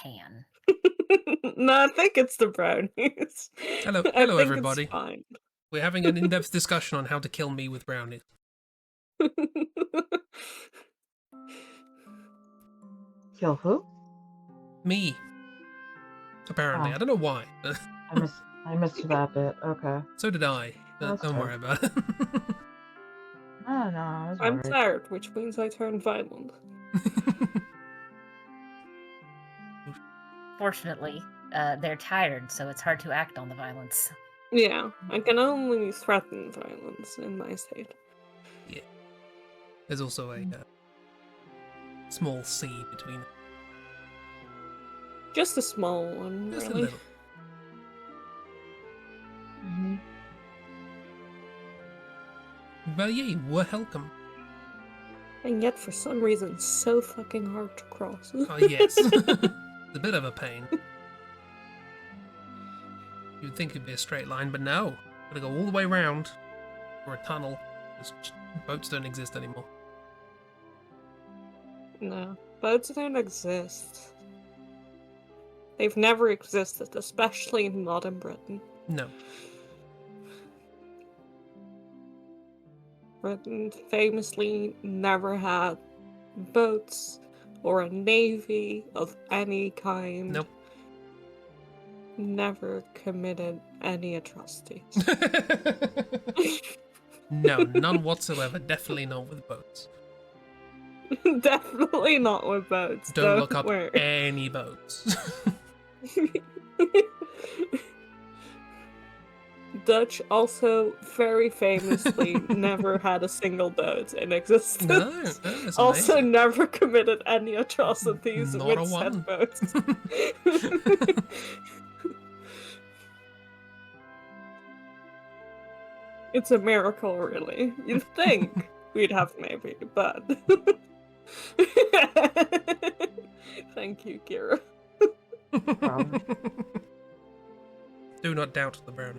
pan. No, I think it's the brownies. Hello, I think everybody. it's fine. We're having an in-depth discussion on how to kill me with brownies. Kill who? Me. Apparently. Oh. I don't know why. I missed that bit. Okay. So did I. That's Don't fair. worry about it. No, I was I'm worried. tired, which means I turn violent. Fortunately, they're tired, so it's hard to act on the violence. Yeah, I can only threaten violence in my state. Yeah. There's also a small C between. Just a small one, Just really. a little. Mm-hmm. But yeah, we're welcome. And yet, for some reason, so fucking hard to cross. Oh, yes. It's a bit of a pain. You'd think it'd be a straight line, but no. Gotta go all the way around for a tunnel. Because boats don't exist anymore. No, boats don't exist. They've never existed, especially not in Britain. No. Britain famously never had boats or a navy of any kind. Nope. Never committed any atrocities. No, none whatsoever. Definitely not with boats. Definitely not with boats. Don't look up worry. any boats. Dutch also very famously never had a single boat in existence. No, that's also amazing. never committed any atrocities Not with a said one. boats. It's a miracle, really. You'd think we'd have maybe, but... Thank you, Kira. Do not doubt the brownie.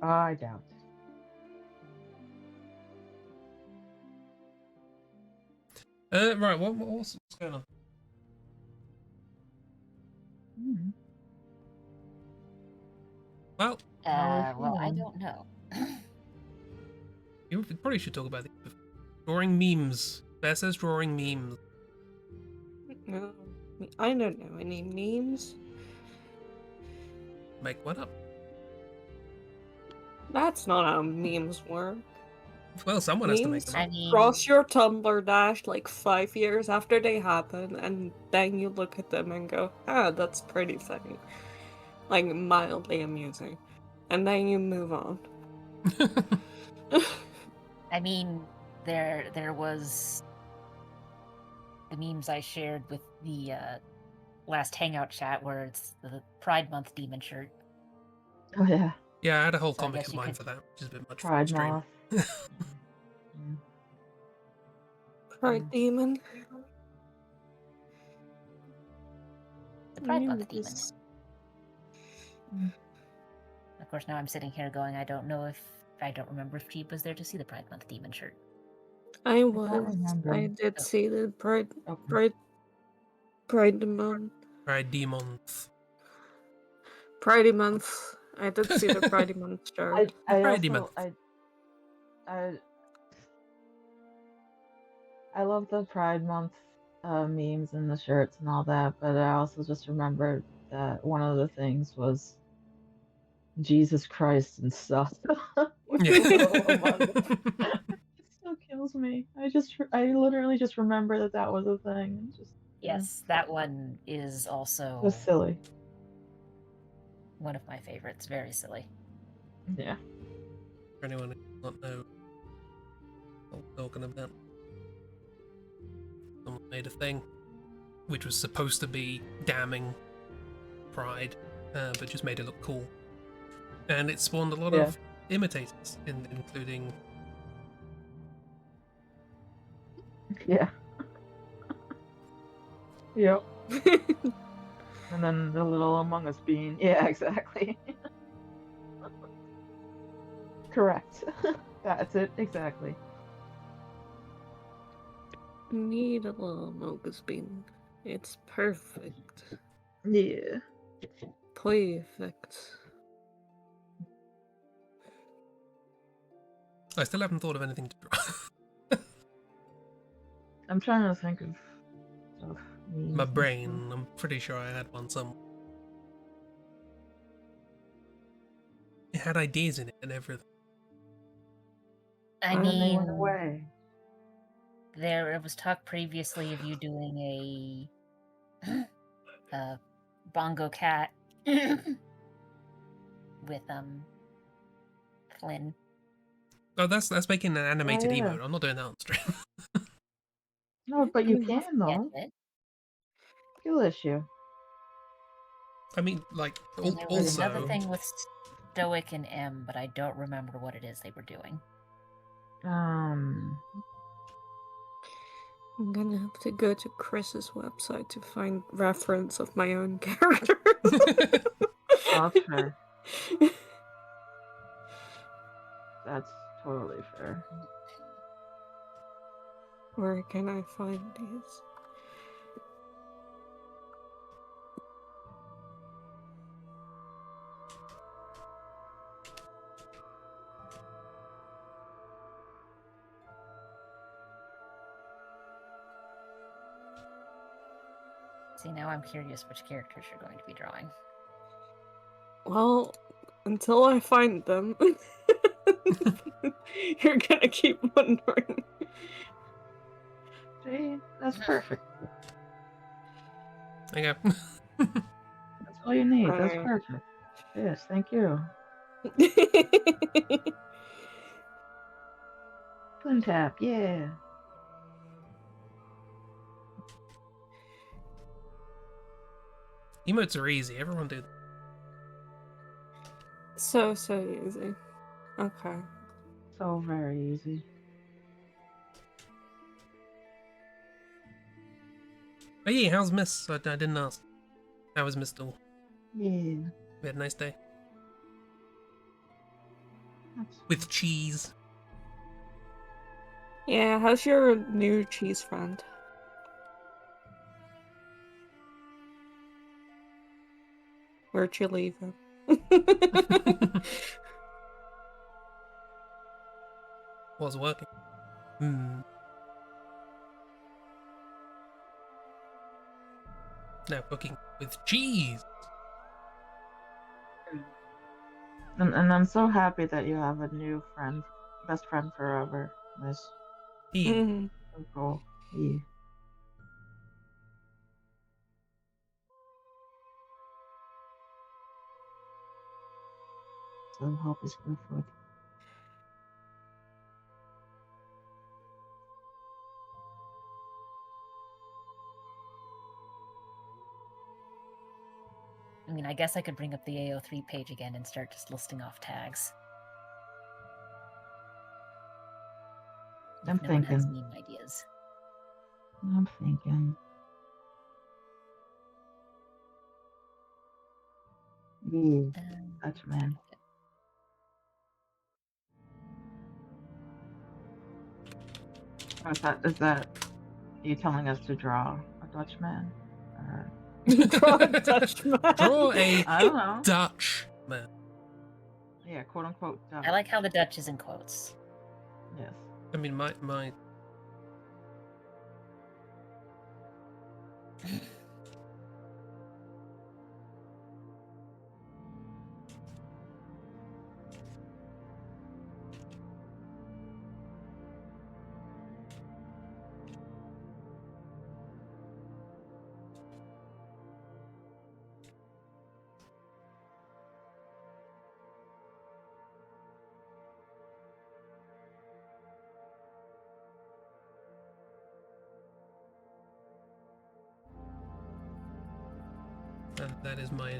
I doubt. Right, what's going on? Mm. Well, I don't know. you probably should talk about it. Drawing memes. Bear says drawing memes. No, I don't know any memes. Make one up. That's not how memes work. Well, someone has to make Memes them up. I mean, cross your Tumblr dash like 5 years after they happen, and then you look at them and go, ah, that's pretty funny. Like, mildly amusing. And then you move on. I mean, there was the memes I shared with the last Hangout chat where it's the Pride Month demon shirt. Oh yeah. Yeah, I had a whole So I comic guess in you mind could- for that, which is a bit much for Pride the stream. moth. Pride demon. The Pride Month This- demon. Of course, now I'm sitting here going, I don't remember if Cheap was there to see the Pride Month demon shirt. I don't was. remember. I did see the Pride Okay. Month. Pride demons. Pride Month. I did see the Pride Month shirt. I Friday also month. I love the Pride Month memes and the shirts and all that, but I also just remembered that one of the things was Jesus Christ and stuff. It still kills me. I literally just remember that was a thing. It's just Yes, that one is also just silly. one of my favorites. Very silly. Yeah. For anyone who does not know what I'm talking about. Someone made a thing which was supposed to be damning Pride, but just made it look cool. And it spawned a lot of imitators, including... Yeah. Yep. And then the little Among Us bean. Yeah, exactly. Correct. That's it, exactly. Need a little Mogus bean. It's perfect. Yeah. Perfect. I still haven't thought of anything to draw. I'm trying to think of stuff. memes My and brain, stuff. I'm pretty sure I had one somewhere. It had ideas in it and everything. I And then they went mean, away. there was talk previously of you doing a bongo cat with Flynn. Oh, that's making an animated yeah. emote. I'm not doing that on stream. No, but you can Get though. it? Skill issue. I mean, like, And there was another also, thing with Stoic and M, but I don't remember what it is they were doing. I'm gonna have to go to Chris's website to find reference of my own character. Oh, that's fair. That's totally fair. Where can I find these? See, now I'm curious which characters you're going to be drawing. Well, until I find them, you're gonna keep wondering. See, that's perfect. there you go. That's all you need. That's Right. perfect. Yes, thank you. Twin tap, yeah. Emotes are easy. Everyone did. So easy. Okay. So very easy. Oh yeah, how's Miss? I didn't ask. How was Miss Doll? Yeah. We had a nice day. That's... With cheese. Yeah, how's your new cheese friend? Where'd you leave him? Was working. Hmm. Now cooking with cheese. And I'm so happy that you have a new friend, best friend forever, Miss. Yeah. Mhm. So cool. Yeah. So help is good food. I mean, I guess I could bring up the AO3 page again and start just listing off tags. I'm If no one has thinking. meme ideas. I'm thinking. Yeah. Dutch man. Is that you telling us to draw a Dutchman? Draw a Dutchman. Draw a I don't know. Dutch man. Yeah, quote unquote Dutch. I like how the Dutch is in quotes. Yes. I mean, my that is my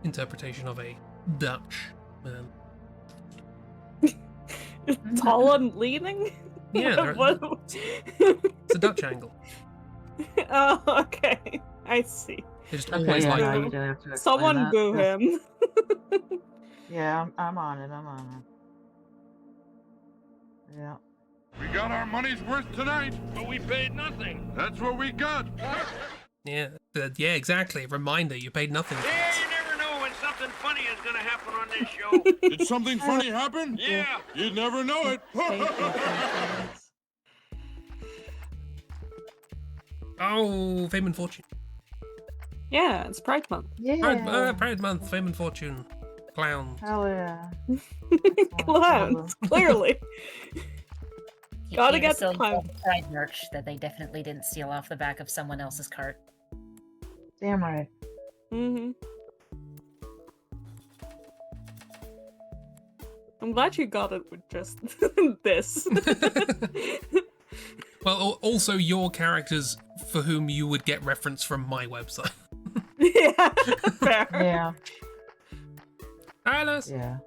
interpretation of a Dutch man. Tall and leaning? Yeah, it's a Dutch angle. Oh, okay. I see. They just Okay, always yeah, like no, that. you didn't have to explain Someone that. boo him. Yeah, I'm on it. I'm on it. Yeah. We got our money's worth tonight, but we paid nothing. That's what we got. Yeah, yeah, exactly. Reminder, you paid nothing for Yeah, this. you never know when something funny is gonna happen on this show. Did something funny happen? Yeah. You'd never know it. Oh, Fame and Fortune. Yeah, it's Pride Month. Yeah. Pride Month, Fame and Fortune. Clowns. Hell yeah. Clowns, clearly. Gotta get the clown. Pride merch that they definitely didn't steal off the back of someone else's cart. Damn right. Mm-hmm. I'm glad you got it with just this. Well, also your characters for whom you would get reference from my website. Yeah, fair. Yeah. Alice. Yeah.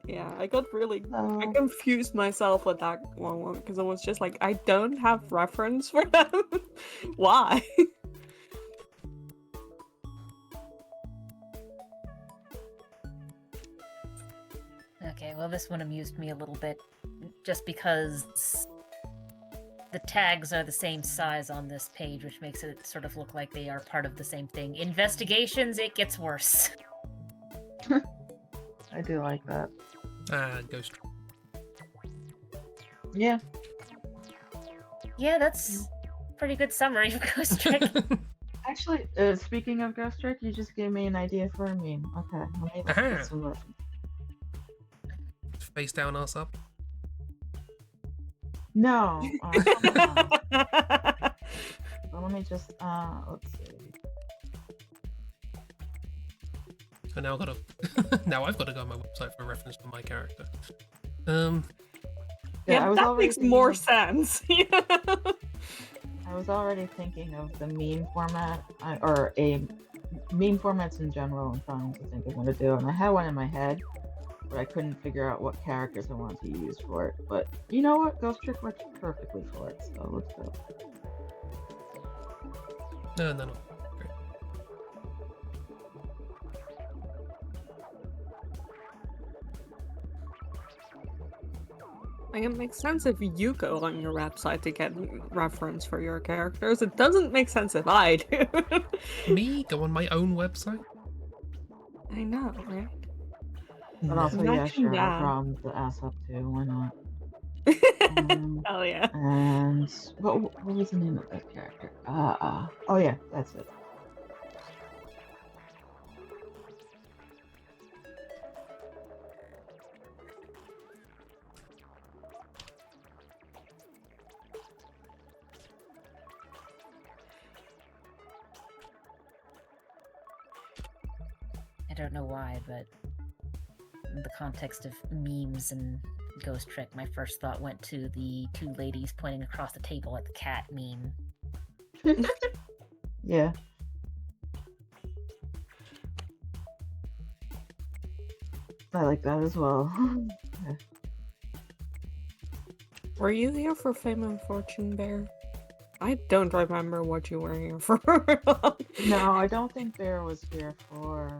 Yeah, I got really... Oh. I confused myself with that one because I was just like, I don't have reference for them. Why? Okay, well, this one amused me a little bit, just because the tags are the same size on this page, which makes it sort of look like they are part of the same thing. Investigations, it gets worse. I do like that. Ghost. Yeah. Yeah, that's pretty good summary of Ghost Trick. Actually, speaking of Ghost Trick, you just gave me an idea for a meme. Okay, let me put some reference. Face down, ass up. No. Something else. Well, let me just let's see. So now now I've got to go on my website for reference to my character. Yeah, I was that makes more sense. I was already thinking of the meme format, or meme formats in general, and trying to think of what to do. And I had one in my head, but I couldn't figure out what characters I wanted to use for it. But you know what? Ghost Trick works perfectly for it, so let's go. No. Great. Like, it makes sense if you go on your website to get reference for your characters. It doesn't make sense if I do. Me go on my own website? I know, right? But also, yeah, Imagine sure, that. I'll draw the ass up too. Why not? Hell yeah. And what was the name of that character? Oh yeah, that's it. I don't know why, but in the context of memes and Ghost Trick, my first thought went to the two ladies pointing across the table at the cat meme. Yeah. I like that as well. Okay. Were you here for Fame and Fortune, Bear? I don't remember what you were here for. No, I don't think Bear was here for.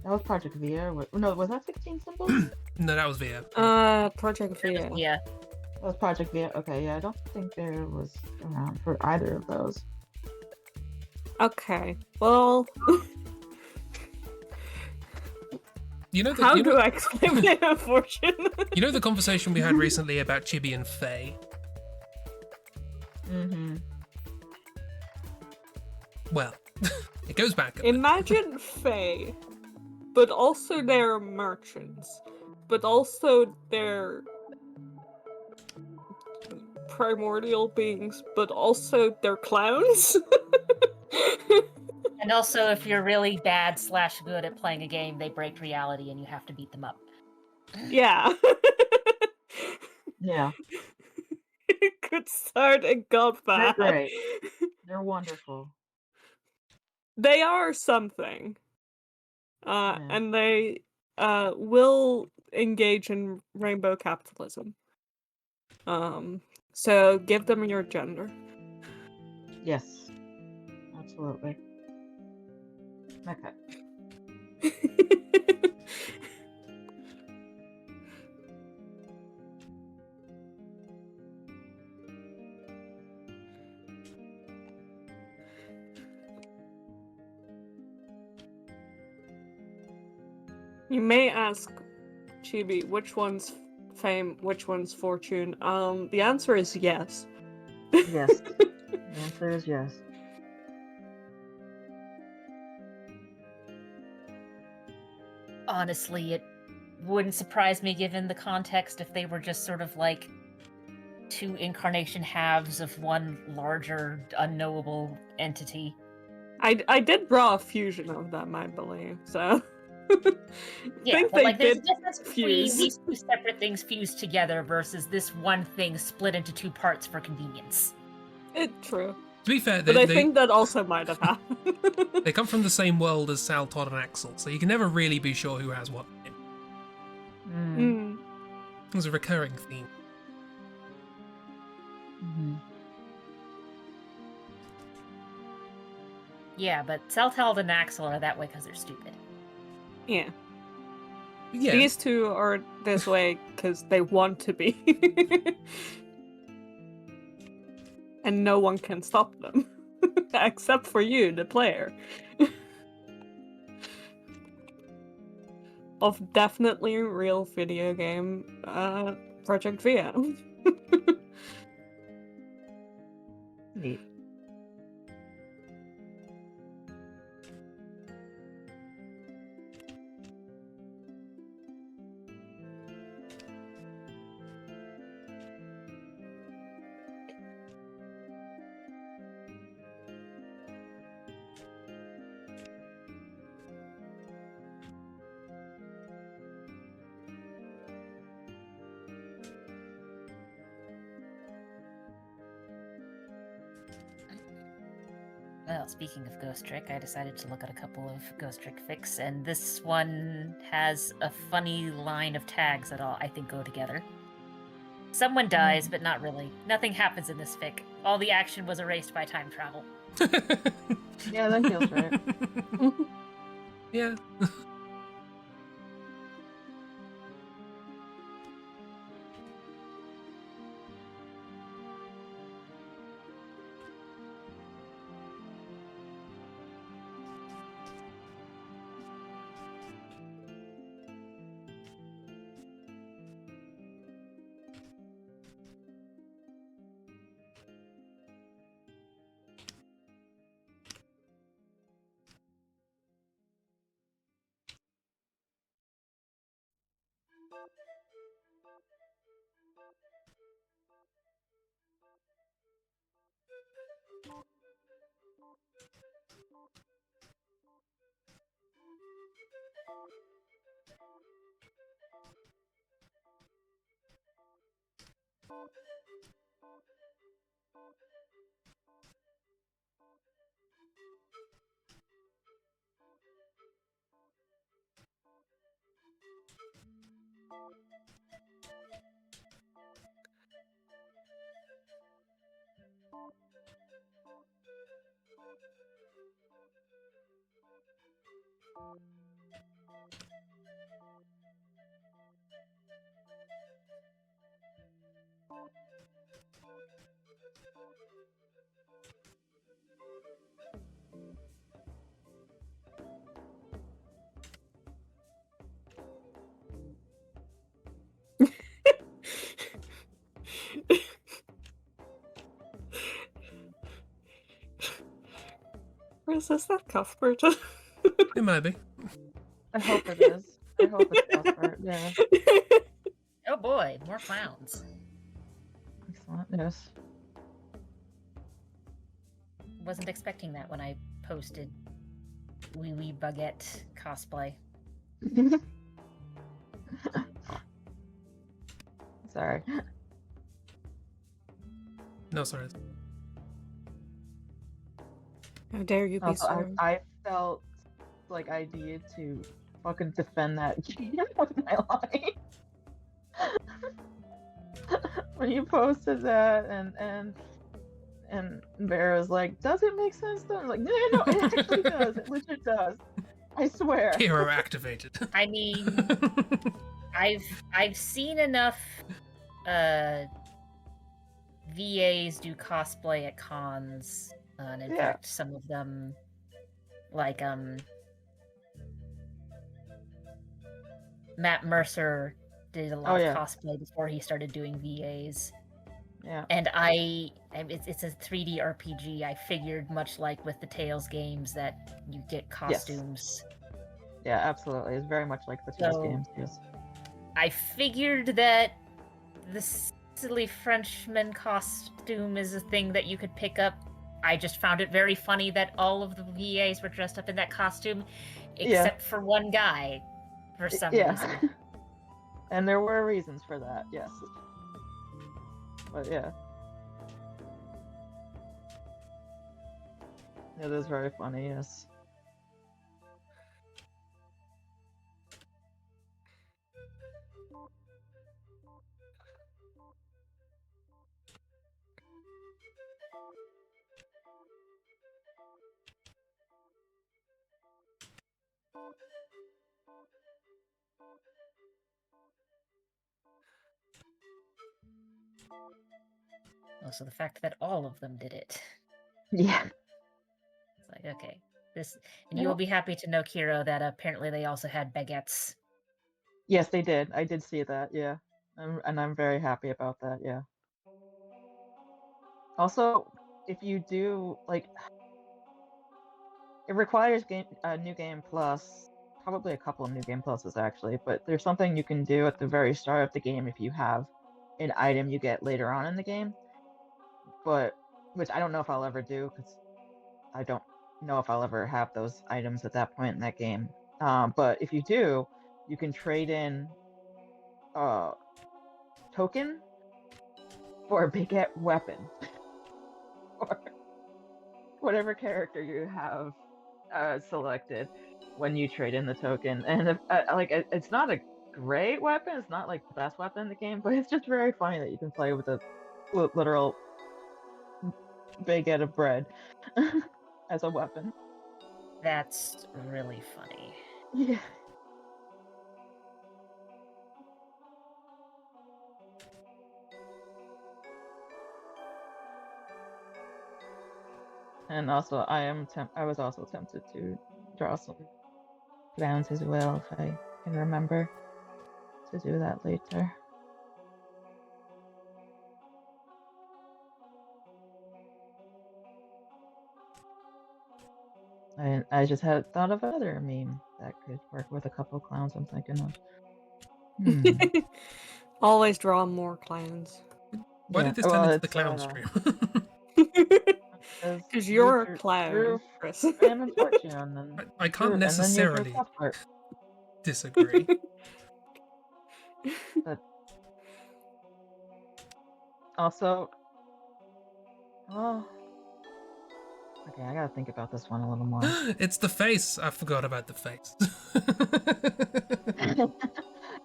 That was Project Via. No, was that 16 Symbols? No, that was Via. Project Via. Yeah. That was Project Via. Okay, yeah, I don't think Bear was around for either of those. Okay, well... How do I explain Fame and Fortune? You know the conversation we had recently about Chibi and Faye? Mm-hmm. Well, it goes back. Imagine Faye, but also they're merchants, but also they're primordial beings, but also they're clowns. And also, if you're really bad / good at playing a game, they break reality and you have to beat them up. Yeah. Yeah. It could start and got bad. They're great. They're wonderful. They are something. Yeah. And they will engage in rainbow capitalism. So give them your gender. Yes. Absolutely. Okay. You may ask, Chibi, which one's fame, which one's fortune? The answer is yes. Yes. The answer is yes. Honestly, it wouldn't surprise me given the context if they were just sort of like two incarnation halves of one larger, unknowable entity. I did draw a fusion of them, I believe, so... Yeah, think but they like there's a did difference between fuse. these two separate things fused together versus this one thing split into two parts for convenience. True. To be fair, But I think that also might have happened. they come from the same world as Sal, Todd, and Axel, so you can never really be sure who has what. Mm. There's a recurring theme. Yeah, but Seltheld and Axel are that way because they're stupid. Yeah. Yeah. These two are this way because they want to be. And no one can stop them. Except for you, the player. Of definitely real video game Project VM. Neat. Well, speaking of Ghost Trick, I decided to look at a couple of Ghost Trick fics, and this one has a funny line of tags that all I think go together. Someone dies, but not really. Nothing happens in this fic. All the action was erased by time travel. Yeah, that feels right. Yeah. Is that Cuthbert? It might be. I hope it is. I hope it's Cuthbert. Yeah. Oh boy, more clowns. Excellent. Yes. Wasn't expecting that when I posted Wee Wee Baguette cosplay. Sorry. No, sorry. How dare you be Also, sorry? I felt like I needed to fucking defend that game with my life. When you posted that and Bear was like, "Does it make sense?" Though? I was like, no, it actually does. It legit does. I swear. Hero activated. I mean, I've seen enough VAs do cosplay at cons, and in Yeah. fact, some of them, like Matt Mercer did a lot Oh, of yeah. cosplay before he started doing VAs. Yeah. And it's a 3D RPG. I figured, much like with the Tales games, that you get costumes. Yeah, absolutely. It's very much like the Tales So- games, yes. I figured that the silly Frenchman costume is a thing that you could pick up. I just found it very funny that all of the VAs were dressed up in that costume, except for one guy, for some reason. And there were reasons for that, yes. But yeah. It is very funny, yes. Also, the fact that all of them did it. Yeah. It's like, okay. And you will be happy to know, Kiro, that apparently they also had baguettes. Yes, they did. I did see that, yeah. And I'm very happy about that, yeah. Also, if you do, like, it requires New Game Plus, probably a couple of New Game Pluses actually, but there's something you can do at the very start of the game if you have an item you get later on in the game, which I don't know if I'll ever do because I don't know if I'll ever have those items at that point in that game. But if you do, you can trade in a token for a big weapon or whatever character you have selected when you trade in the token. And it's not a great weapon. It's not like the best weapon in the game, but it's just very funny that you can play with a literal baguette of bread as a weapon. That's really funny. Yeah. And also, I was also tempted to draw some clowns as well if I can remember to do that later. I just had thought of another meme that could work with a couple clowns I'm thinking of. Always draw more clowns. Why Yeah, did this well, turn into the it's, clown stream? Because you're a drew clown, Chris. fame and fortune, and I can't and then you drew necessarily Cuthbert. disagree. But also, oh, okay, I gotta think about this one a little more. It's the face. I forgot about the face.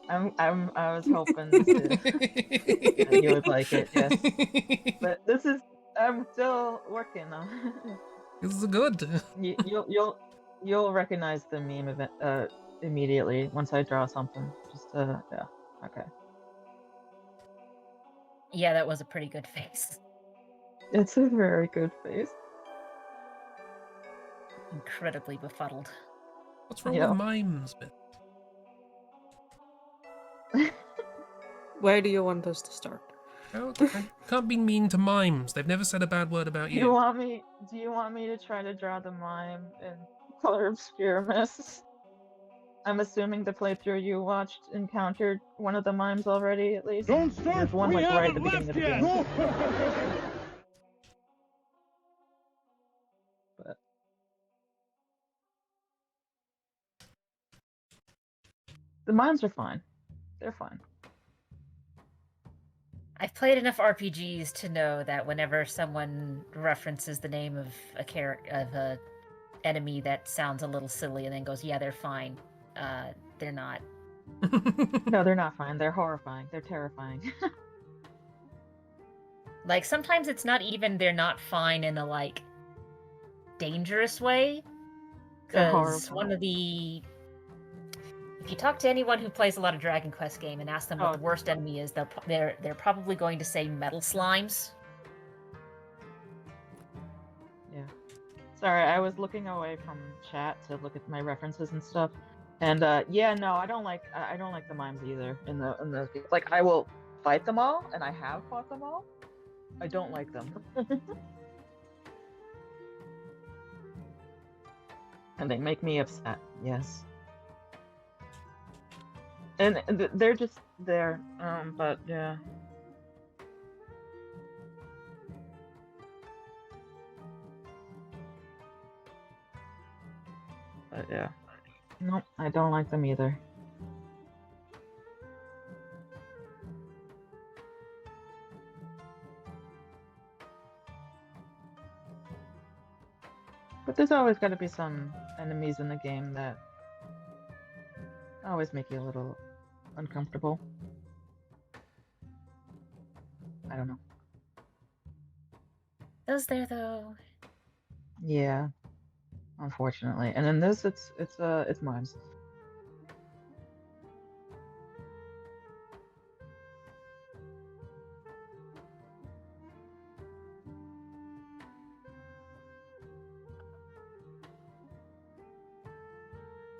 I was hoping that you would like it, yes. But I'm still working on it. This is good. You'll recognize the meme event immediately once I draw something. Just yeah, okay. Yeah, that was a pretty good face. It's a very good face. Incredibly befuddled. What's wrong Yeah. with mimes, man? Where do you want us to start? I can't be mean to mimes. They've never said a bad word about Do you. you want me to try to draw the mime in color obscure mists? I'm assuming the playthrough you watched encountered one of the mimes already, at least. Don't start. There's one We like right at haven't the beginning of the left game. yet. But the mimes are fine. They're fine. I've played enough RPGs to know that whenever someone references the name of a enemy that sounds a little silly and then goes, "Yeah, they're fine," they're not. No, they're not fine. They're horrifying. They're terrifying. Like, sometimes it's not even they're not fine in a, like, dangerous way. They're Because horrifying. if you talk to anyone who plays a lot of Dragon Quest game and ask them what Oh. the worst enemy is, they're probably going to say metal slimes. Yeah. Sorry, I was looking away from chat to look at my references and stuff. And yeah, no, I don't like the mimes either. In the like, I will fight them all, and I have fought them all. I don't like them. And they make me upset. Yes. And they're just there. But yeah. But yeah. Nope, I don't like them either. But there's always got to be some enemies in the game that always make you a little uncomfortable. I don't know. Does there though? Yeah, unfortunately. And in this, it's mimes.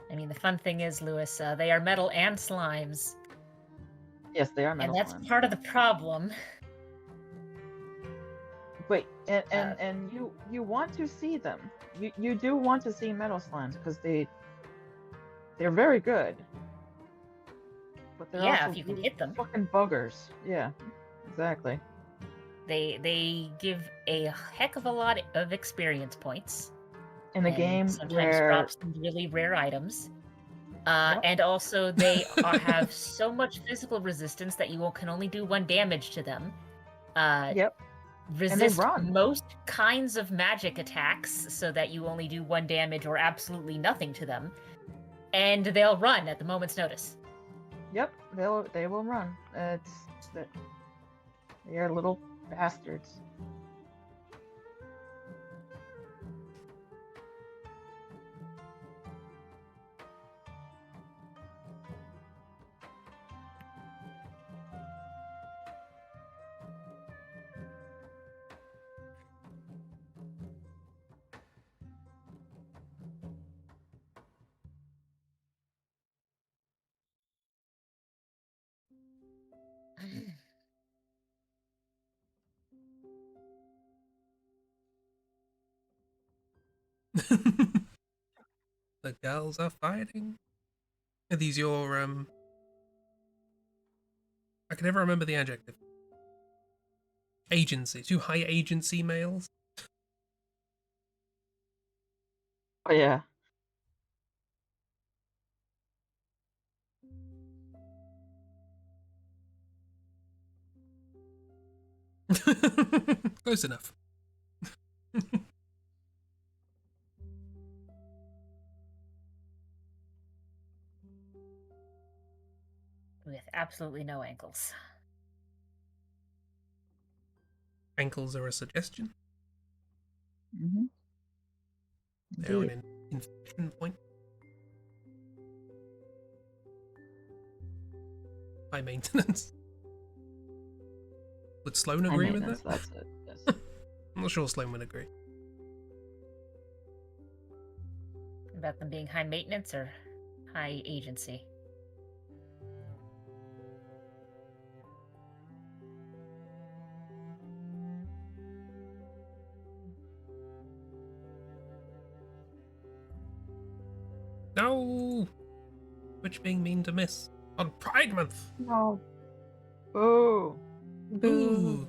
I mean, the fun thing is, Lewis, they are metal and slimes, Yes, they are metal and that's slimes. part of the problem. Wait, and you want to see them. You do want to see metal slimes because they're very good. But they're Yeah, also if you can really hit them. fucking buggers. Yeah, exactly. They give a heck of a lot of experience points. In a and game sometimes where drop some really rare items. Yep. And also they have so much physical resistance that you can only do 1 damage to them. Yep. Resist run. most kinds of magic attacks so that you only do 1 damage or absolutely nothing to them. And they'll run at the moment's notice. Yep, they will run. They are little bastards. The girls are fighting. Are these your I can never remember the adjective. Agency. 2 high agency males. Oh yeah. Close enough. With absolutely no ankles. Ankles are a suggestion. Mm-hmm. They're an inflection point. High maintenance. Would Sloan agree with that? That's it. Yes. I'm not sure Sloan would agree. About them being high maintenance or high agency? No! Which being mean to miss? On Pride Month! No. Boo. Ooh!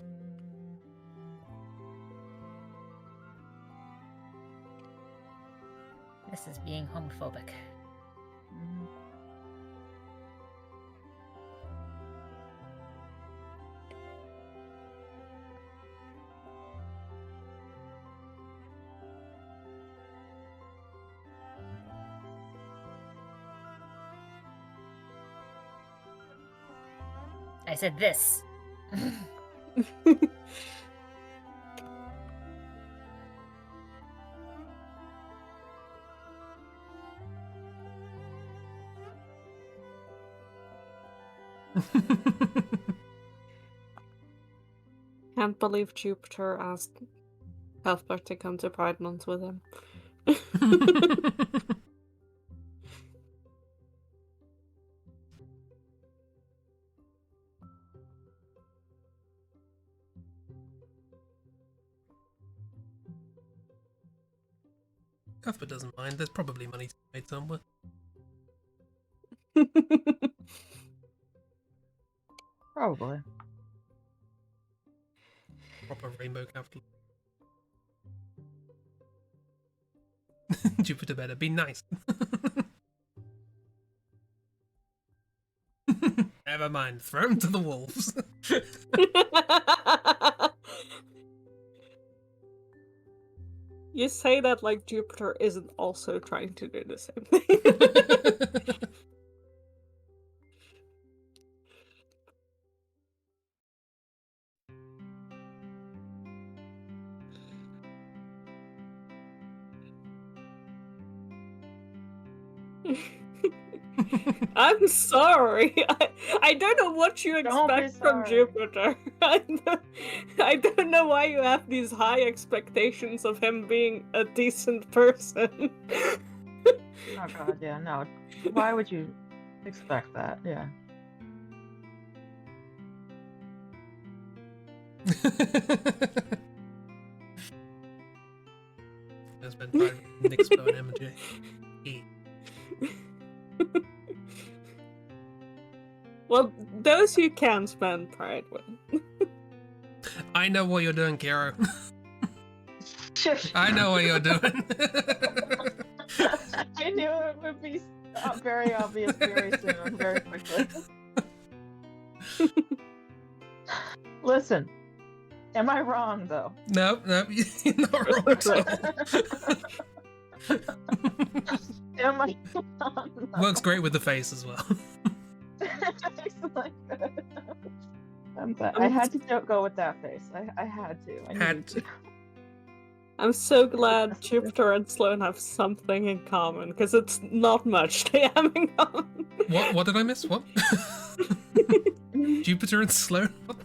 This is being homophobic. Mhm. I said this. Can't believe Jupiter asked Cuthbert to come to Pride Month with him. Cuthbert doesn't mind. There's probably money to be made somewhere. Probably. Proper rainbow capital. Jupiter better be nice. Never mind. Throw him to the wolves. You say that like Jupiter isn't also trying to do the same thing. I'm sorry. I don't know what you Don't be expect from sorry. Jupiter. I don't know why you have these high expectations of him being a decent person. Oh god, yeah, no. Why would you expect that? Yeah. I spent time with Nick's bow and MJ. Well, those you can spend pride with. I know what you're doing, Kiro. I know what you're doing. I knew it would be very obvious very soon, very quickly. Listen, am I wrong though? Nope, you're not wrong. So. Am I wrong? No. Works great with the face as well. Excellent. I had to go with that face. I had to. I Had needed to. I'm so glad Jupiter and Sloan have something in common, because it's not much they have in common. What did I miss? What? Jupiter and Sloan? What?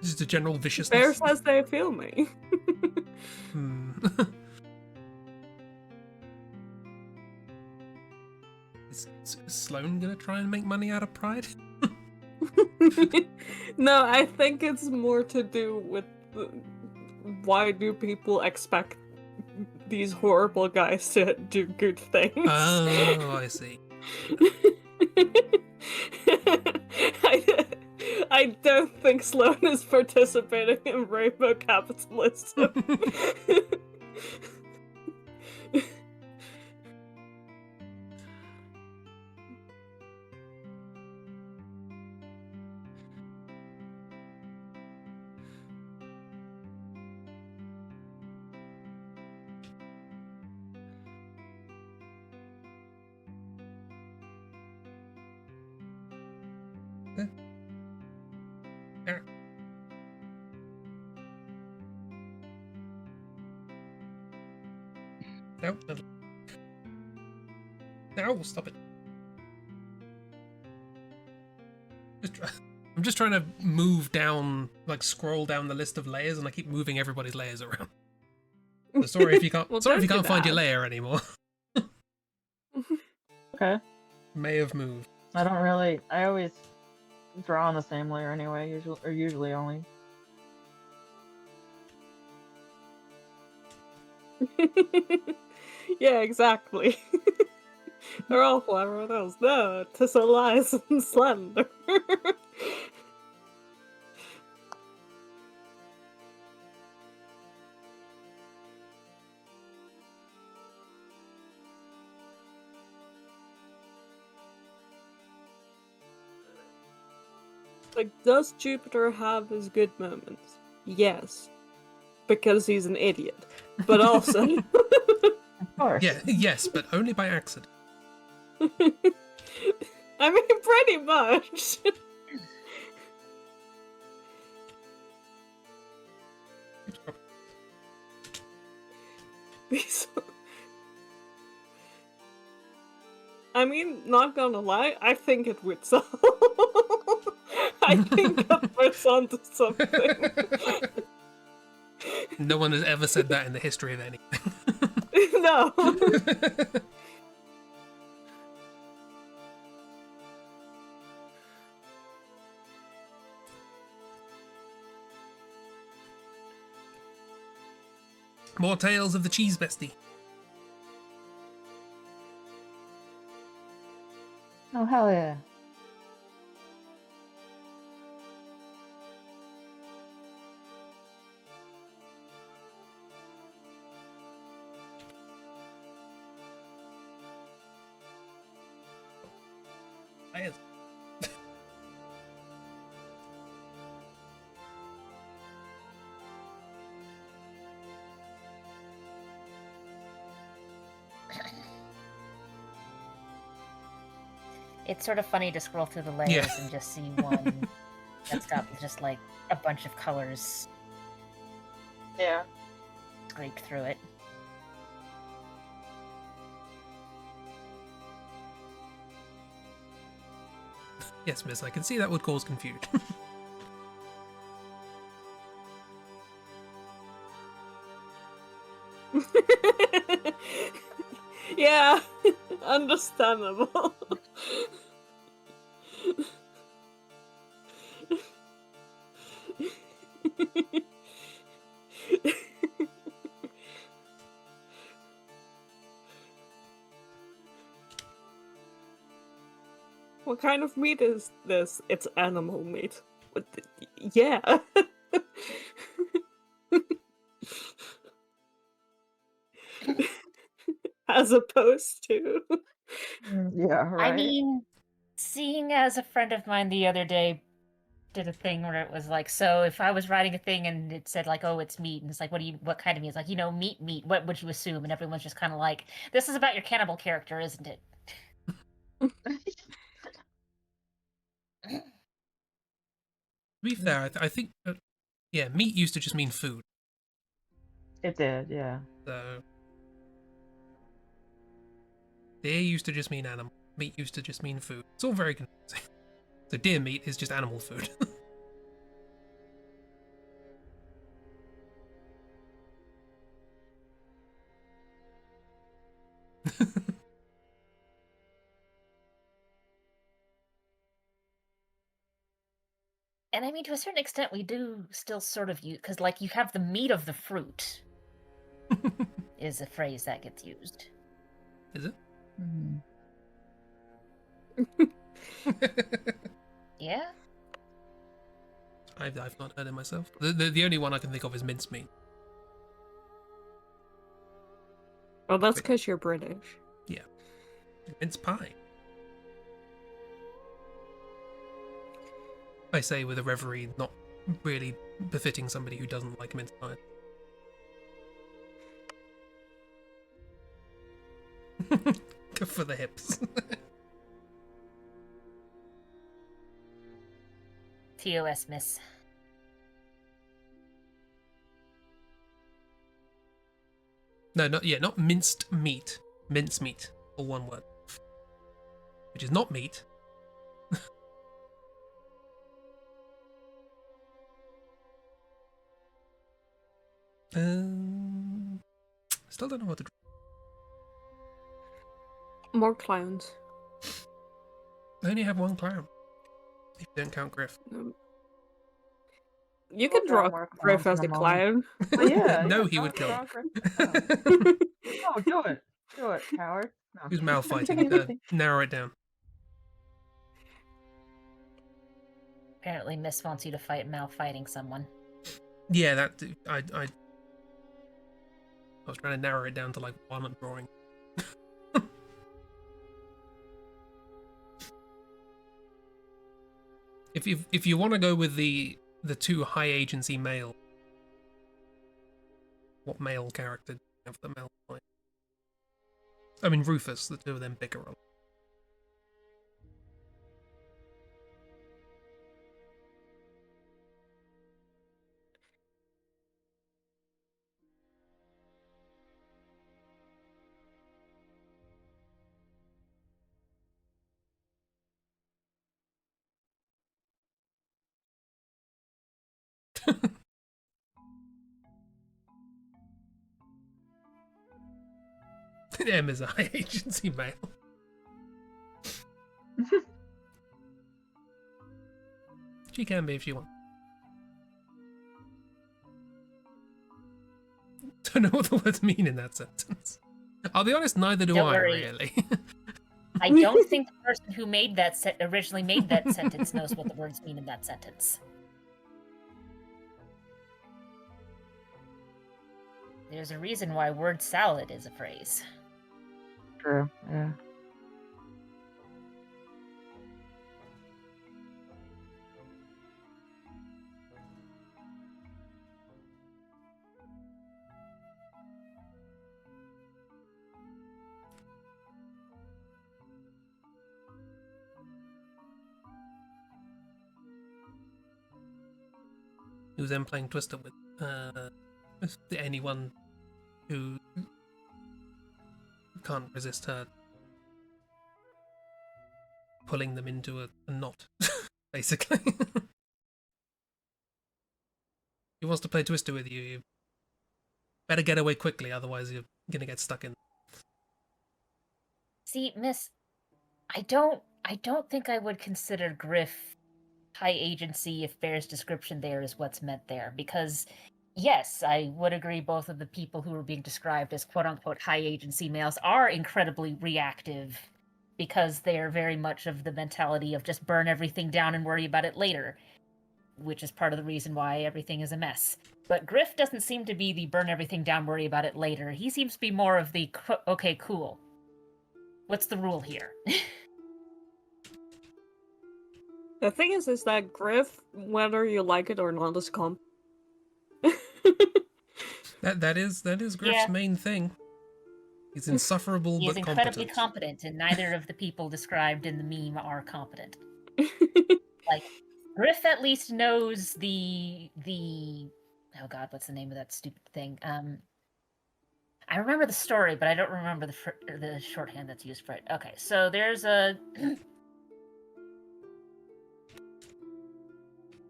Just a general viciousness. Bear says they feel me. Is Sloan gonna try and make money out of Pride? No, I think it's more to do with why do people expect these horrible guys to do good things? Oh, I see. I don't think Sloan is participating in rainbow capitalism. No, no, stop it. I'm just trying to move down, like scroll down the list of layers, and I keep moving everybody's layers around. So sorry if you can't. Well, sorry if you don't can't do find your that. layer anymore. Okay. May have moved. I don't really. I always draw on the same layer anyway. Usually only. Yeah, exactly. They're awful, everyone else. No, Tissa lies and slander. Like, does Jupiter have his good moments? Yes. Because he's an idiot. But also... Of course. Yeah, yes, but only by accident. I mean, pretty much. I mean, not gonna lie, I think it would sell. I think Cuthbert's onto something. No one has ever said that in the history of anything. No. More tales of the cheese bestie. Oh, hell yeah. Yes. It's sort of funny to scroll through the layers and just see one that's got just like a bunch of colors Yeah. scraped through it. Yes, miss, I can see that would cause confusion. Yeah, understandable. What kind of meat is this? It's animal meat. Yeah. As opposed to. Yeah, right. I mean, seeing as a friend of mine the other day did a thing where it was like, so if I was writing a thing and it said like, oh, it's meat, and it's like, what kind of meat? It's like, meat. What would you assume? And everyone's just kind of like, this is about your cannibal character, isn't it? To be fair, I think, yeah, meat used to just mean food. It did, yeah. So, deer used to just mean animal. Meat used to just mean food. It's all very confusing. So deer meat is just animal food. And I mean, to a certain extent, we do still sort of use, because like you have the meat of the fruit is a phrase that gets used. Is it? Mhm. Yeah? I've not heard it myself. The only one I can think of is mincemeat. Well, that's Wait. because you're British. Yeah. Mince pie. I say with a reverie not really befitting somebody who doesn't like mince pie. Go for the hips. TOS, miss. No, not minced meat. Mince meat. All one word. Which is not meat. Still don't know what to do. More clowns. I only have one clown. If you don't count Griff. You can draw more Griff clowns as in a a moment. clown. But yeah, No, yeah, he would kill draw me. Griff. Oh, do it. Do it, coward. No. Who's mouth fighting? Narrow it down. Apparently, Miss wants you to fight Mal fighting someone. Yeah, that I was trying to narrow it down to like one drawing. If you want to go with the two high agency male, what male character do you have the male fight? I mean Rufus, the two of them bicker a lot. M is a high agency male. She can be if she wants. don't know what the words mean in that sentence. I'll be honest, neither do Don't I, worry. really. I don't think the person who made that originally made that sentence knows what the words mean in that sentence. There's a reason why word salad is a phrase. True. Yeah. He was then playing Twister with anyone who can't resist her pulling them into a knot, basically. He wants to play Twister with you. You better get away quickly, otherwise you're gonna get stuck in. See, Miss, I don't think I would consider Griff high agency if Bear's description there is what's meant there, because yes, I would agree both of the people who are being described as quote-unquote high agency males are incredibly reactive because they are very much of the mentality of just burn everything down and worry about it later, which is part of the reason why everything is a mess. But Griff doesn't seem to be the burn everything down, worry about it later. He seems to be more of the, okay, cool. What's the rule here? The thing is that Griff, whether you like it or not, is calm. That is Griff's main thing. He's insufferable He is but incredibly competent. competent, and neither of the people described in the meme are competent. Like, Griff at least knows the oh god, what's the name of that stupid thing? I remember the story, but I don't remember the shorthand that's used for it. Okay, so there's a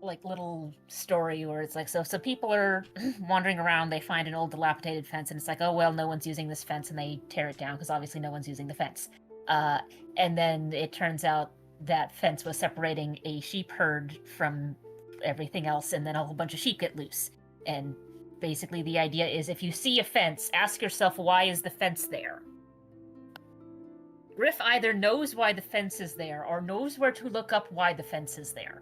like little story where it's like, so people are wandering around, they find an old dilapidated fence, and it's like, oh well, no one's using this fence, and they tear it down because obviously no one's using the fence. And then it turns out that fence was separating a sheep herd from everything else, and then a whole bunch of sheep get loose. And basically the idea is, if you see a fence, ask yourself, why is the fence there? Griff either knows why the fence is there, or knows where to look up why the fence is there.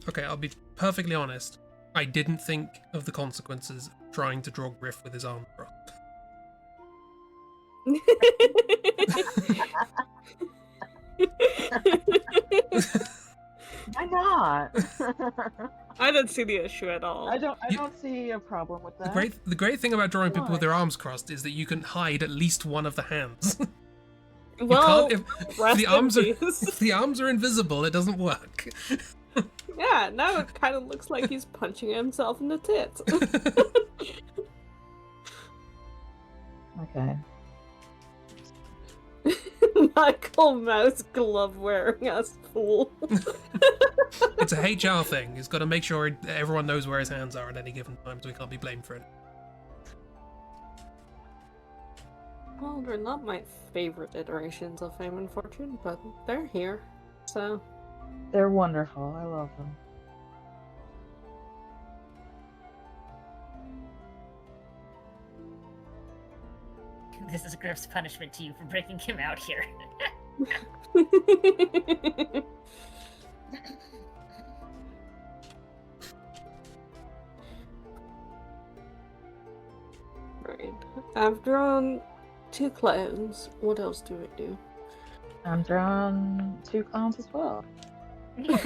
Okay, I'll be perfectly honest. I didn't think of the consequences of trying to draw Griff with his arm crossed. Why not? I don't see the issue at all. I don't see a problem with that. The great thing about drawing people with their Why? arms crossed is that you can hide at least one of the hands. Well, if rest the arms in are peace. if the arms are invisible, it doesn't work. Yeah, now it kind of looks like he's punching himself in the tits. Okay. Michael Mouse glove wearing ass fool. It's a HR thing. He's got to make sure everyone knows where his hands are at any given time, so he can't be blamed for it. Well, they're not my favorite iterations of Fame and Fortune, but they're here, so... They're wonderful. I love them. This is Griff's punishment to you for breaking him out here. Right. I've drawn 2 clowns. What else do I do? I'm drawing 2 clowns as well.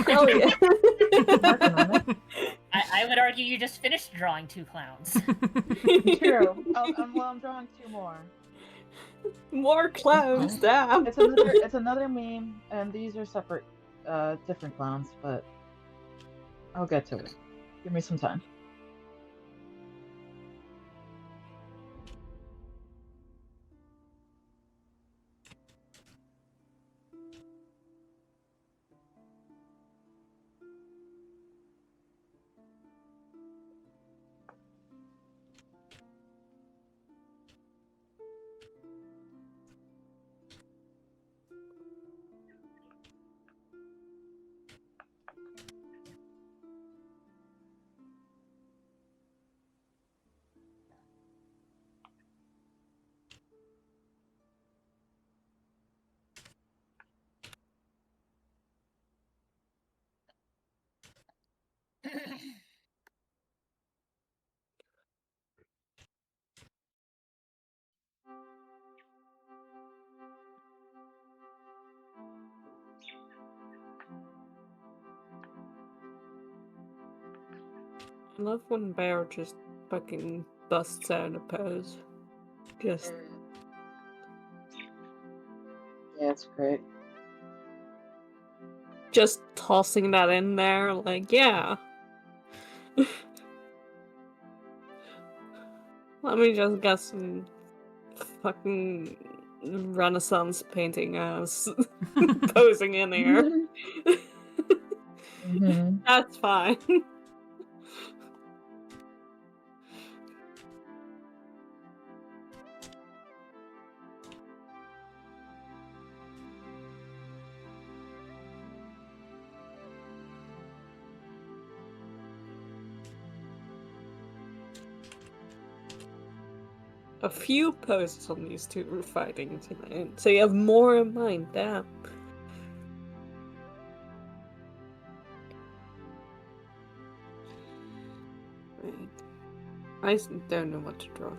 Oh yeah. Working on it. I would argue you just finished drawing 2 clowns. True. I'm drawing 2 more. More clowns, damn. It's another meme, and these are separate, different clowns, but I'll get to it. Give me some time. I love when Bear just fucking busts out a pose. Just Yeah, it's great. just tossing that in there, like, yeah. Let me just get some fucking Renaissance painting ass posing in here. Mm-hmm. That's fine. A few poses on these two were fighting tonight, so you have more in mind, damn. Right. I don't know what to draw.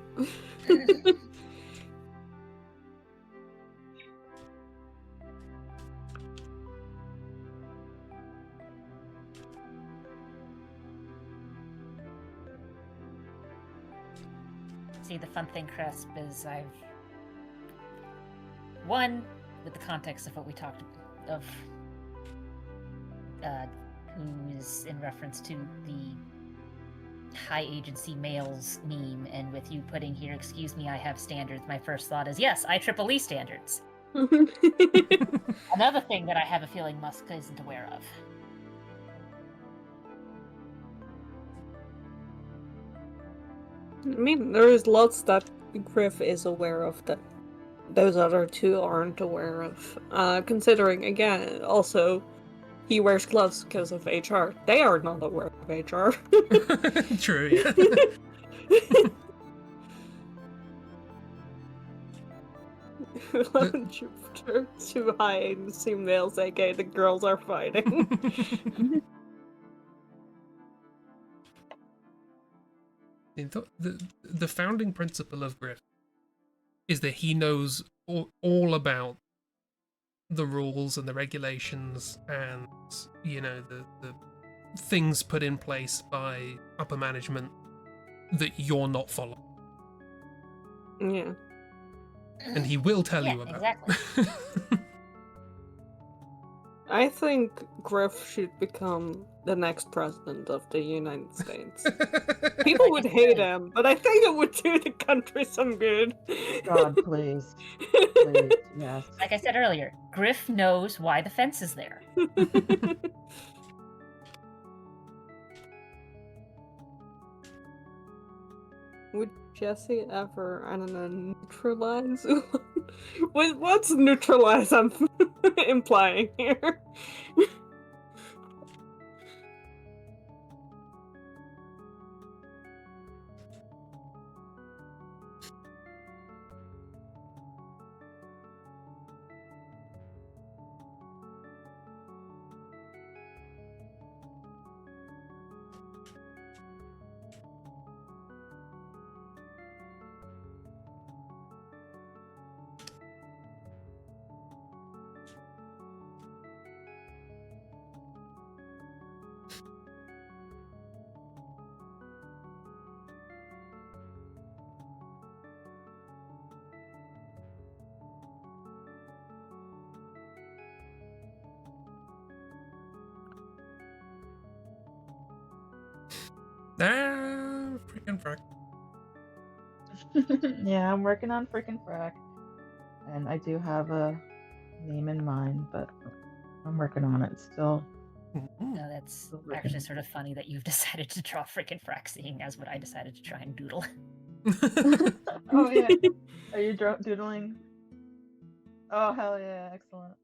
See, the fun thing, Cresp, is I've one with the context of what we talked of, who's in reference to the high agency males meme, and with you putting here, "Excuse me, I have standards." My first thought is, yes, IEEE standards. Another thing that I have a feeling Musk isn't aware of. I mean, there's lots that Griff is aware of that those other two aren't aware of. Considering, again, also, he wears gloves because of HR. They are not aware of HR. True, yeah. Jupiter, too high agency males, aka the girls are fighting. The founding principle of Griff is that he knows all about the rules and the regulations and, you know, the things put in place by upper management that you're not following. Yeah. And he will tell Yeah, you about exactly. it. I think Griff should become the next president of the United States. People Like would I hate said. him, but I think it would do the country some good. God, please. Please, yes. Like I said earlier, Griff knows why the fence is there. Would Jesse ever, I don't know, neutralize? What's neutralize I'm implying here? Freaking frack. Yeah, I'm working on freaking frack. And I do have a name in mind, but I'm working on it still. No, that's actually sort of funny that you've decided to draw frickin' frack, seeing as what I decided to try and doodle. Oh yeah. Are you doodling? Oh hell yeah, excellent.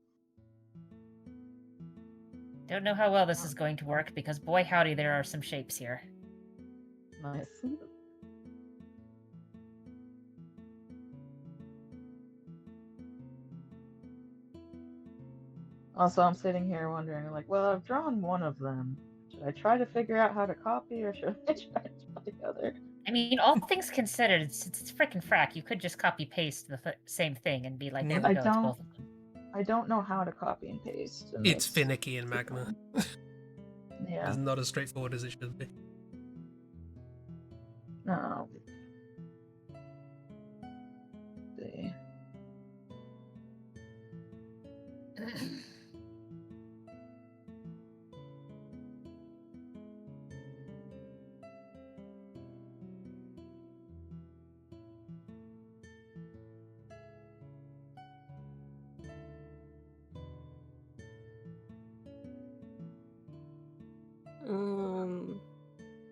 Don't know how well this is going to work, because boy howdy, there are some shapes here. Nice. Also, I'm sitting here wondering, like, well, I've drawn one of them. Should I try to figure out how to copy, or should I try to put together? I mean, all things considered, it's frickin' frack. You could just copy paste the same thing and be like, there we I go, it's don't- both of them. I don't know how to copy and paste. And It's that's- finicky in Magma. Yeah. It's not as straightforward as it should be. No. See.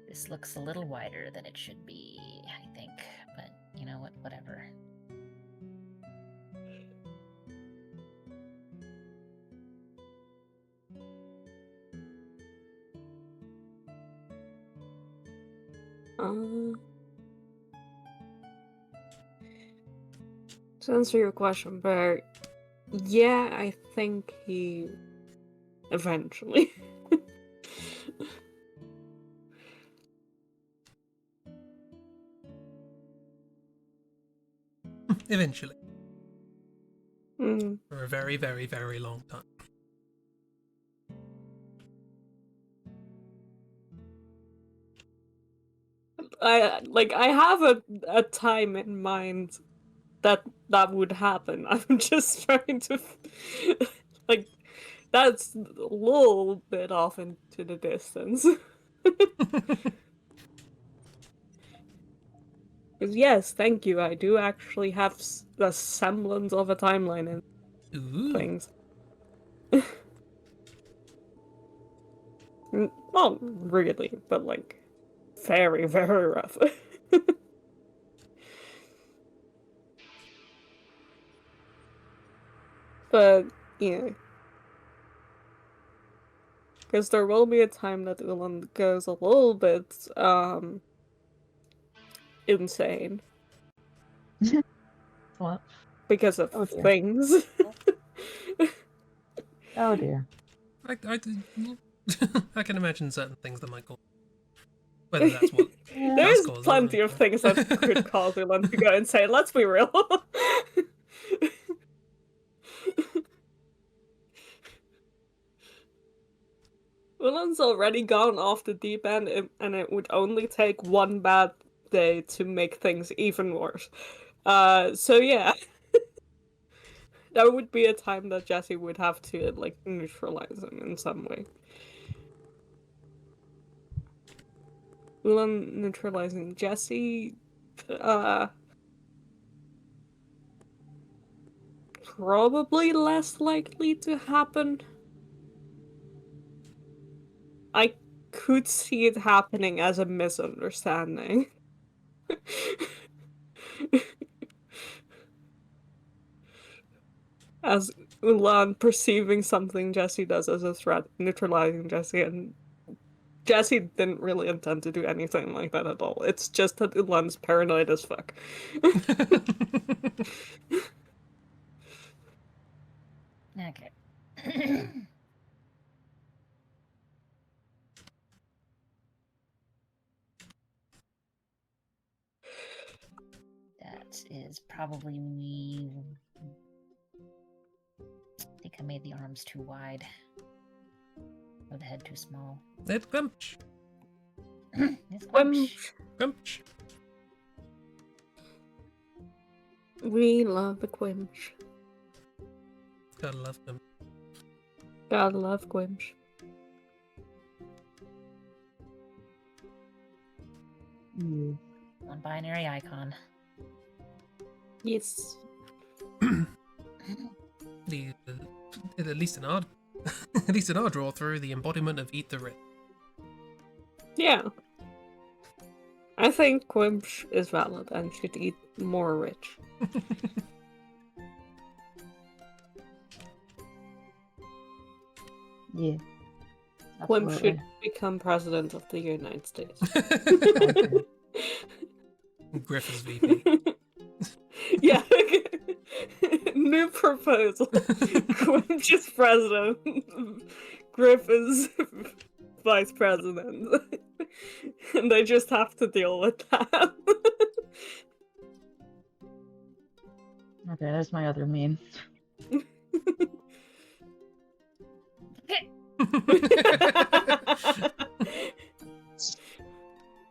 This looks a little wider than it should be, I think. But you know what? Whatever. To answer your question, but yeah, I think he eventually. Eventually. Mm. For a very, very, very long time. I have a time in mind that would happen. I'm just trying to like that's a little bit off into the distance. Because yes, thank you. I do actually have a semblance of a timeline in Ooh. things. Not really, but like very, very rough. But yeah, because there will be a time that Ulan goes a little bit insane What? because of Oh dear. things. Oh dear. I can imagine certain things that might cause. Whether that's what Yeah. There's cause, I don't plenty know. of things that could cause Ulan to go insane. Let's be real. Ulan's already gone off the deep end, and it would only take one bad day to make things even worse. So yeah. There would be a time that Jesse would have to, like, neutralize him in some way. Ulan neutralizing Jesse, probably less likely to happen. I could see it happening as a misunderstanding. As Ulan perceiving something Jesse does as a threat, neutralizing Jesse, and Jesse didn't really intend to do anything like that at all. It's just that Ulan's paranoid as fuck. Okay. That is probably me. I think I made the arms too wide. Or the head too small. It's Gumch. It's Gumsh. Gumch. We love the Quimch. Gotta love them. Gotta love Quimch. Non-binary icon. Yes. At least in our at least in our draw through, the embodiment of eat the rich. Yeah. I think Quimch is valid and should eat more rich. Yeah. Quimch Absolutely. should become president of the United States. Griff is VP. Yeah. New proposal. Quimch is president. Griff is vice president. And I just have to deal with that. Okay, there's my other meme.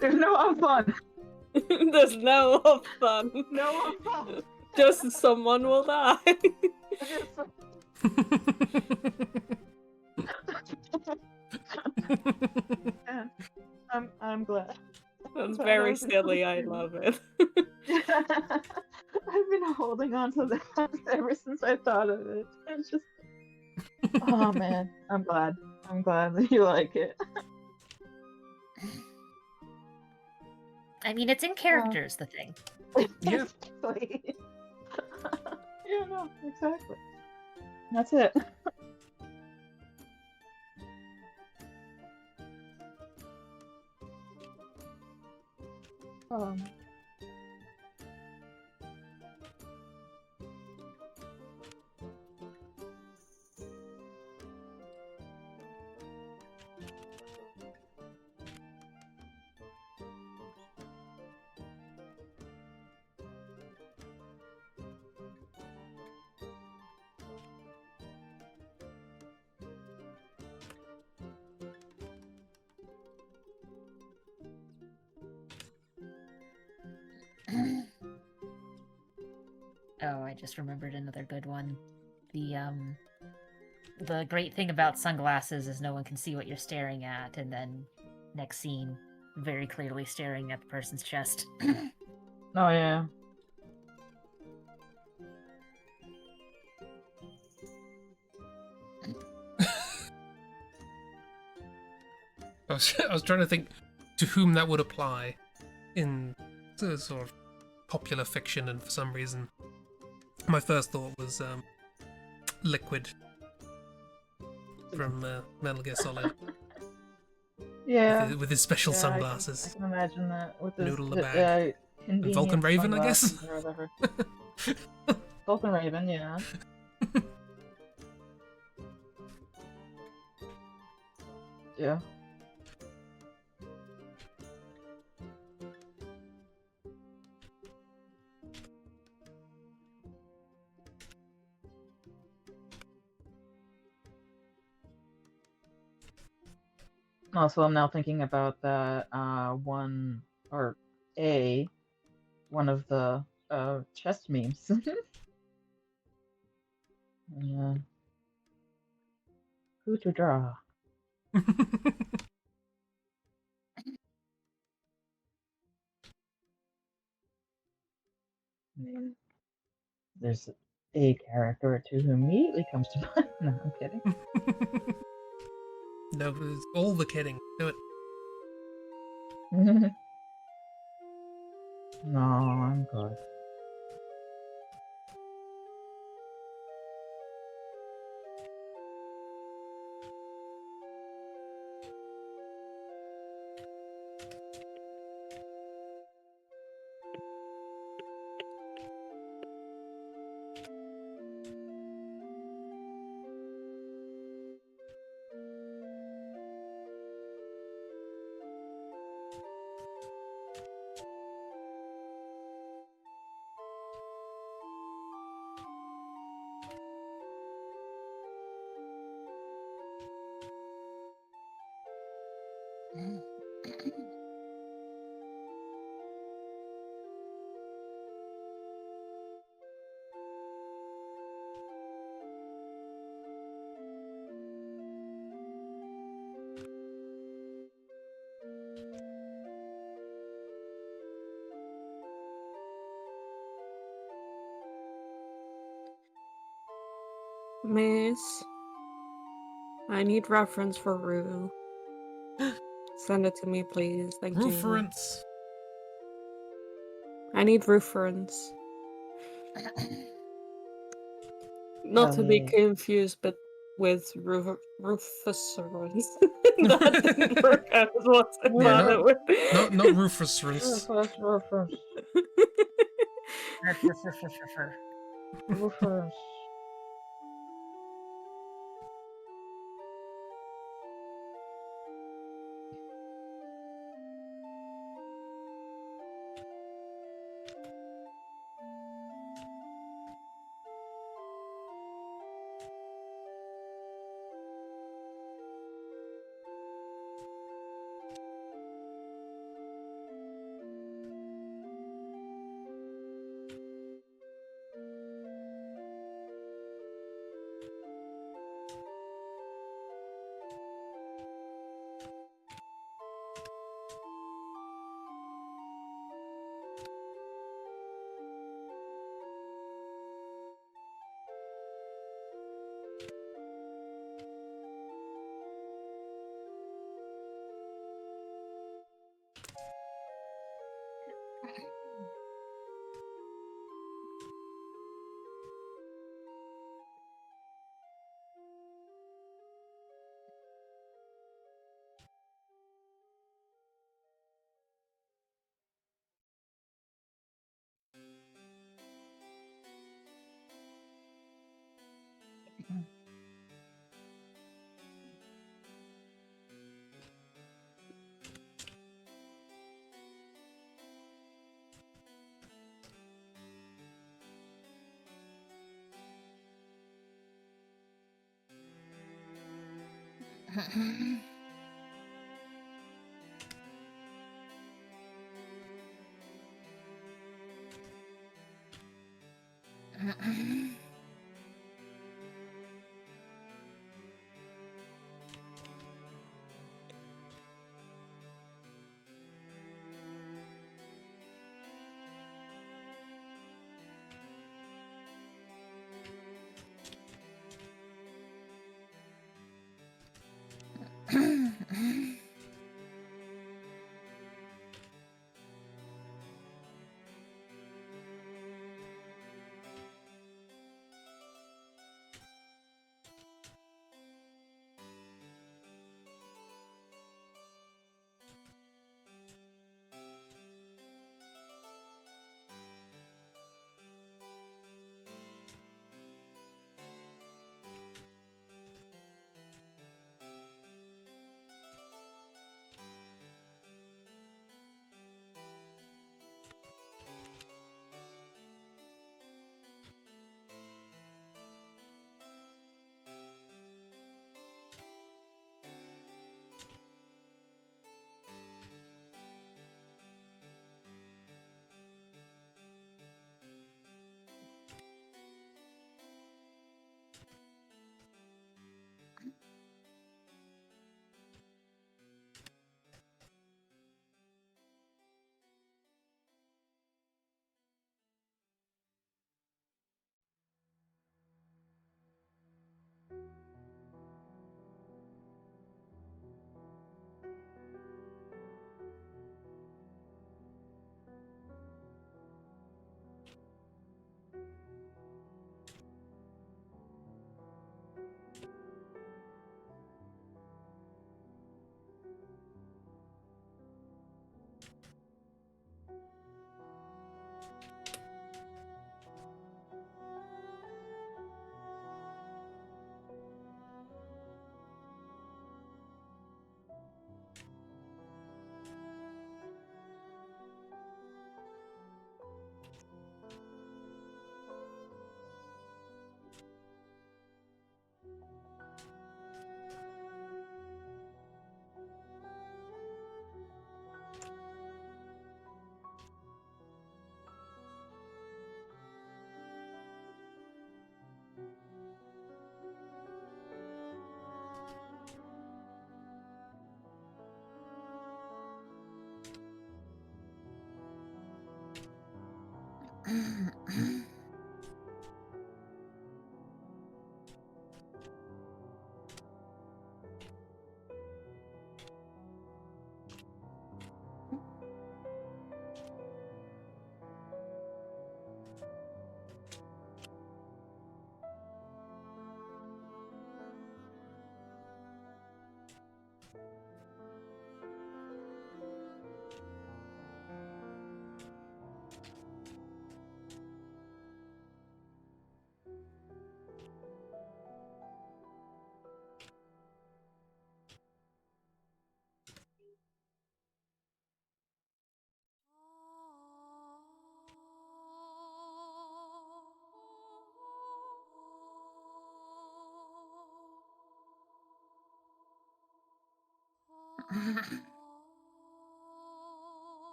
There's no fun. There's no fun. No fun. Just someone will die. I'm glad. That's But very was silly. I really- love it. I've been holding on to that ever since I thought of it. It's just, oh man, I'm glad. I'm glad that you like it. I mean, it's in character's the thing. Yeah. Exactly. Yeah, no, exactly. That's it. Um, Oh, I just remembered another good one. The great thing about sunglasses is no one can see what you're staring at, and then next scene, very clearly staring at the person's chest. oh yeah. I was trying to think to whom that would apply in sort of popular fiction, and for some reason, my first thought was Liquid from Metal Gear Solid Yeah. with his special Yeah, sunglasses. I can imagine that with this Noodle in the bag. convenient Vulcan Raven, I guess? sunglasses or whatever. Vulcan Raven, yeah. Yeah. Also, I'm now thinking about that one or one of the chest memes. Yeah. Who to draw? Yeah. There's a character or two who immediately comes to mind. No, I'm kidding. No, it's all the kidding. Do it. No, I'm good. Miss, I need reference for Rue. Send it to me, please. Thank you. Reference. I need reference. Not to be yeah. confused, but with Rufusarons. That didn't work out as well as I Yeah, thought it would. Not Rufus. Rufus. Rufus.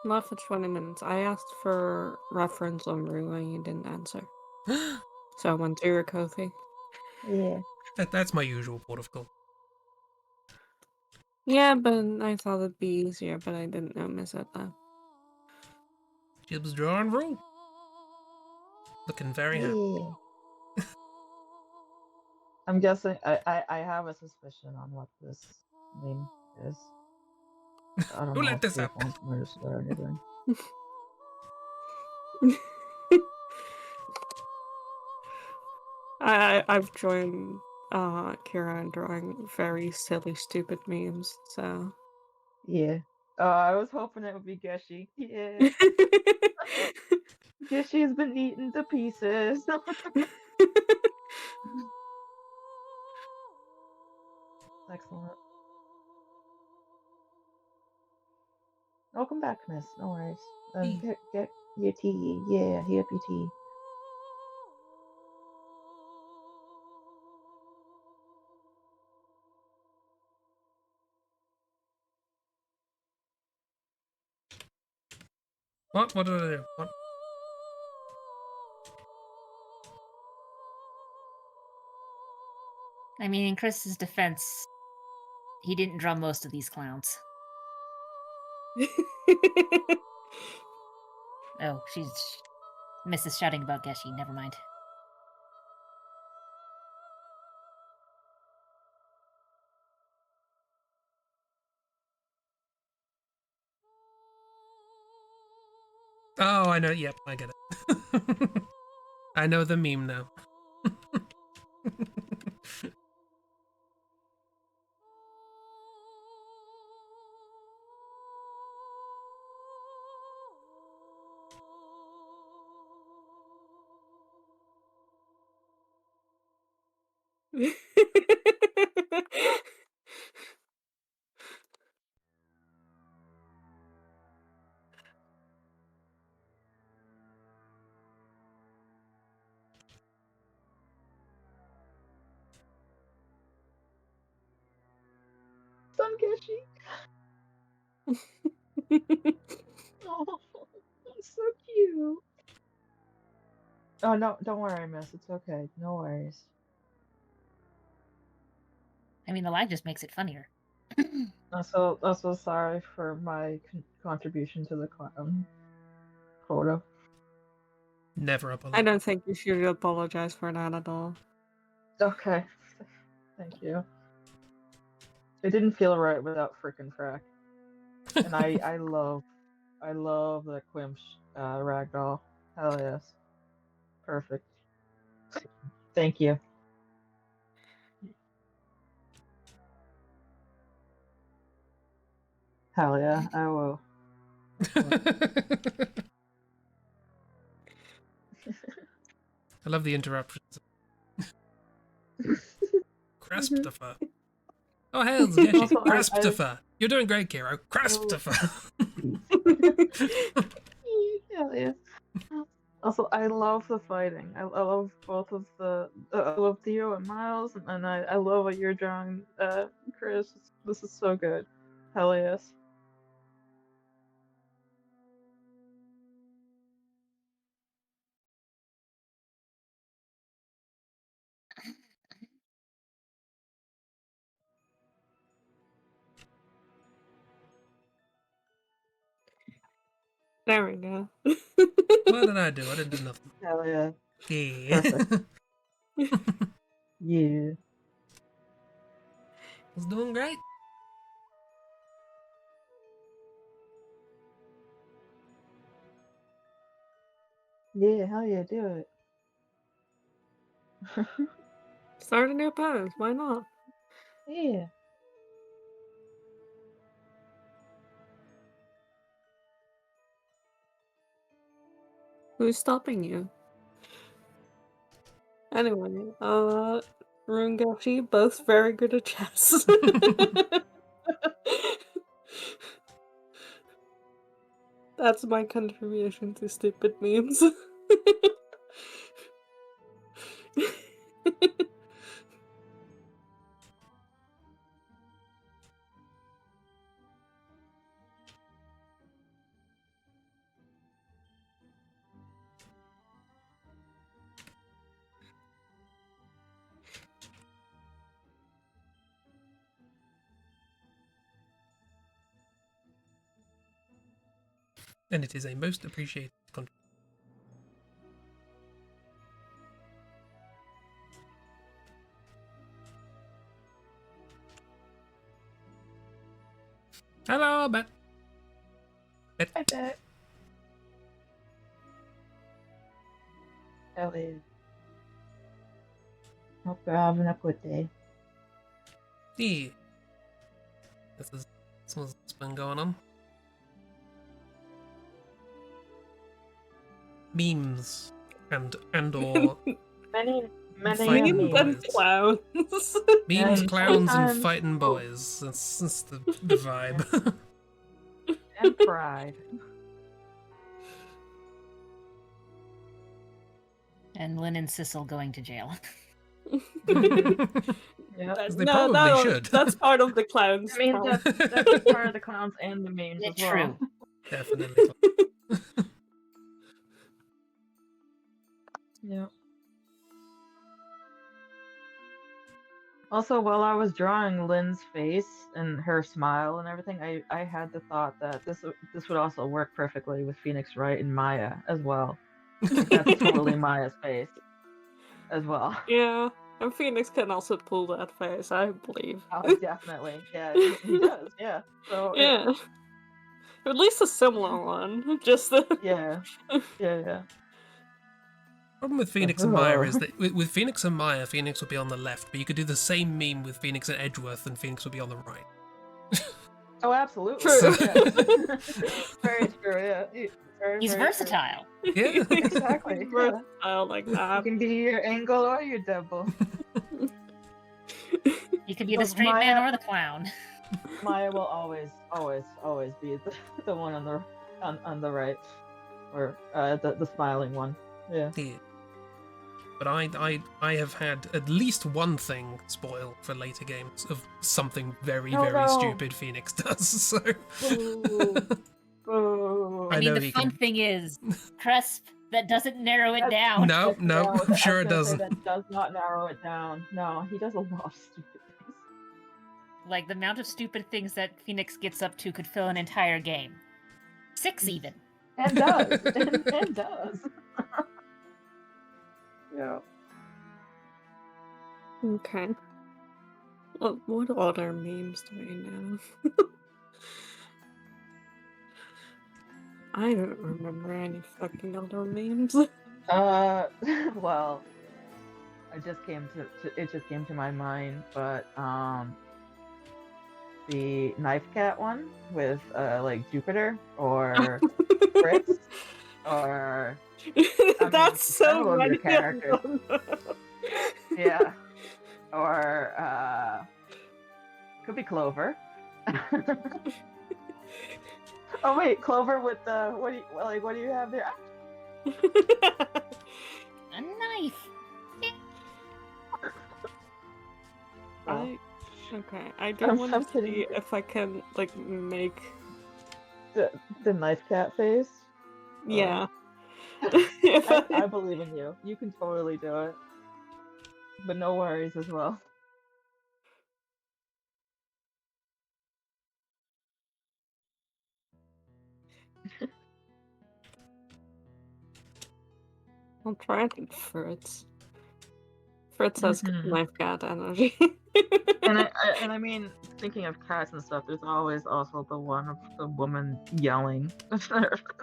Not for 20 minutes. I asked for reference on Rue and you didn't answer. So I went to your coffee. Yeah. That's my usual port of call. Yeah, but I thought it'd be easier, but I didn't know miss it though. Jib's drawing rule. Looking very happy. Yeah. I'm guessing I have a suspicion on what this name this. I don't Who know let if this she up? wants me to say anything. I've joined Kira in drawing very silly, stupid memes, so. Yeah. I was hoping it would be Geshi. Yeah. Geshi's been eaten to pieces. Excellent. Welcome back, miss. No worries. Hey. Get your tea. Yeah, heat up your tea. What? What did I do? What? I mean, in Chris's defense, he didn't draw most of these clowns. Oh, she's Mrs. shouting about Geshi. Never mind. Oh, I know. Yep, I get it. I know the meme now. Son Geshi. Oh, that's so cute. Oh no, don't worry, miss. It's okay. No worries. I mean, the lag just makes it funnier. Also sorry for my contribution to the clown quota. Never I apologize. don't think you should apologize for that at all. Okay, thank you. It didn't feel right without frickin' frack. And I love the Quimsh ragdoll. Hell yes. Perfect. Thank you. Hell yeah, I will. I love the interruptions. Crasptifer. Oh, hails, Geshi. Also, I Crasptifer. You're doing great, Kiro. oh, Crasptifer. hell yeah. Also, I love the fighting. I love both of the. I love Theo and Miles, and I love what you're drawing, Chris. This is so good. Hell yes. There we go. What did I do? I didn't do nothing. Hell yeah. Yeah. Perfect. Yeah. Was doing great. Yeah, hell yeah, do it. Start a new pose. Why not? Yeah. Who's stopping you? Anyway, Rungashi, both very good at chess. That's my contribution to stupid memes. And it is a most appreciated contribution. Hello, Bet. Bet. I bet. Hell yeah. Hope you're having a good day. Yeah. This is what's been going on. Memes and or Many Fighting Memes and boys. clowns. memes, And clowns, and sometimes- fighting boys. That's the vibe. and pride. And Lynn and Sissel going to jail. Yeah. They probably should. That's part of the clowns. I mean, part. that's part of the clowns and the memes as well. True. Definitely. Yeah. Also, while I was drawing Lynn's face and her smile and everything, I had the thought that this would also work perfectly with Phoenix Wright and Maya as well. Like, that's totally Maya's face as well. Yeah, and Phoenix can also pull that face, I believe. Oh, definitely. Yeah, he does. Yeah. So Yeah. At least a similar one. Just the. yeah. Yeah. Problem with Phoenix and Maya is that with Phoenix and Maya, Phoenix would be on the left, but you could do the same meme with Phoenix and Edgeworth, and Phoenix would be on the right. Oh, absolutely. True. Yeah. Very true. Yeah. He's very true. versatile. Yeah. Exactly. Yeah. Versatile like You that. can be your angle or your double. He could be the But straight man Maya- or the clown. Maya will always be the one on the right, or the smiling one. Yeah. Yeah. But I have had at least one thing spoil for later games of something very, Oh, very no. stupid Phoenix does, so... Ooh. Ooh. I I mean, know the he fun can- thing is, Cresp, that doesn't narrow it That's- down. No, No, I'm sure I it was gonna say doesn't. That does not narrow it down. No, he does a lot of stupid things. Like, the amount of stupid things that Phoenix gets up to could fill an entire game. 6 even. And does. and does. Yeah. Okay. Well, what other memes do we know? I don't remember any fucking other memes. Well, it just came to my mind, but the knife cat one with like Jupiter or Fritz or That's so several of many your characters. of them. yeah, or could be Clover. Oh wait, Clover with the what do you have there? A knife. I do I'm want to kidding. see if I can like make. The knife cat face. Yeah. If I believe in you. You can totally do it. But no worries as well. I'll try it with Fritz. Fritz has Mhm. knife cat energy. And I mean, thinking of cats and stuff, there's always also the one of the woman yelling or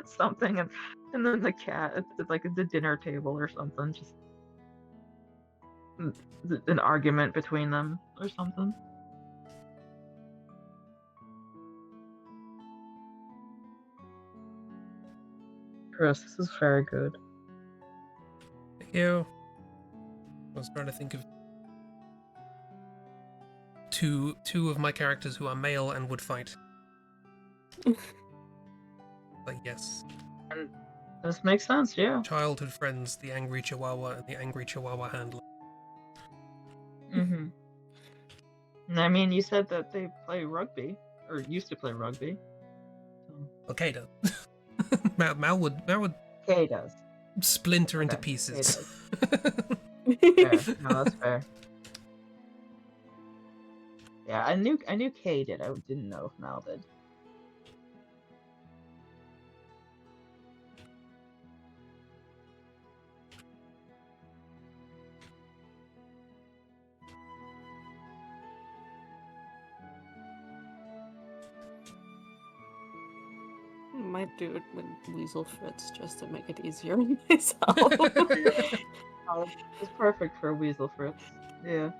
something, and then the cat. It's like at the dinner table or something, just an argument between them or something. Chris, this is very good. Thank you. I was trying to think of two of my characters who are male and would fight. Like, yes. This makes sense, yeah. Childhood friends, the angry chihuahua and the angry chihuahua handler. Mm-hmm. And I mean, you said that they play rugby, or used to play rugby. Okay, does. Mal would Kay does. splinter into Okay, pieces. Fair. No, that's fair. Yeah, I knew Kay did. I didn't know if Mal did. might do it with weasel fritz just to make it easier on myself. Oh, it's perfect for weasel fritz. Yeah.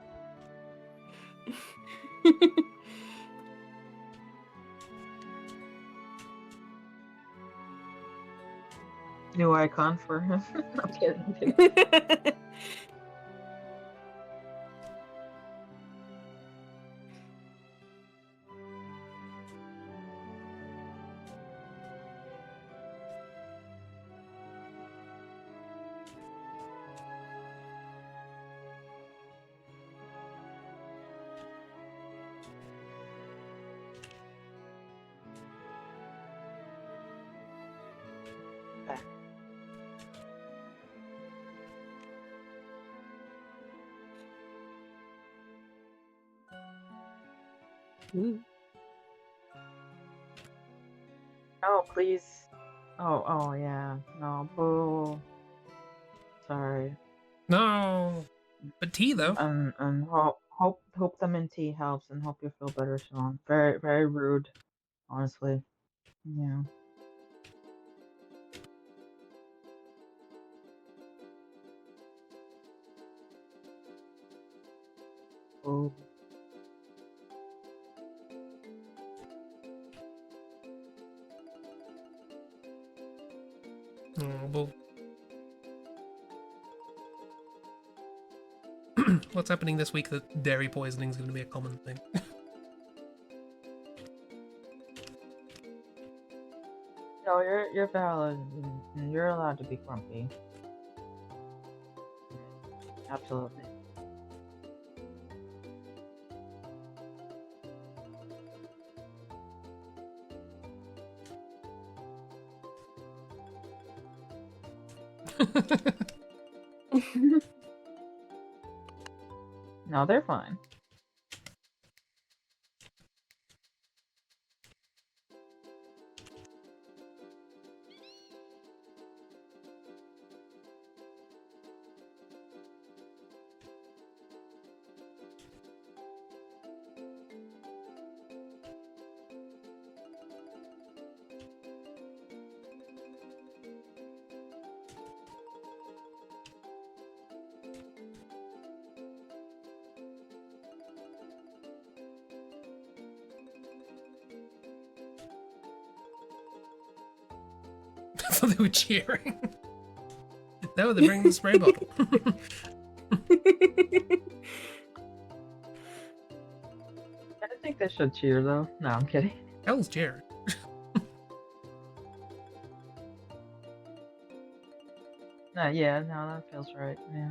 New icon for him. I'm kidding. Mm. Oh, please. Oh, yeah. No, boo. Sorry. No, but tea though. And hope the mint tea helps and hope you feel better, Sean. Very, very rude, honestly. Yeah. Oh. Oh, well. What's happening this week that dairy poisoning is going to be a common thing? No, you're valid. And you're allowed to be grumpy. Absolutely. No, they're fine. I thought they were cheering. No, they're bringing the spray bottle. I think they should cheer though. No, I'm kidding. Hell's cheering. No, yeah, no, that feels right. Yeah.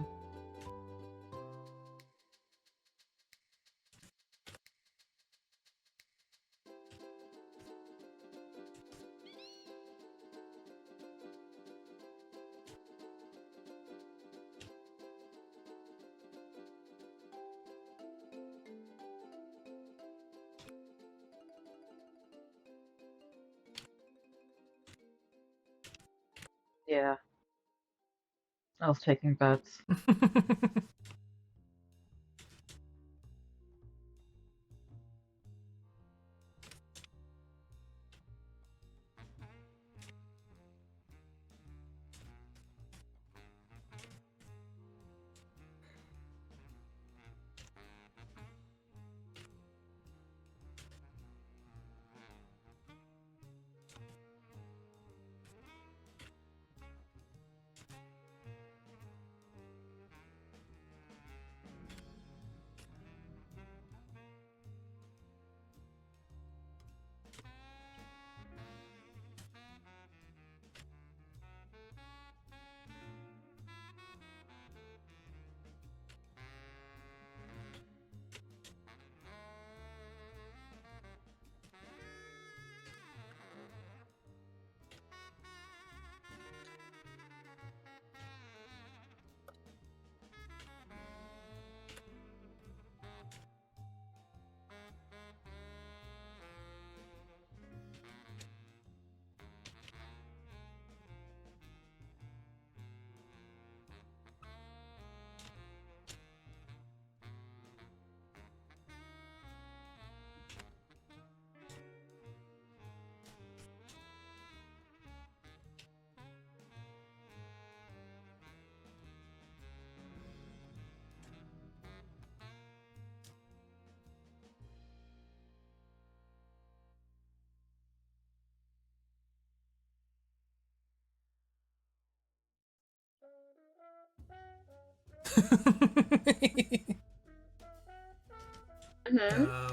Yeah. I was taking bets.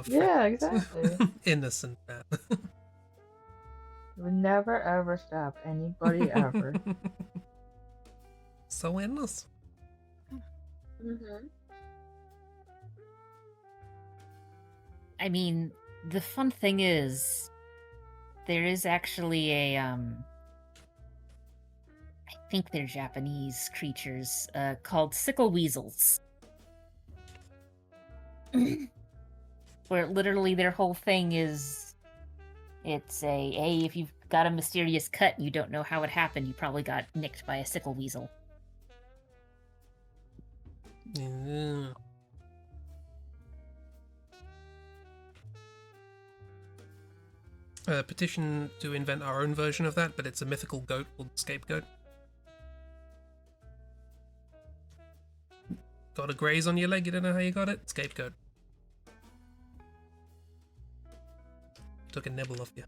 Yeah, exactly. Innocent man. Would never ever stab anybody ever. So innocent. I mean, the fun thing is, there is actually a I think they're Japanese creatures called sickle weasels, where literally their whole thing is, it's hey, if you've got a mysterious cut and you don't know how it happened, you probably got nicked by a sickle weasel. Yeah. Petition to invent our own version of that, but it's a mythical goat called Scapegoat. Got a graze on your leg, you don't know how you got it? Scapegoat. Took a nibble off you.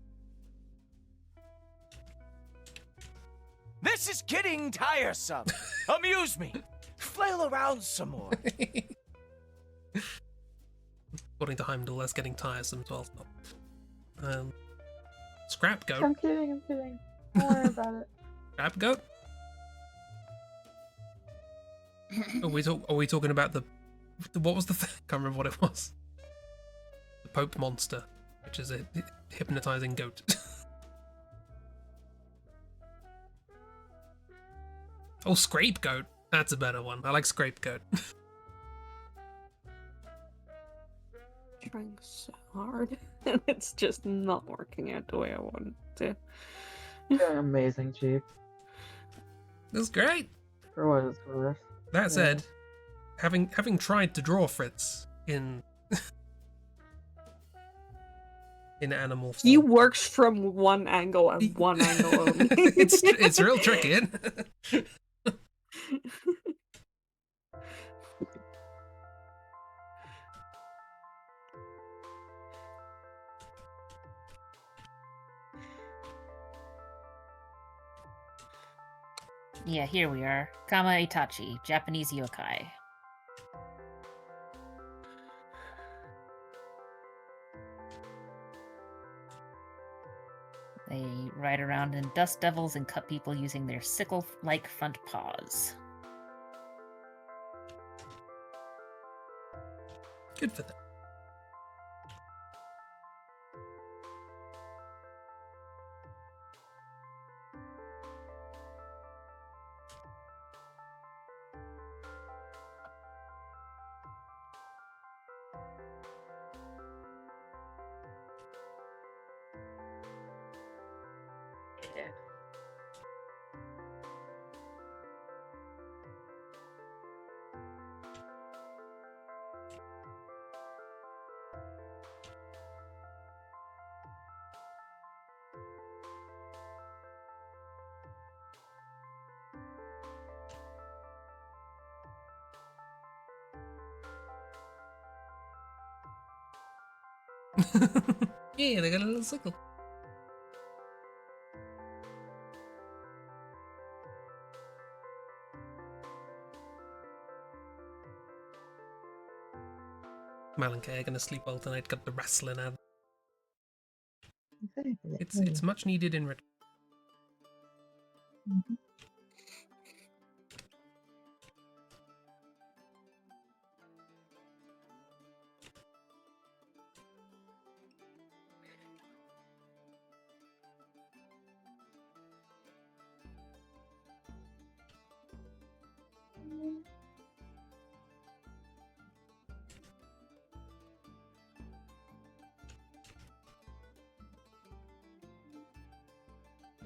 This is getting tiresome. Amuse me. Flail around some more. According to Heimdall, that's getting tiresome, so I'll stop. Scrap goat. I'm kidding. Don't worry about it. Scrap goat? Are we talking about the what was the can't remember what it was. The Pope monster, which is a hypnotizing goat. Oh, Scapegoat. That's a better one. I like Scapegoat. Trying so hard, and it's just not working out the way I want it to. Doing amazing, Chief. That's great. For what it's worth. That said, having tried to draw Fritz in animal form, He works from one angle and one angle only. it's real tricky, isn't it? Yeah, here we are. Kama Itachi, Japanese yokai. They ride around in dust devils and cut people using their sickle-like front paws. Good for them. Yeah, they got a little sickle. Mal and Kay are gonna sleep well tonight. Got the wrestling out. It's much needed in return.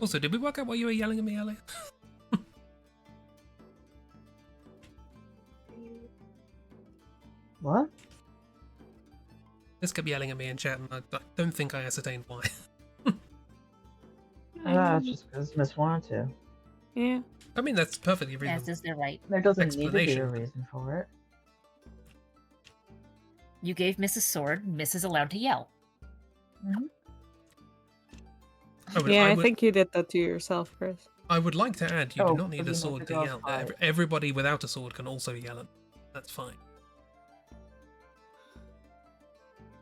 Also, did we work out why you were yelling at me earlier? What? Just kept yelling at me in chat, and I don't think I ascertained why. It's just because Miss wanted to. Yeah. I mean, that's perfectly As reasonable. is their right. There doesn't need to be a Explanation. reason for it. You gave Mrs. Sword, Miss is allowed to yell. I think you did that to yourself, Chris. I would like to add, you Oh, do not need a because you sword let to the girls yell. fight. Everybody without a sword can also yell at. That's fine.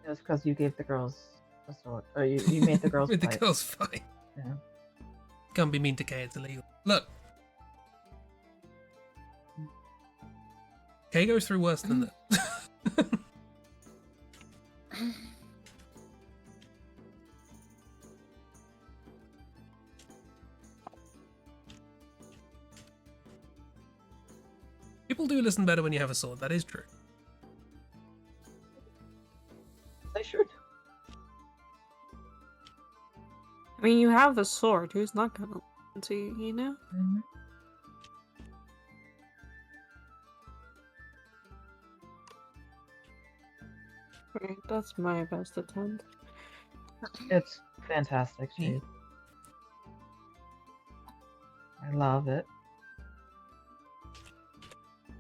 It was because you gave the girls a sword, or you made the girls With the fight. girls fight. Yeah. Can't be mean to Kay, it's illegal. Look. Kay goes through worse than that. People do listen better when you have a sword, that is true. They should. I mean, you have a sword. Who's not gonna listen to you, you know? Mm-hmm. Right, that's my best attempt. It's fantastic, Yeah. Chief. I love it.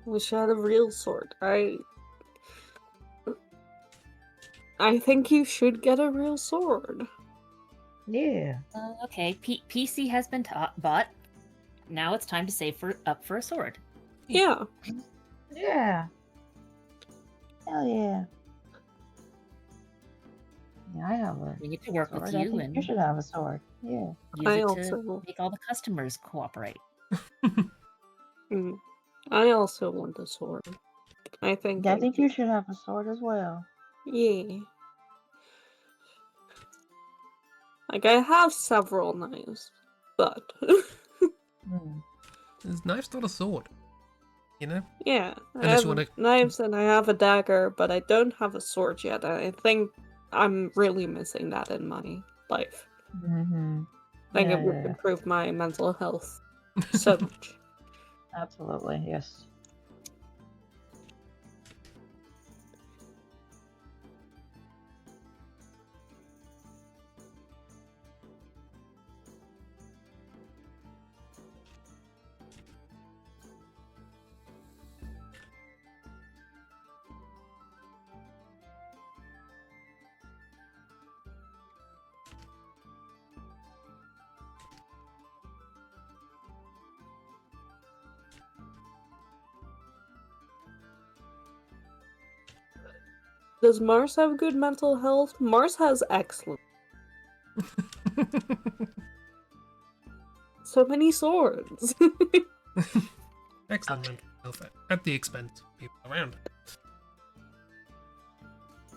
Wish I had a real sword. I think you should get a real sword. Yeah. Okay, PC has been bought. Now it's time to save up for a sword. Yeah. Yeah. Hell yeah. Yeah, I have a We get to work sword. with I you think and you should have a sword. Yeah. use I it also- to make all the customers cooperate. I also want a sword. I think You should have a sword as well. Yeah. Like, I have several knives, but... Hmm. This knife's not a sword. You know? yeah, I Unless have you wanna- knives and I have a dagger, but I don't have a sword yet. And I think I'm really missing that in my life. Mm-hmm. I think Yeah, it would yeah. improve my mental health so much. Absolutely, yes. Does Mars have good mental health? Mars has excellent. So many swords. Excellent mental health at the expense of people around.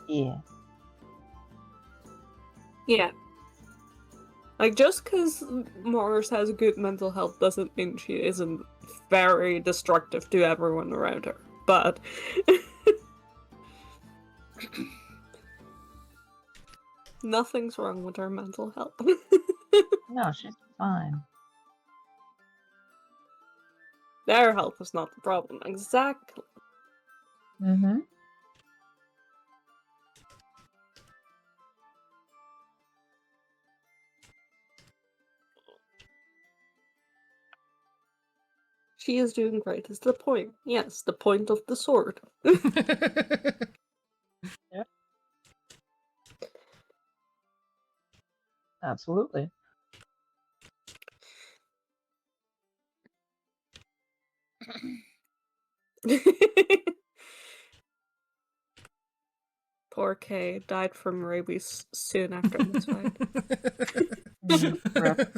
Yeah. Yeah. Like, just because Mars has good mental health doesn't mean she isn't very destructive to everyone around her. But... nothing's wrong with her mental health. No, she's fine. Their health is not the problem. Exactly. Mm-hmm. She is doing great, is the point. Yes, the point of the sword. Absolutely. Poor Kay died from rabies soon after this fight. Rip.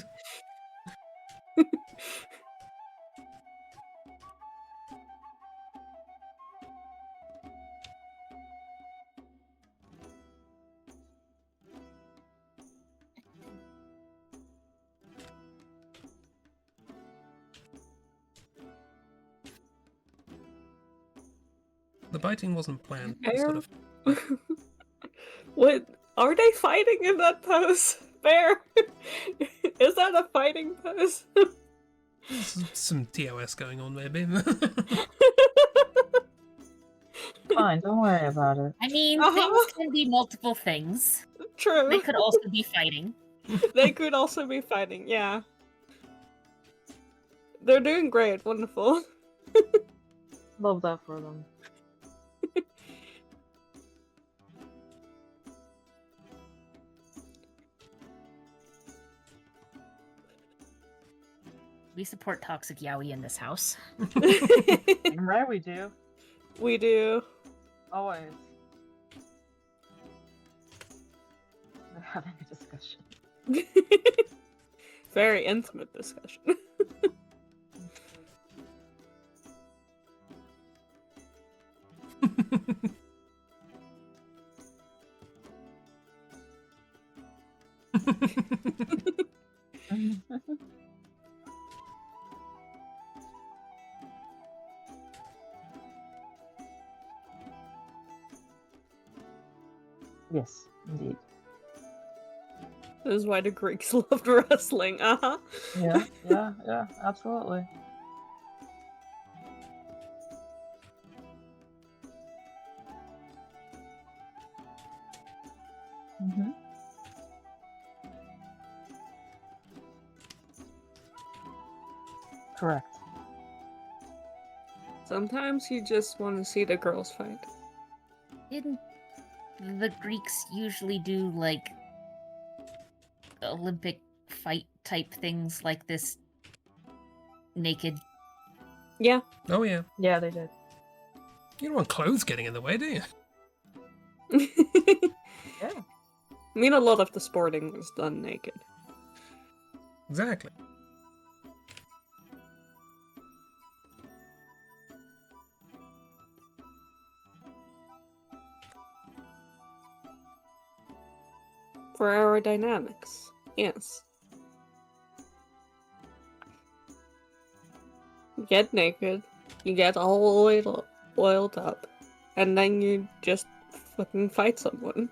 The biting wasn't planned. It was sort of What? Are they fighting in that pose? Bear? Is that a fighting pose? some TOS going on, maybe. Fine, don't worry about it. I mean, Uh-huh. things can be multiple things. True. They could also be fighting. They could also be fighting, yeah. They're doing great, wonderful. Love that for them. We support toxic yaoi in this house. Right, we do. We do. Always. They're having a discussion. Very intimate discussion. Yes, indeed. This is why the Greeks loved wrestling. Yeah, absolutely. Mm-hmm. Correct. Sometimes you just want to see the girls fight. Didn't the Greeks usually do like Olympic fight type things like this naked? Yeah. Oh yeah. Yeah, they did. You don't want clothes getting in the way, do you? Yeah. I mean, a lot of the sporting was done naked. Exactly. For aerodynamics, yes. You get naked, you get all oiled up, and then you just fucking fight someone.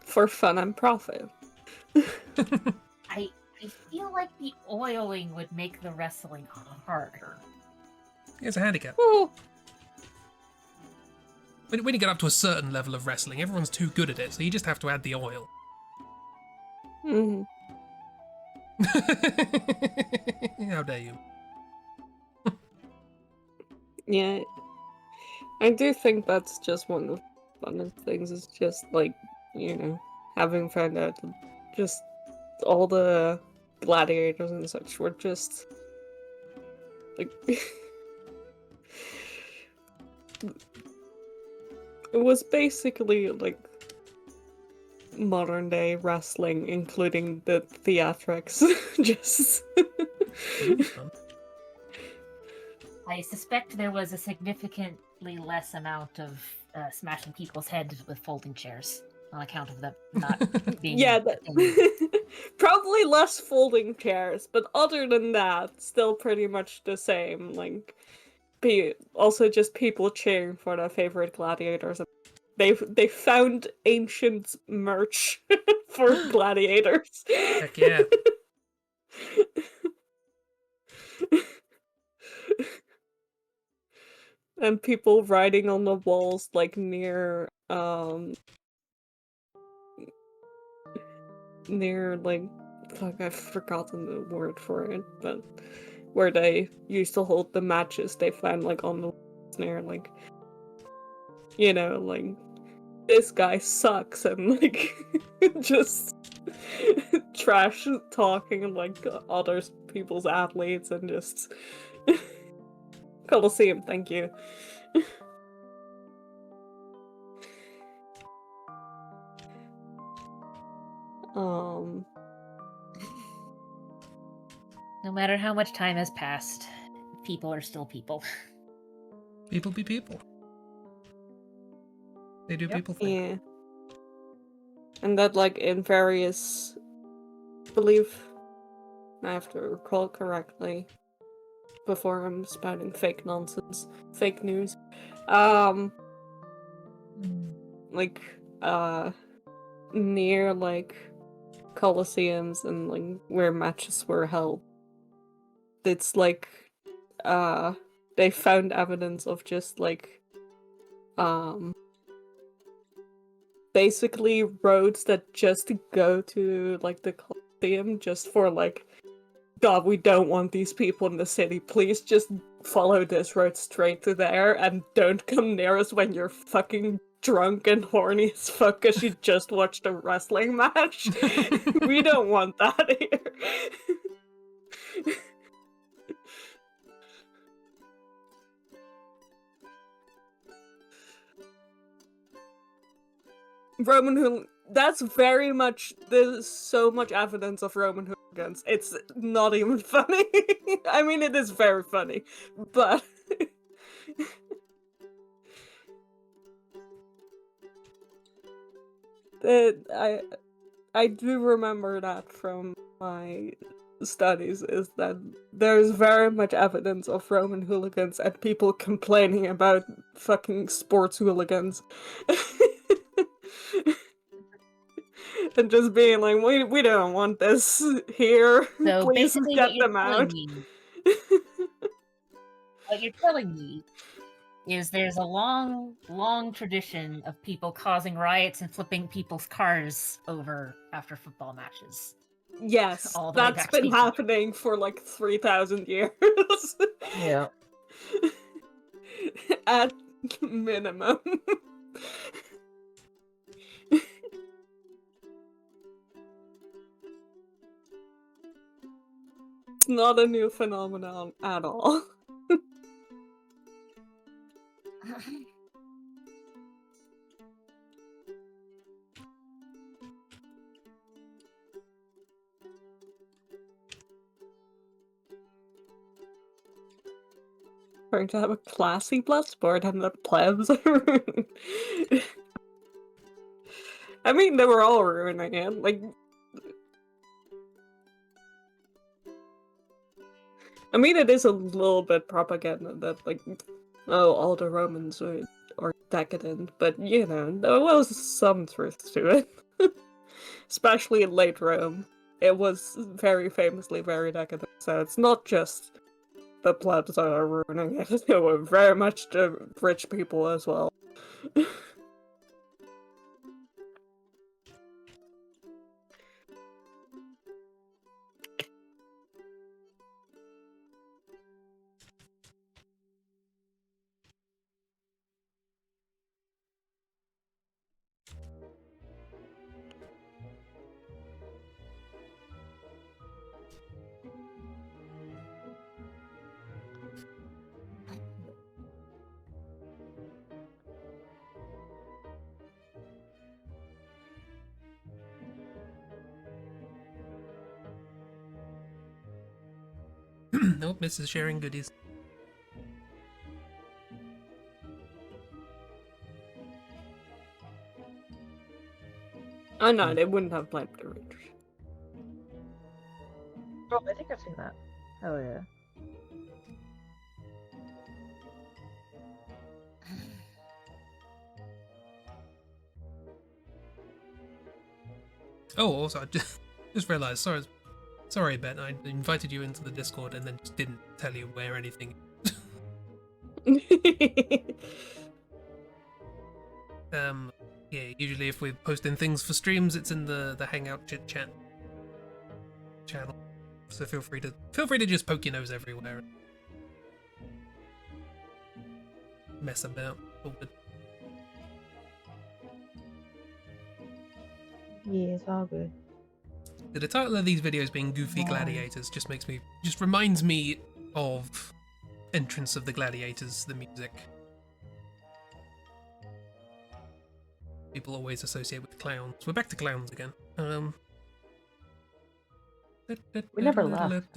For fun and profit. I feel like the oiling would make the wrestling harder. It's a handicap. Well, When you get up to a certain level of wrestling, everyone's too good at it, so you just have to add the oil. mhm. How dare you? Yeah. I do think that's just one of the funnest things, is just like, you know, having found out that just all the gladiators and such were just like it was basically like modern day wrestling, including the theatrics. Just I suspect there was a significantly less amount of smashing people's heads with folding chairs on account of them not being. yeah, in- probably less folding chairs, but other than that, still pretty much the same. Like, also just people cheering for their favorite gladiators. They found ancient merch for gladiators. Heck yeah. And people writing on the walls like near like, fuck, I've forgotten the word for it, but where they used to hold the matches, they found like on the walls near, like, you know, like, this guy sucks, and like just trash talking like other people's athletes, and just Coliseum, thank you. No matter how much time has passed, people are still people. People be people. They do Yep. people things. Yeah. And that, like, in various, I believe, I have to recall correctly, before I'm spouting fake nonsense, fake news, like, near, like, coliseums and, like, where matches were held, it's, like, they found evidence of just, like, basically roads that just go to, like, the Colosseum just for, like, God, we don't want these people in the city. Please just follow this road straight to there and don't come near us when you're fucking drunk and horny as fuck because you just watched a wrestling match. We don't want that here. That's very much. There's so much evidence of Roman hooligans. It's not even funny. I mean, it is very funny, but. I do remember that from my studies, is that there's very much evidence of Roman hooligans and people complaining about fucking sports hooligans. And just being like, we don't want this here. So Please basically, get them out. What you're telling me is there's a long, long tradition of people causing riots and flipping people's cars over after football matches. Yes, All the way that's back to been Egypt. happening for like 3,000 years. Yeah. At minimum. It's not a new phenomenon at all. Trying to have a classy blood sport and the plebs are ruined. I mean, they were all ruining it. Like, I mean, it is a little bit propaganda that, like, oh, all the Romans are decadent, but you know, there was some truth to it. Especially in late Rome. It was very famously very decadent, so it's not just the plebs that are ruining it. It were very much the rich people as well. Nope, Mrs. sharing goodies. Oh no, they wouldn't have blamed the rich. Oh, I think I've seen that. Hell yeah. Oh, also, I just realised. Sorry, Ben. I invited you into the Discord and then just didn't tell you where anything. Yeah. Usually, if we're posting things for streams, it's in the Hangout chit chat channel. So feel free to just poke your nose everywhere. And mess about. All good. Yeah, it's all good. The title of these videos being Goofy Gladiators just reminds me of Entrance of the Gladiators, the music. People always associate with clowns. We're back to clowns again. We never left.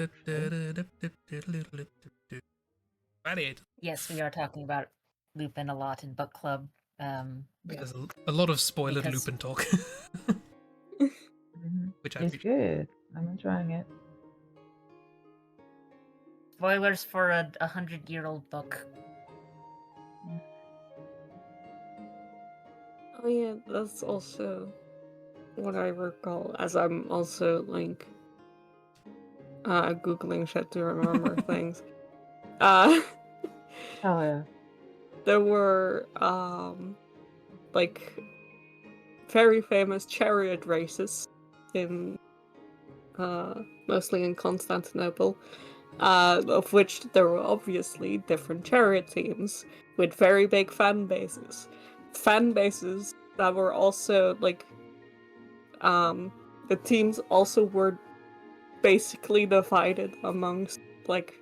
Gladiators. Yes, we are talking about Lupin a lot in book club. There's a lot of spoiled Because- Lupin talk. Which I It's appreciate. good. I'm enjoying it. Spoilers for a 100-year-old book. Oh yeah, that's also what I recall, as I'm also, like, Googling shit to remember things. Oh yeah. There were, like, very famous chariot races in, mostly in Constantinople, of which there were obviously different chariot teams with very big fan bases. Fan bases that were also, like, the teams also were basically divided amongst, like,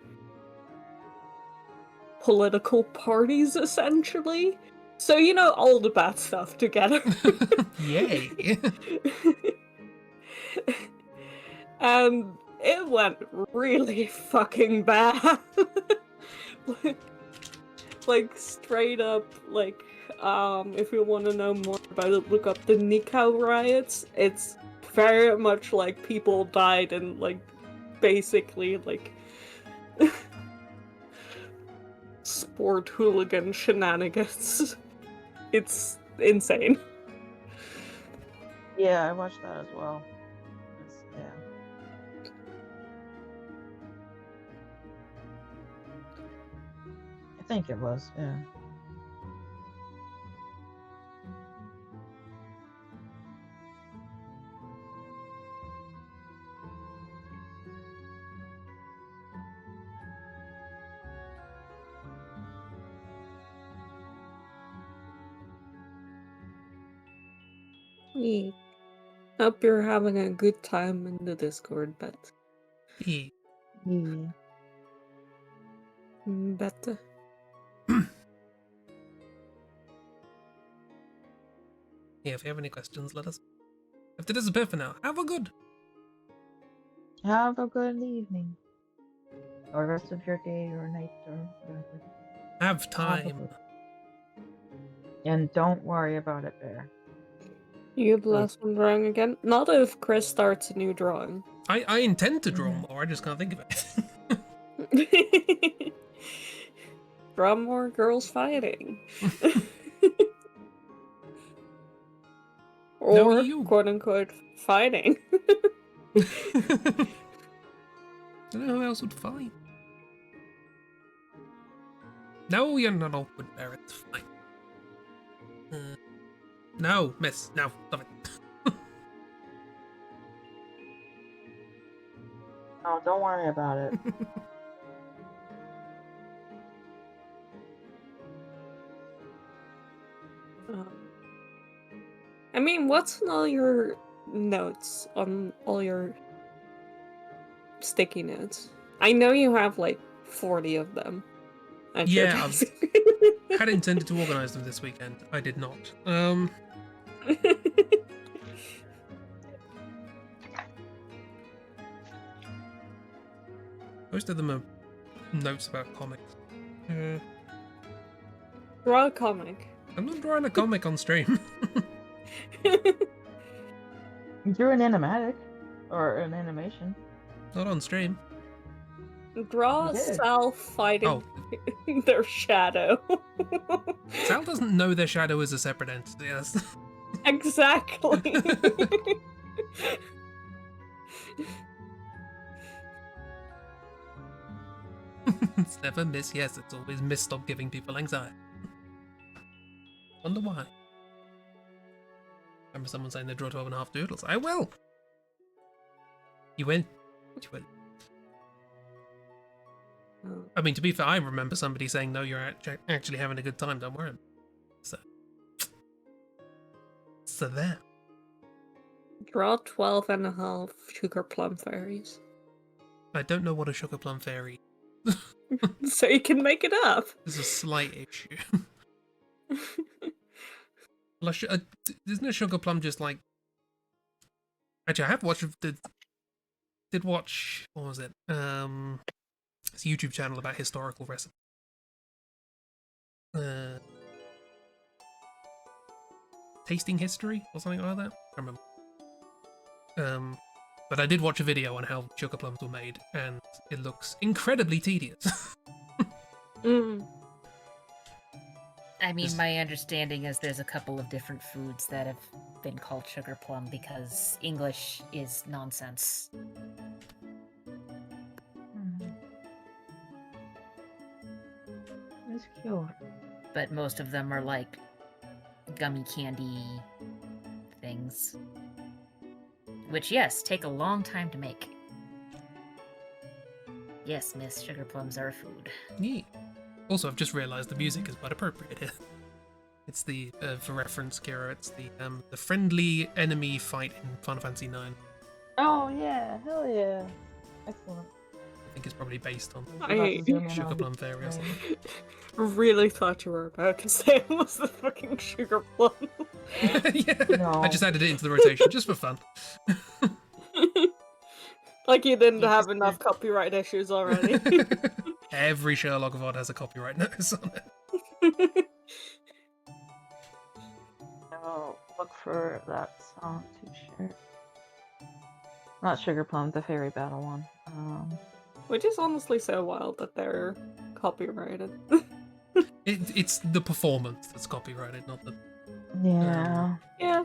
political parties, essentially. So you know all the bad stuff together. Yay! And it went really fucking bad. like straight up, like, if you want to know more about it, look up the Nikau riots. It's very much like people died and like basically like sport hooligan shenanigans. It's insane. Yeah, I watched that as well. Yeah. I think it was, yeah. We hope you're having a good time in the Discord, but Yeah. Yeah. better. Yeah, if you have any questions, let us. If this is bit for now, have a good. Have a good evening. Or rest of your day or night or whatever. Have time. good- And don't worry about it, Bear. You get the last one drawing again? Not if Chris starts a new drawing. I intend to draw Mhm. more, I just can't think of it. Draw more girls fighting. No, Or, you. quote unquote, fighting. I don't know who else would fight. No, you're not awkward, Barrett. It's fine. No, miss. No, stop it. No, don't worry about it. I mean, what's on all your notes, on all your sticky notes? I know you have like 40 of them. At your Yeah, desk. I had intended to organise them this weekend. I did not. Most of them are notes about comics. Draw a comic. I'm not drawing a comic on stream. You're an animatic. Or an animation. Not on stream. Draw You did. Sal fighting Oh, their shadow. Sal doesn't know their shadow is a separate entity. That's... Exactly. It's never miss. Yes, it's always miss. Stop giving people anxiety. Wonder why. Remember someone saying they draw 12.5 doodles. I will. You win. You win. I mean, to be fair, I remember somebody saying, no, you're actually having a good time, don't worry. So there. Draw 12.5 sugar plum fairies. I don't know what a sugar plum fairy So you can make it up. is. A slight issue. Well, isn't a sugar plum just like... Actually, I have watched... Did watch... What was it? It's a YouTube channel about historical recipes. Tasting history or something like that. I can't remember. But I did watch a video on how sugar plums were made, and it looks incredibly tedious. I mean, my understanding is there's a couple of different foods that have been called sugar plum because English is nonsense. It's cute. But most of them are like gummy candy things. Which, yes, take a long time to make. Yes, miss, sugar plums are a food. Neat. Also, I've just realised the music is quite appropriate here. It's the, for reference, Kira, it's the friendly enemy fight in Final Fantasy IX. Oh yeah, hell yeah. Excellent. I think it's probably based on I- Sugar Plum Fairy or something. really thought you were about to say it was the fucking sugar plum. Yeah, No. I just added it into the rotation just for fun. Like you didn't You have just enough copyright issues already. Every Sherlock VOD has a copyright notice on it. I'll look for that song to share. Not Sugar Plum, the Fairy Battle one. Which is honestly so wild that they're copyrighted. It's the performance that's copyrighted, not the Yeah. Yeah.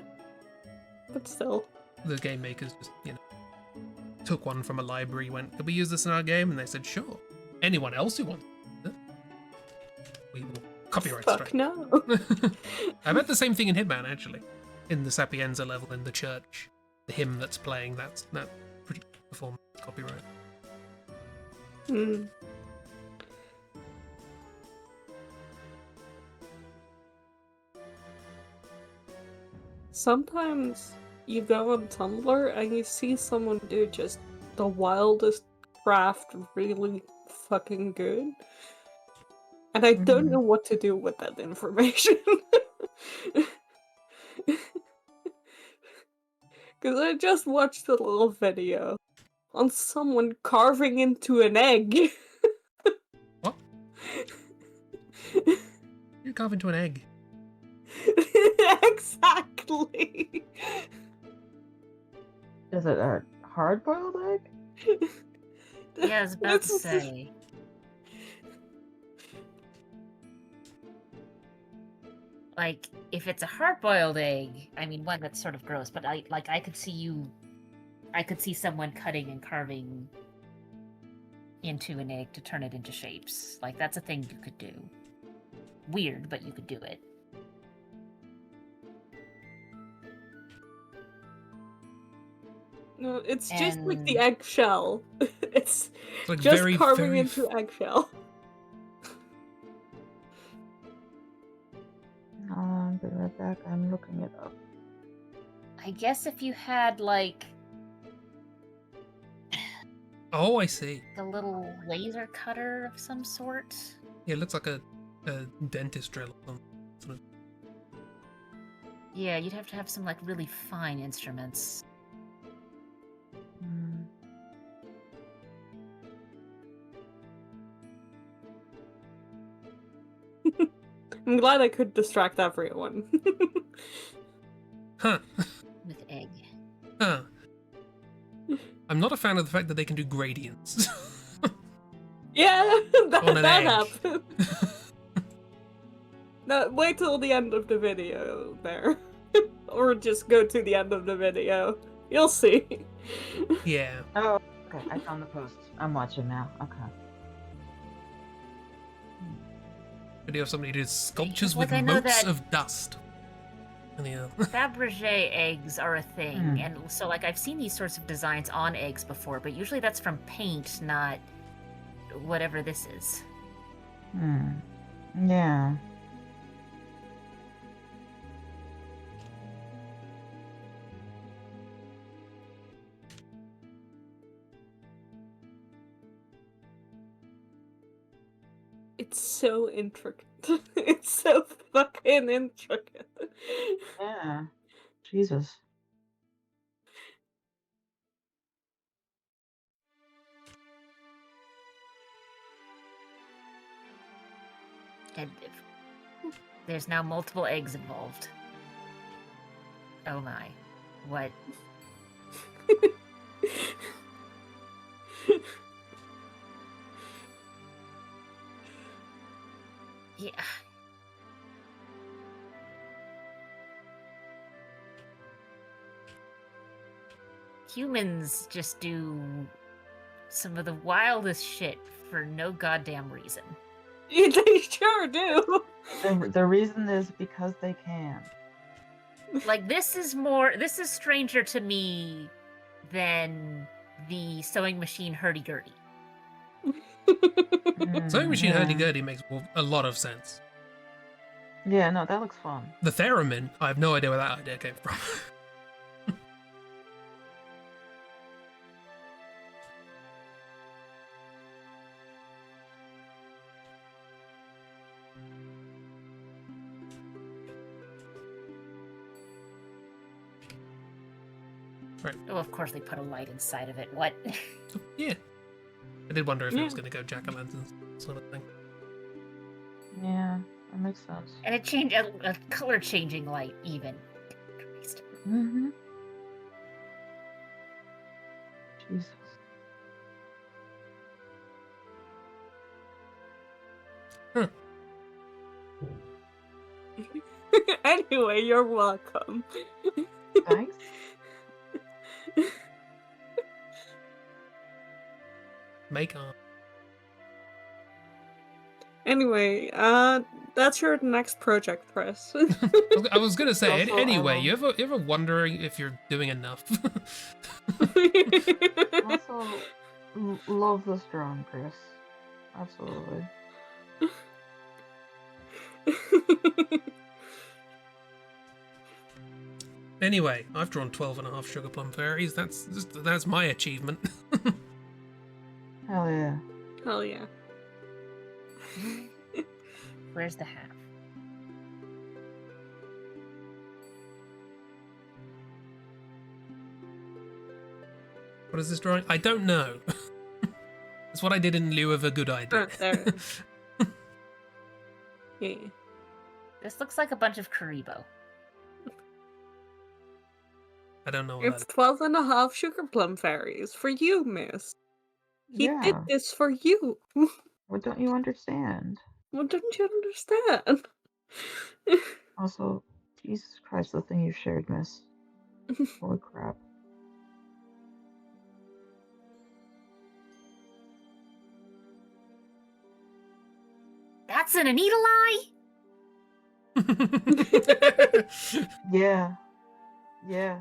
But still. the game makers just, took one from a library, went, could we use this in our game? And they said, sure. Anyone else who wants it, we will copyright Fuck strike. no. I bet the same thing in Hitman, actually. In the Sapienza level in the church, the hymn that's playing, that performance is copyright. Hmm. Sometimes you go on Tumblr and you see someone do just the wildest craft really fucking good. And I don't know what to do with that information. Because I just watched a little video on someone carving into an egg. What? You carve into an egg. Exactly. Is it a hard-boiled egg? Yeah, I was about to It's- say. Like, if it's a hard-boiled egg, I mean, one that's sort of gross, but I could see someone cutting and carving into an egg to turn it into shapes. Like, that's a thing you could do. Weird, but you could do it. No, it's just like the And- eggshell. It's Like just very, carving very into eggshell. I'll be right back. I'm looking it up. I guess if you had, like, Oh, I see. a little laser cutter of some sort. Yeah, it looks like a dentist drill or something. Sort of. Yeah, you'd have to have some, like, really fine instruments. Hmm. I'm glad I could distract everyone. Huh. With egg. Huh. I'm not a fan of the fact that they can do gradients. Yeah, On an that egg. happened. No, wait till the end of the video there. Or just go to the end of the video. You'll see. Yeah. Oh, okay. I found the post. I'm watching now. Okay. Video of somebody who does sculptures with Like, I know motes that- of dust. And Fabergé eggs are a thing, Hmm. and so, like, I've seen these sorts of designs on eggs before, but usually that's from paint, not whatever this is. Yeah. It's so intricate. It's so fucking intricate. Yeah. Jesus. And there's now multiple eggs involved. Oh my. What? Yeah. Humans just do some of the wildest shit for no goddamn reason. They sure do. The reason is because they can. Like, this is stranger to me than the sewing machine hurdy-gurdy. Sewing machine yeah. hurdy-gurdy makes a lot of sense. Yeah, no, that looks fun. The theremin, I have no idea where that idea came from. Oh, of course they put a light inside of it. What? Yeah. I did wonder if it was Yeah. going to go jack-o'-lanterns sort of thing. Yeah, that makes sense. And it changed a color-changing light, even. Christ. Mm-hmm. Jesus. Anyway, you're welcome. Thanks. Make art. Anyway, that's your next project, Chris. I was going to say, Also, anyway, you ever wondering if you're doing enough? Also, love this drawing, Chris. Absolutely. Anyway, I've drawn 12.5 sugar plum fairies. That's my achievement. Hell yeah. Hell yeah. Where's the half? What is this drawing? I don't know. It's what I did in lieu of a good idea. There. Yeah. This looks like a bunch of Karibo. I don't know what It's that is. 12.5 sugar plum fairies for you, miss. He did Yeah. this for you. What don't you understand? What didn't you understand? Also, Jesus Christ, the thing you shared, miss. Holy crap. That's an needle eye? Yeah. Yeah.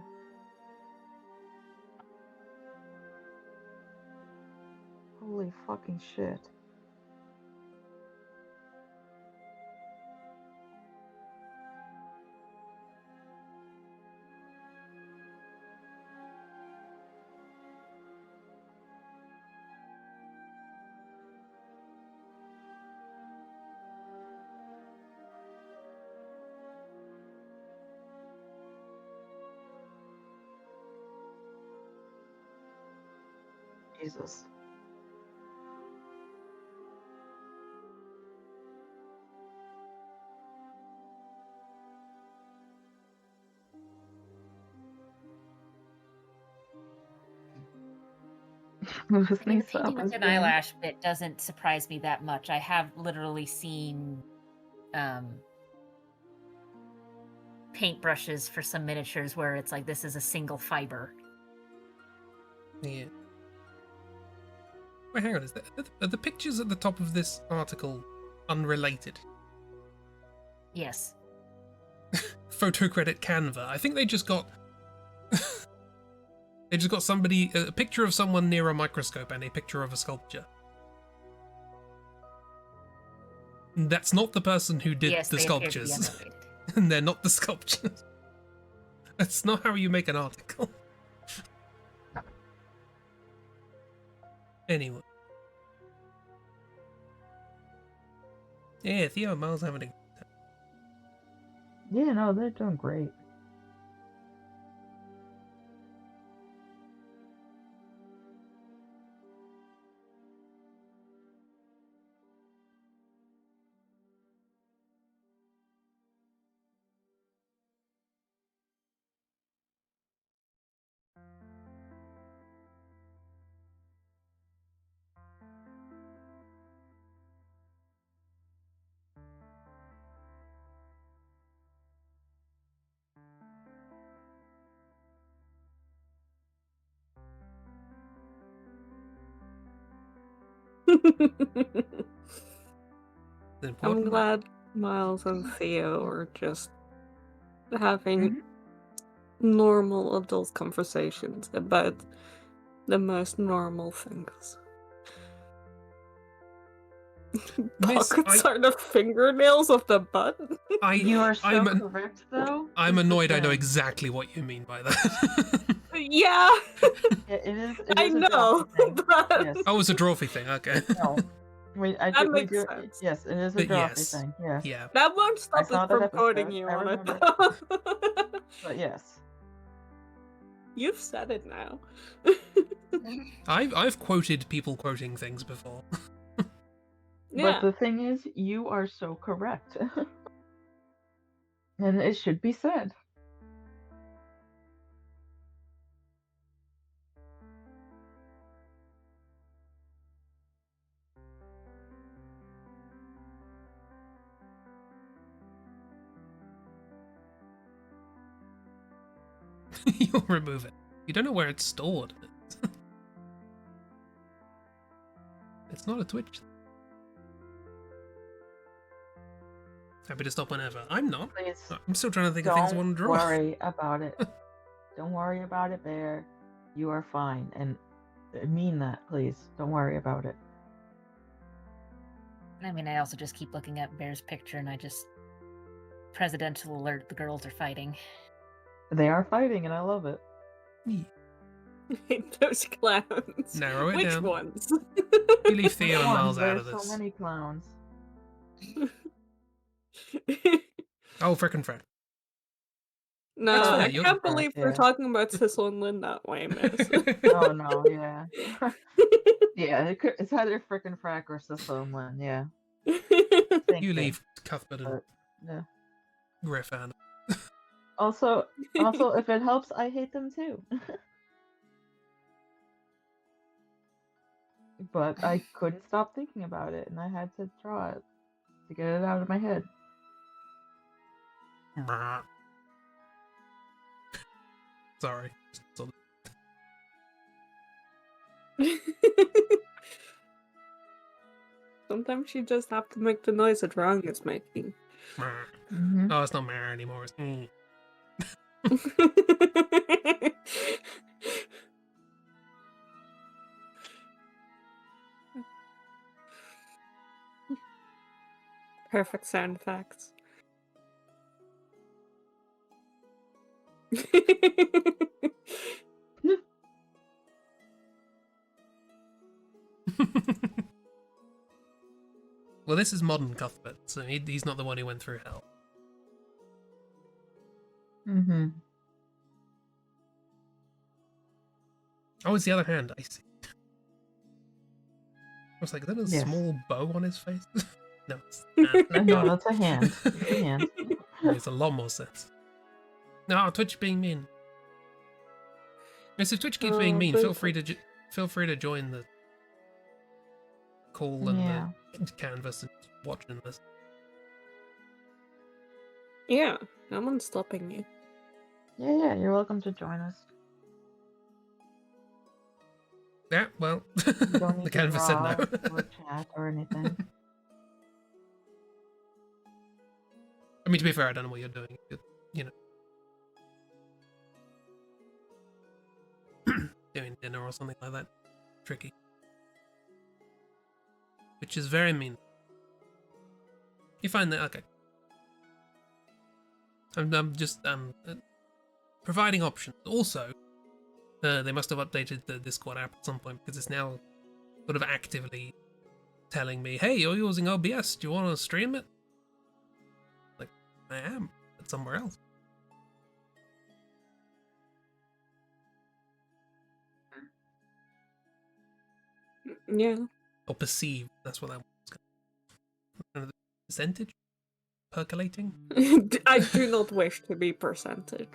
Holy fucking shit. Jesus. I This mean, the needs to up painting his with an game. eyelash bit doesn't surprise me that much. I have literally seen paintbrushes for some miniatures where it's like this is a single fiber. Yeah. Wait, hang on. Are the pictures at the top of this article unrelated? Yes. Photo credit Canva. I think they just got they just got somebody a picture of someone near a microscope and a picture of a sculpture. That's not the person who did Yes, the they appear to be sculptures. unrelated. And they're not the sculptures. That's not how you make an article. Anyway. Yeah, Theo and Miles having a... Yeah, no, they're doing great. the I'm important- glad Miles and Theo are just having normal adult conversations about the most normal things. Miss, Pockets are the fingernails of the butt. You are so I'm correct, though. I'm This is annoyed. I know them. exactly what you mean by that. Yeah, It is I a know. drawfee thing. But Yes. Oh, it's a drawfy thing. Okay. No. We That makes do. sense. Yes, it is a But drawfee yes. thing. Yes. Yeah. that won't stop saw us that from quoting episode. you I on it. remember. But yes. You've said it now. I've quoted people quoting things before. Yeah. But the thing is, you are so correct. And it should be said. You'll remove it. You don't know where it's stored. It's not a Twitch. Happy to stop whenever. I'm not. Please I'm still trying to think of things I want to don't draw. worry about it. Don't worry about it, Bear. You are fine. And I mean that, please. Don't worry about it. I mean, I also just keep looking at Bear's picture and I just presidential alert, the girls are fighting. They are fighting, and I love it. Those clowns. Narrow it Which down. ones? You leave Theo and One, Miles out of there's this. so many clowns. Oh, frickin' Fred. No, That's fair, I you're- can't believe we're Yeah. talking about Sissel and Lynn that way, miss. Oh no, yeah. Yeah, it's either frickin' Frack or Sisselman, yeah. Thank You leave Cuthbert and But, yeah. Griff out. Also, if it helps, I hate them too. But I couldn't stop thinking about it, and I had to draw it to get it out of my head. Sorry. So- Sometimes you just have to make the noise a drawing is making. Mm-hmm. Oh, it's not Mara anymore. It's Perfect sound effects. Well, this is modern Cuthbert, so he's not the one who went through hell. Mm-hmm. Oh, it's the other hand. I see. I was like, is that a Yes. small bow on his face? No, it's No, that's a hand. It's a hand. makes a lot more sense. No, Twitch being mean. Yes, if Twitch keeps being mean, feel free to join the call and Yeah. the canvas and watching this. Yeah, no one's stopping you. Yeah, you're welcome to join us. Yeah, well, You don't need the to canvas said draw no. or chat or anything. I mean, to be fair, I don't know what you're doing. You know, doing dinner or something like that. Tricky. Which is very mean. You find that okay? I'm just providing options. Also, they must have updated the Discord app at some point because it's now sort of actively telling me, "Hey, you're using OBS. Do you want to stream it?" Like, I am, but somewhere else. Yeah. Or perceived. That's what that was. Percentage? Percolating? I do not wish to be percentage.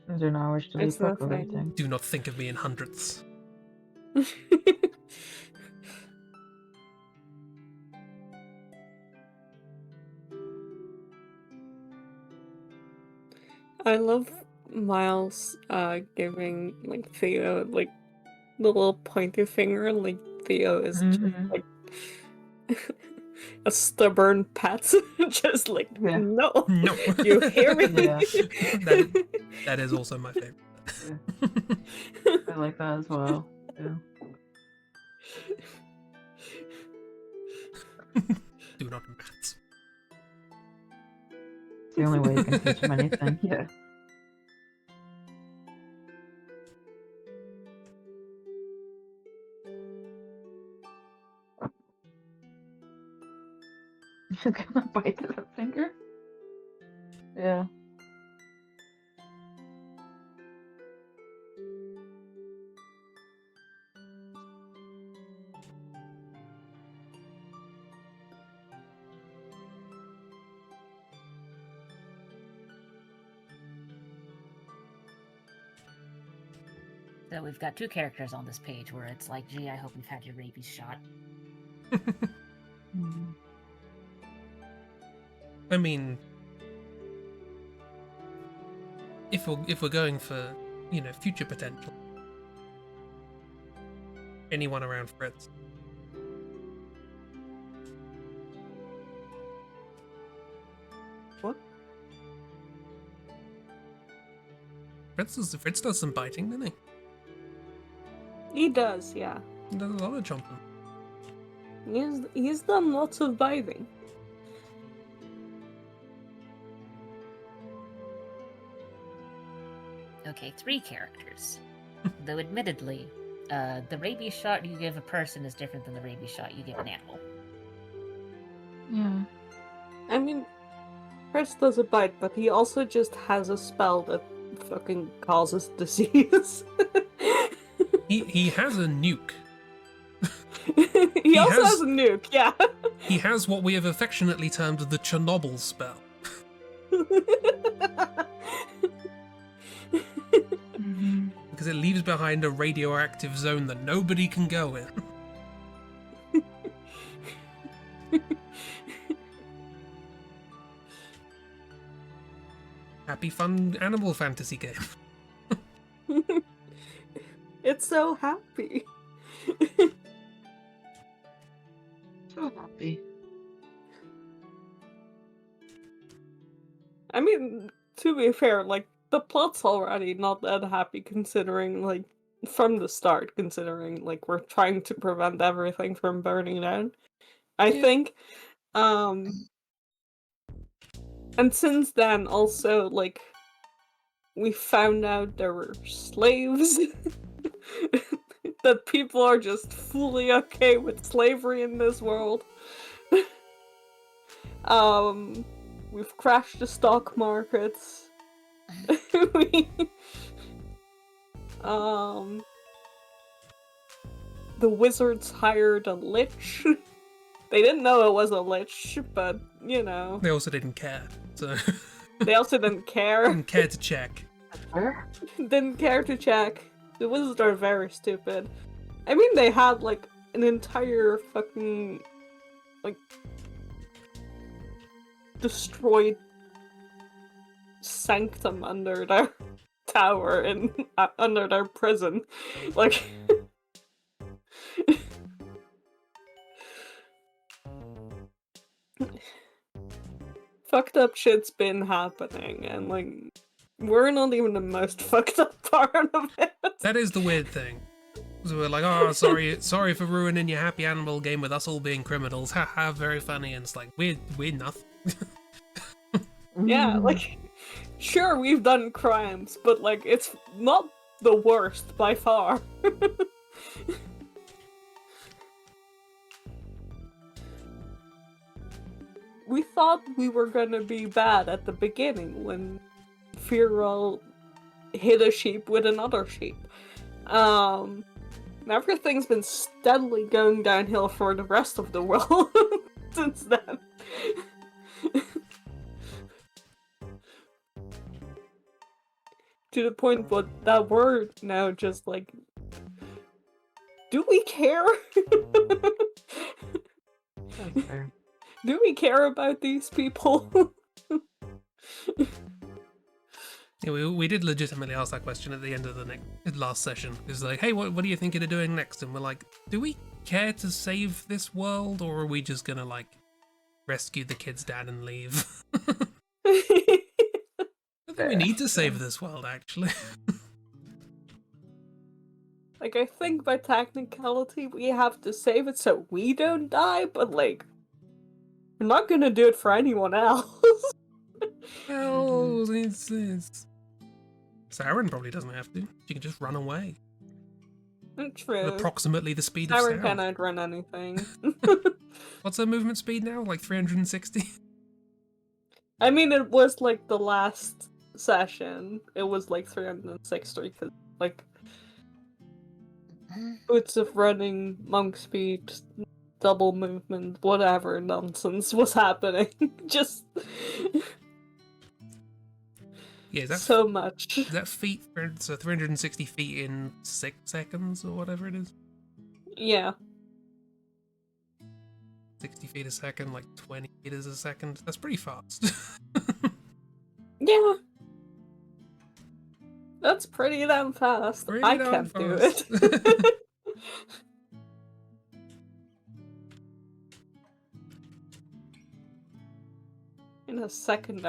I do not wish to be It's not percolating. Do not think of me in hundredths. I love Miles giving like Theo like the little pointy finger, like Theo is just Mhm. like a stubborn pet, just like Yeah. no, No. you hear me? Yeah. That is also my favorite. I like that as well. Yeah. Do not maths. It's the only way you can teach him anything. Yeah. You're gonna bite that finger? Yeah. So we've got two characters on this page where it's like, gee, I hope you've had your rabies shot. Mhm. I mean, if we're going for, you know, future potential, anyone around Fritz. What? Fritz does some biting, doesn't he? He does, yeah. He does a lot of chomping. He's done lots of biting. Okay, 3 characters. Though admittedly, the rabies shot you give a person is different than the rabies shot you give an animal. Yeah. I mean, Chris does a bite, but he also just has a spell that fucking causes disease. He has a nuke. he also has- has a nuke, yeah. He has what we have affectionately termed the Chernobyl spell. Mhm. Because it leaves behind a radioactive zone that nobody can go in. Happy, fun animal fantasy game. It's so happy. So happy. I mean, to be fair, like, the plot's already not that happy considering, like, from the start, considering, like, we're trying to prevent everything from burning down. I Yeah. think, and since then, also, like, we found out there were slaves. That people are just fully okay with slavery in this world. We've crashed the stock markets. we, the wizards hired a lich. They didn't know it was a lich, but, you know. They also didn't care, so They also didn't care. didn't care to check. Where? Didn't care to check. The wizards are very stupid. I mean, they had, like, an entire fucking, like, destroyed sanctum under their tower and under their prison. Like, fucked up shit's been happening, and, like, we're not even the most fucked up part of it. That is the weird thing. So we're like, oh, sorry for ruining your happy animal game with us all being criminals. Haha, very funny. And it's like, we're nothing. Yeah, Mhm. like, sure, we've done crimes, but, like, it's not the worst by far. We thought we were gonna be bad at the beginning when Fearol hit a sheep with another sheep. Everything's been steadily going downhill for the rest of the world since then. To the point that we're now just like, do we care? That's fair. Do we care about these people? Yeah, we did legitimately ask that question at the end of the last session. It's like, hey, what are you thinking of doing next? And we're like, do we care to save this world, or are we just gonna, like, rescue the kid's dad and leave? I think we need to save this world, actually. Like, I think by technicality we have to save it so we don't die, but, like, we're not gonna do it for anyone else. Well, it's Saren probably doesn't have to. She can just run away. True. At approximately the speed of Siren sound. can outrun anything. What's her movement speed now? Like 360? I mean, it was, like, the last session. It was, like, 360, because, like, boots of running, monk speed, double movement, whatever nonsense was happening. Just... Yeah, is that so much. is that feet? So 360 feet in 6 seconds or whatever it is. Yeah. 60 feet a second, like 20 meters a second. That's pretty fast. Yeah. That's pretty damn fast. Pretty I damn can't do fast. it. In a second,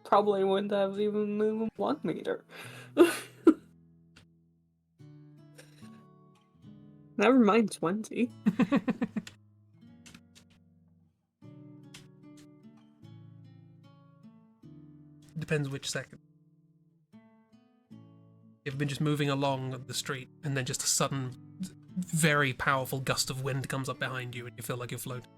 probably wouldn't have even moved 1 meter. Never mind 20. Depends which second. You've been just moving along the street, and then just a sudden, very powerful gust of wind comes up behind you, and you feel like you're floating.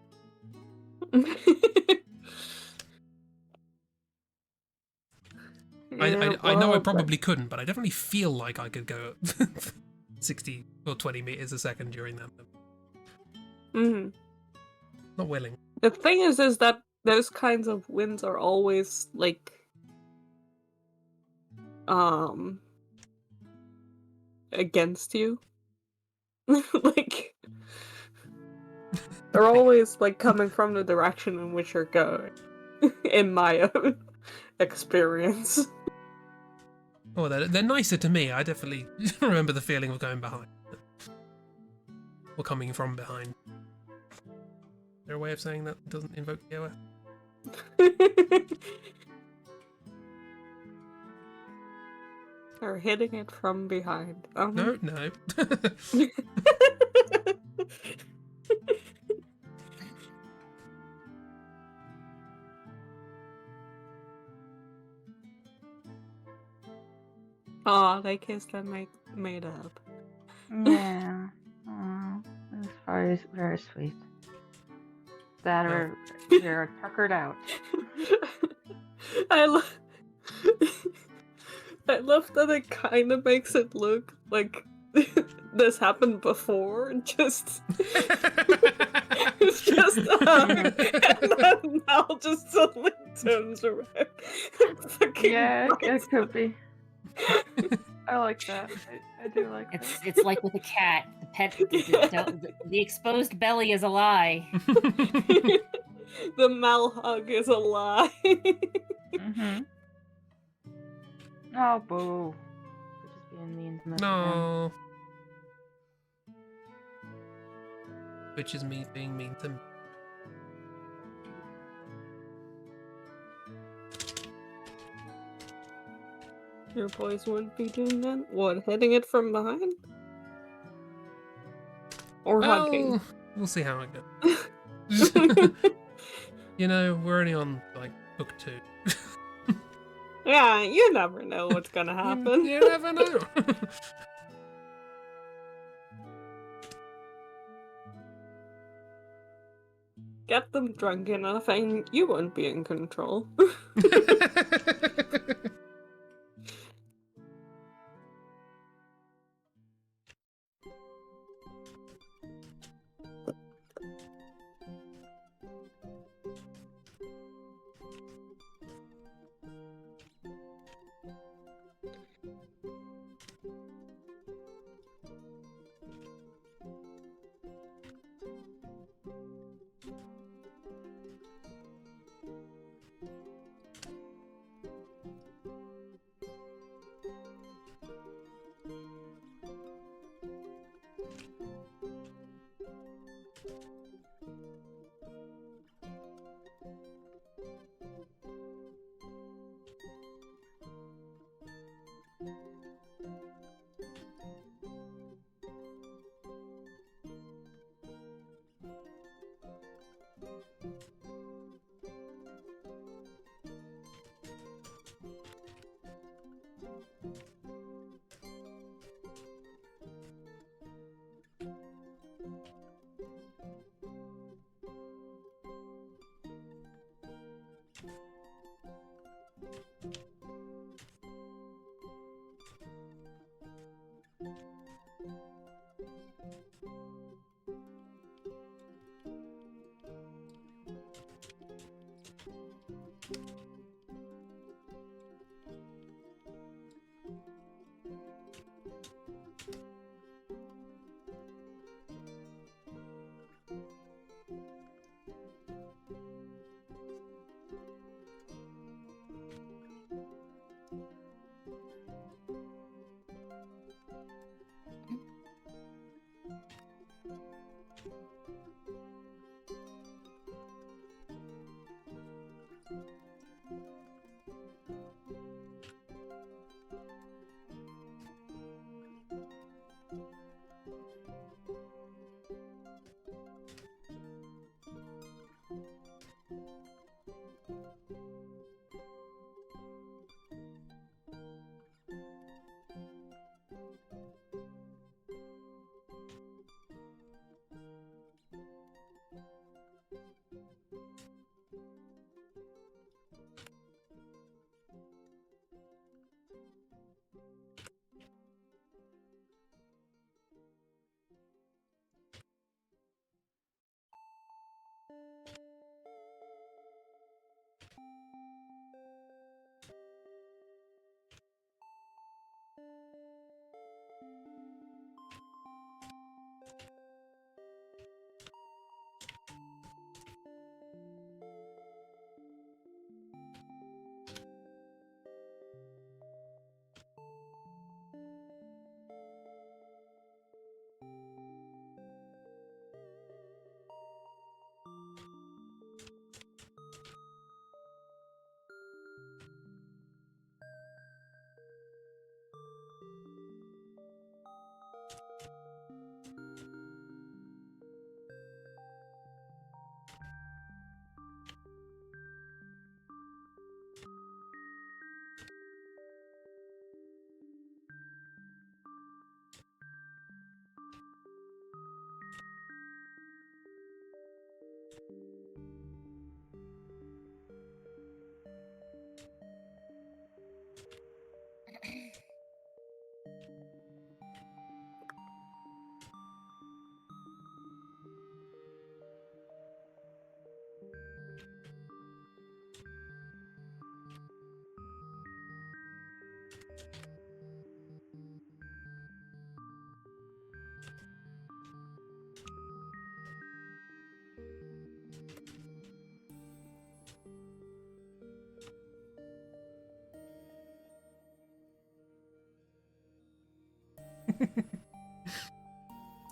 I know I probably couldn't, but I definitely feel like I could go 60 or 20 meters a second during that. Mhm. Not willing. The thing is that those kinds of winds are always like against you. Like they're always like coming from the direction in which you're going. In my own experience. Oh, they're nicer to me. I definitely remember the feeling of going behind. Or coming from behind. Is there a way of saying that doesn't invoke KOF? Or hitting it from behind. No, no. Aw, they kissed and made up. Yeah. Oh, that's very, very sweet. That No. or they're tuckered out. I love I love that it kind of makes it look like this happened before. It's just and then Mal just suddenly turns around. Fucking Yeah, it bites could be. I like that. I do like that. It's like with a cat. The pet, the exposed belly is a lie. The Mal hug is a lie. Mm-hmm. Oh, boo. For just being mean to Mr. No. Which is me being mean to me. Your boys wouldn't be doing that? What, hitting it from behind? Or hugging? Well, we'll see how it goes. You know, we're only on, like, book 2. Yeah, you never know what's gonna happen. You never know. Get them drunk enough and you won't be in control.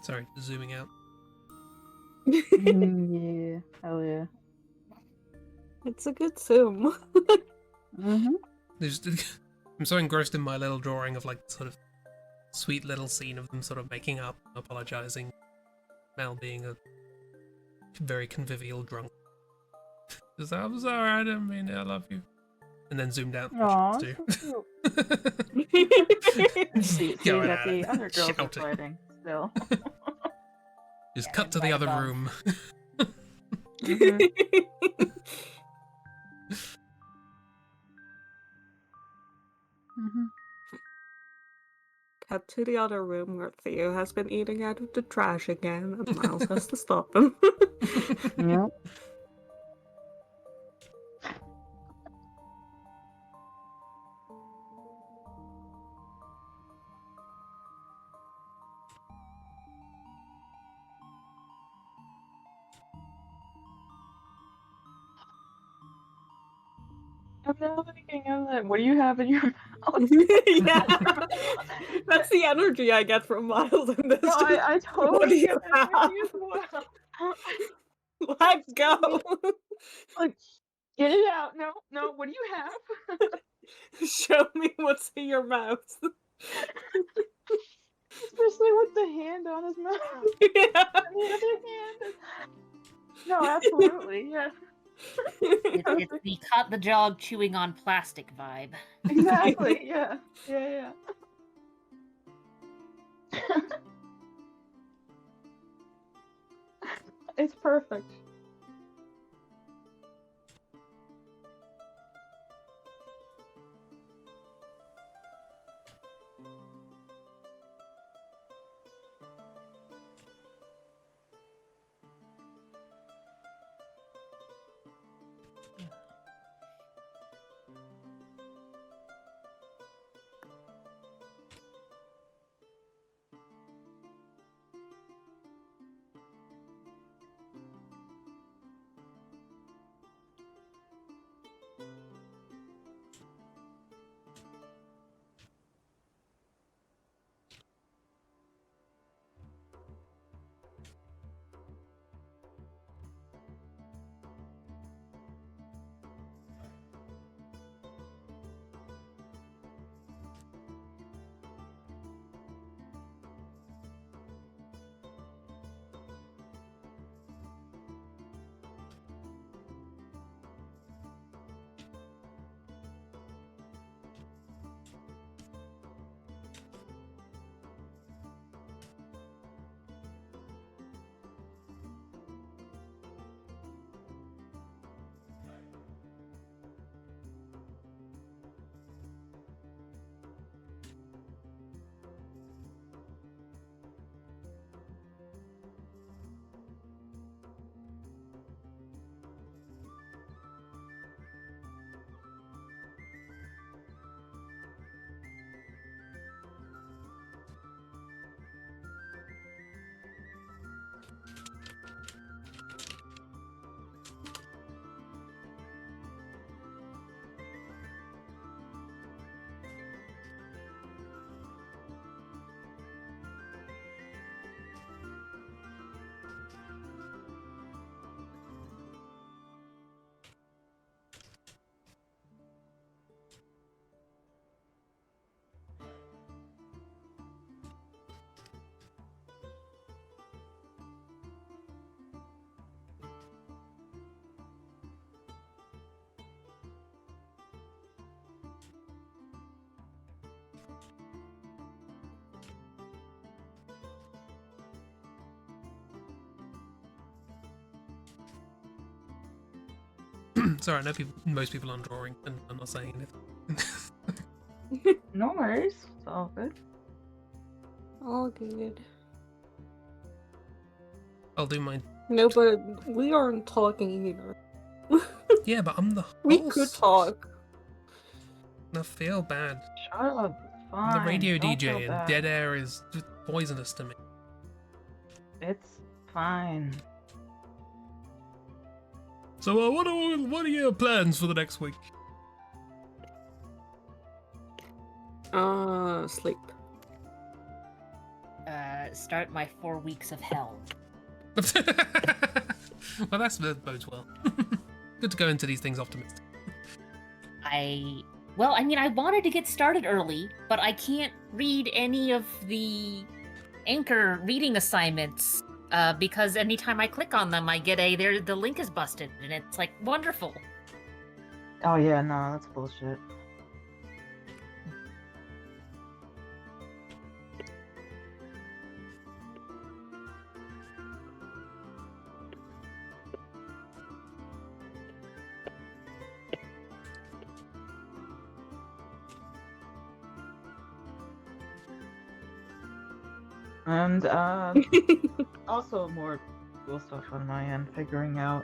Sorry, zooming out. Yeah, hell yeah. It's a good zoom. I'm so engrossed in my little drawing of like sort of sweet little scene of them sort of making up, apologizing, Mel being a very convivial drunk. Just, I'm sorry, I didn't mean it, I love you. And then zoomed out. Aw, too. so cute. See Going that at the it, other girls are shouting. fighting still. Just Yeah, cut to the right other above. room. Cut to the other room where Theo has been eating out of the trash again, and Miles has to stop him. Yep. I'm now thinking of that. What do you have in your mouth? Yeah, that's the energy I get from Miles in this. No, I totally What do you get that have? energy as well. Let go. Like, get it out. No, no. What do you have? Show me what's in your mouth. Especially with the hand on his mouth. Yeah. And the other hand. No, absolutely, yeah. It's the caught the dog chewing on plastic vibe. Exactly. Yeah. Yeah. It's perfect. Sorry, I know most people aren't drawing, and I'm not saying anything. No worries. It's all good. All good. I'll do mine. No, but we aren't talking either. Yeah, but I'm the host. We could talk. I feel bad. Shut up. It's fine. I'm the radio Don't feel DJ, and bad. dead air is just poisonous to me. It's fine. So, what are your plans for the next week? Sleep. start my 4 weeks of hell. Well, that bodes well. Good to go into these things optimistic. I wanted to get started early, but I can't read any of the Anchor reading assignments because anytime I click on them, I get the link is busted, and it's like wonderful. Oh yeah, no, that's bullshit. And also more cool stuff on my end, figuring out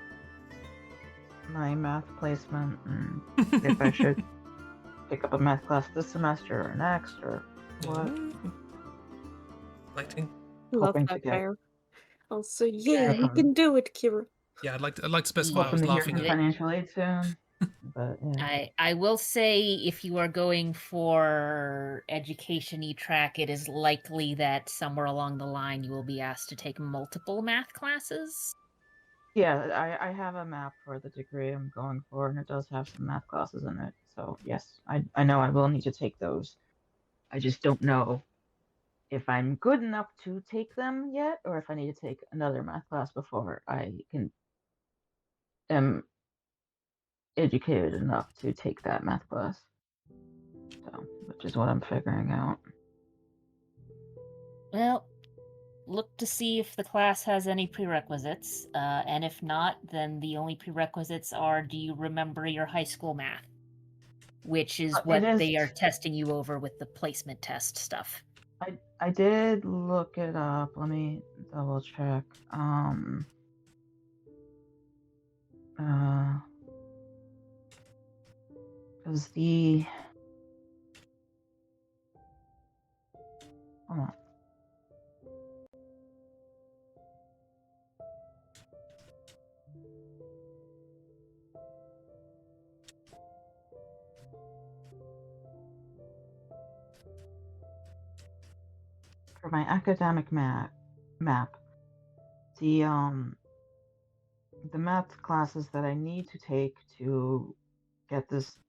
my math placement and if I should pick up a math class this semester or next or what. Lighting. Love Hoping to that get- bear. Also, yeah, you Okay. can do it, Kira. Yeah, I'd like to specify I Hoping was to hear laughing some at. financial aid soon. But yeah. I will say if you are going for education-y track, it is likely that somewhere along the line you will be asked to take multiple math classes. Yeah, I have a map for the degree I'm going for, and it does have some math classes in it. So yes, I know I will need to take those. I just don't know if I'm good enough to take them yet, or if I need to take another math class before I am educated enough to take that math class. So, which is what I'm figuring out. Well, look to see if the class has any prerequisites, and if not, then the only prerequisites are, do you remember your high school math? Which is what they are testing you over with the placement test stuff. I did look it up. Let me double check. Because hold on. For my academic map, the math classes that I need to take to get this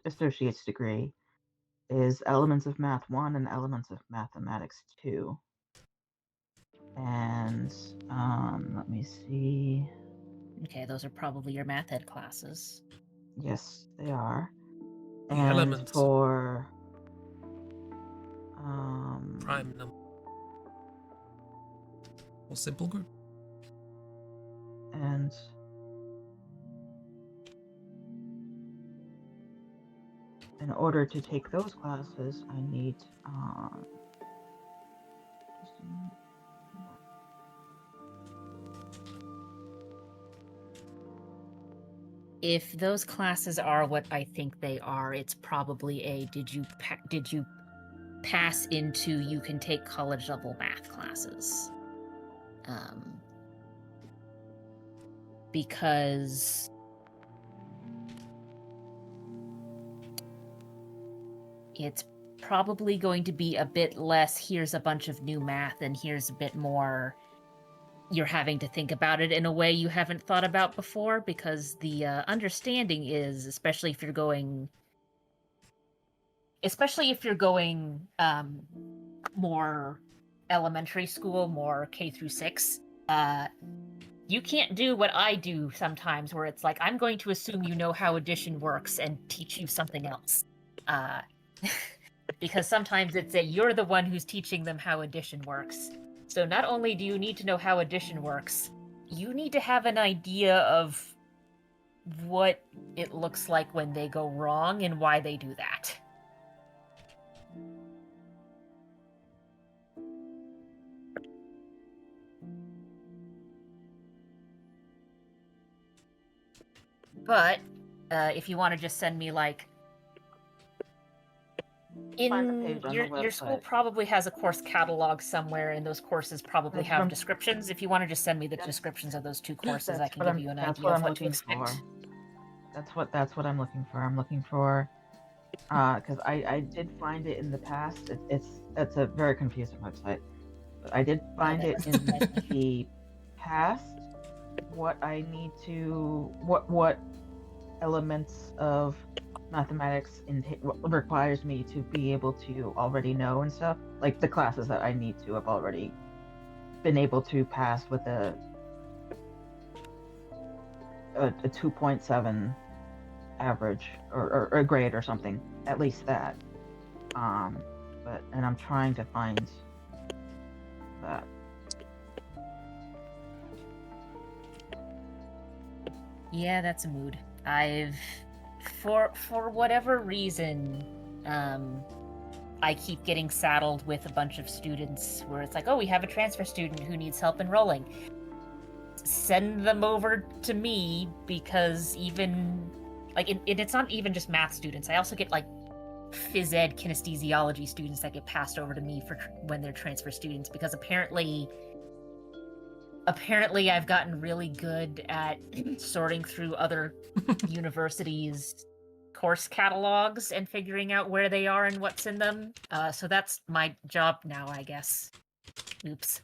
associate's degree is Elements of Math 1 and Elements of Mathematics 2. And let me see. Okay, those are probably your math ed classes. Yes, they are. The And elements. for Prime number. Or simple group. and in order to take those classes, I need If those classes are what I think they are, it's probably a did you pass into you can take college level math classes. Because it's probably going to be a bit less here's a bunch of new math and here's a bit more you're having to think about it in a way you haven't thought about before, because the understanding is, especially if you're going more elementary school, more K through 6, you can't do what I do sometimes, where it's like, I'm going to assume you know how addition works and teach you something else. Because sometimes it's you're the one who's teaching them how addition works. So not only do you need to know how addition works, you need to have an idea of what it looks like when they go wrong and why they do that. But if you want to just send me like your school probably has a course catalog somewhere, and those courses probably have descriptions. If you want to just send me the descriptions of those 2 courses, I can give you an idea of what to expect. That's what I'm looking for. I'm looking for because I did find it in the past. It's a very confusing website, But I did find that it must in be nice. the past what I need to what elements of mathematics what requires me to be able to already know and stuff. Like the classes that I need to have already been able to pass with a 2.7 average or a grade or something, at least that. But and I'm trying to find that. Yeah, that's a mood. I've for whatever reason, I keep getting saddled with a bunch of students where it's like, oh, we have a transfer student who needs help enrolling. Send them over to me, because even like it's not even just math students. I also get like phys ed kinesthesiology students that get passed over to me for when they're transfer students, because apparently I've gotten really good at sorting through other universities' course catalogs and figuring out where they are and what's in them. So that's my job now, I guess. Oops.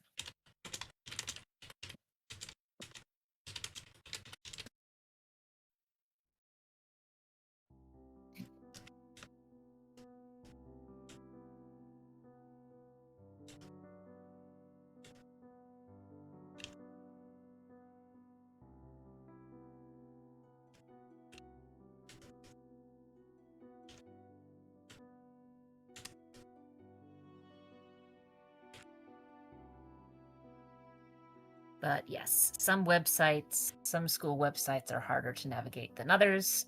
But yes, some school websites are harder to navigate than others.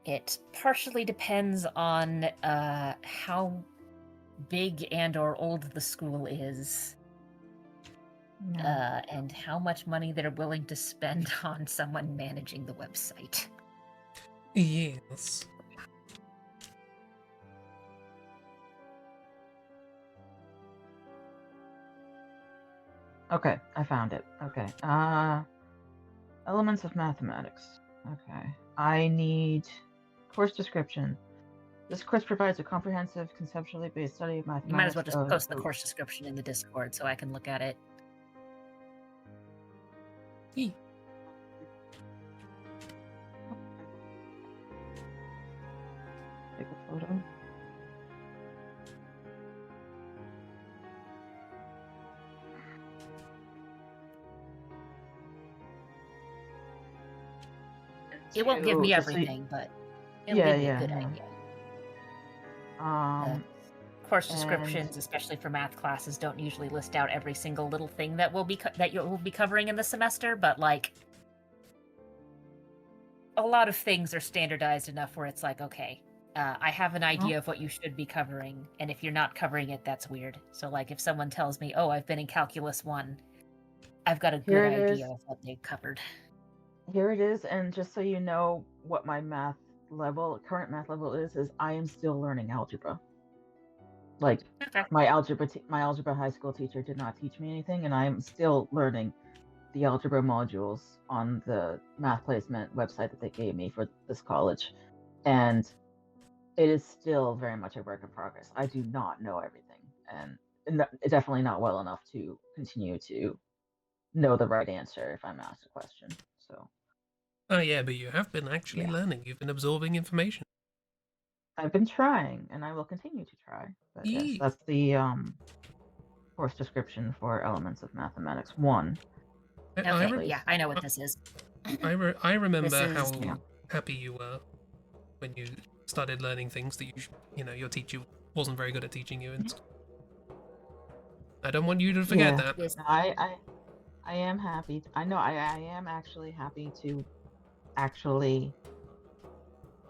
It partially depends on how big and or old the school is, and how much money they're willing to spend on someone managing the website. Yes. Okay, I found it. Okay. Elements of mathematics. Okay. I need course description. This course provides a comprehensive, conceptually based study of mathematics. You might as well just post the course description in the Discord so I can look at it. Yee. Take a photo. It won't give me Just so you- everything, but it'll Yeah, give me a yeah, good no. idea. Course and- descriptions, especially for math classes, don't usually list out every single little thing that that you will be covering in the semester, but like a lot of things are standardized enough where it's like, okay, I have an idea of what you should be covering, and if you're not covering it, that's weird. So like if someone tells me, oh, I've been in Calculus 1, I've got a good Here it idea is. of what they've covered. Here it is, and just so you know what my current math level is I am still learning algebra. Like Okay. my algebra high school teacher did not teach me anything, and I am still learning the algebra modules on the math placement website that they gave me for this college, and it is still very much a work in progress. I do not know everything, and definitely not well enough to continue to know the right answer if I'm asked a question. So Oh yeah, but you have been actually Yeah. learning. You've been absorbing information. I've been trying, and I will continue to try. But yes, Yee. that's the course description for Elements of Mathematics 1. Okay, yeah, I know what this is. I remember This is- how Yeah. happy you were when you started learning things that your teacher wasn't very good at teaching you. And I don't want you to forget Yeah. that. This- I am happy. I know I am actually happy to actually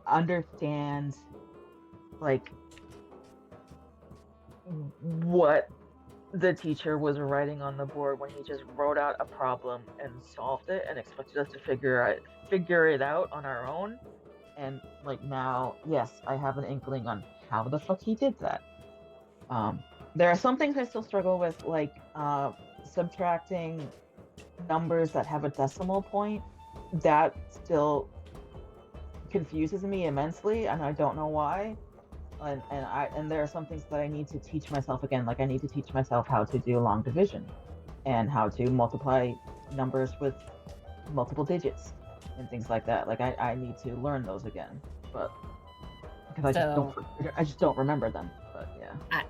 understand like what the teacher was writing on the board when he just wrote out a problem and solved it and expected us to figure it out on our own. And like now, yes, I have an inkling on how the fuck he did that. There are some things I still struggle with, like subtracting numbers that have a decimal point. That still confuses me immensely, and I don't know why. and there are some things that I need to teach myself again. Like I need to teach myself how to do long division, and how to multiply numbers with multiple digits, and things like that. Like I need to learn those again, but because I just don't remember them. But yeah.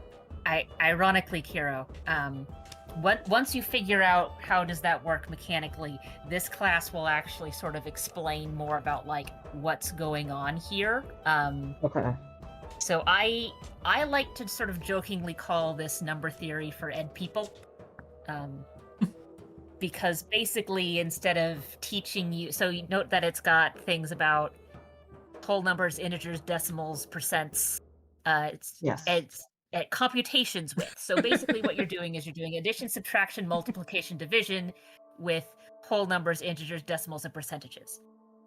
Ironically, Kiro, once you figure out how does that work mechanically, this class will actually sort of explain more about like what's going on here. Okay. So I like to sort of jokingly call this number theory for ed people, because basically instead of teaching you, so you note that it's got things about whole numbers, integers, decimals, percents. It's computations with. So basically what you're doing is you're doing addition, subtraction, multiplication, division with whole numbers, integers, decimals, and percentages.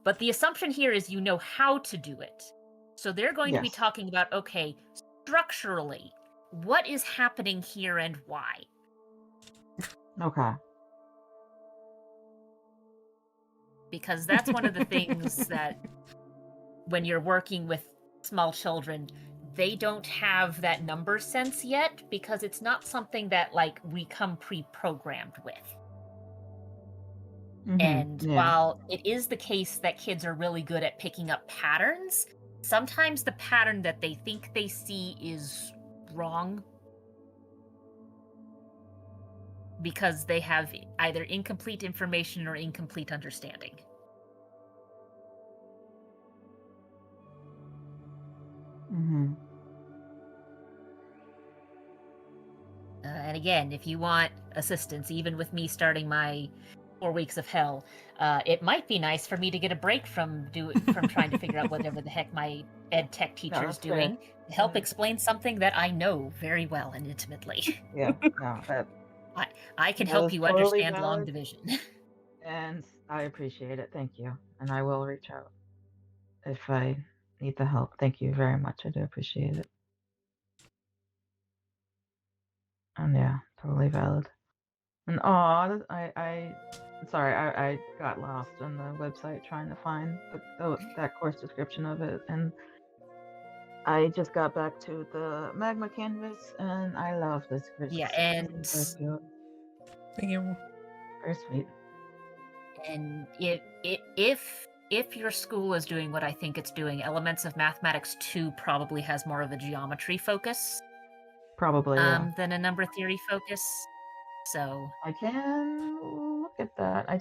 But the assumption here is you know how to do it. So they're going to be talking about, okay, structurally, what is happening here and why? Okay. Because that's one of the things that when you're working with small children, they don't have that number sense yet because it's not something that like we come pre-programmed with. Mm-hmm. And while it is the case that kids are really good at picking up patterns, sometimes the pattern that they think they see is wrong because they have either incomplete information or incomplete understanding. Mm-hmm. And again, if you want assistance, even with me starting my 4 weeks of hell, it might be nice for me to get a break from trying to figure out whatever the heck my ed tech teacher is doing to help explain something that I know very well and intimately. Yeah. No, I can help you totally understand long valid. division. And I appreciate it. Thank you. And I will reach out if I need the help. Thank you very much. I do appreciate it. And yeah, totally valid. And sorry, I got lost on the website trying to find that course description of it, and I just got back to the magma canvas, and I love this. Yeah, and Thank you. Very sweet. And if your school is doing what I think it's doing, Elements of Mathematics 2 probably has more of a geometry focus. Probably, yeah. Than a number theory focus. So I can look at that. I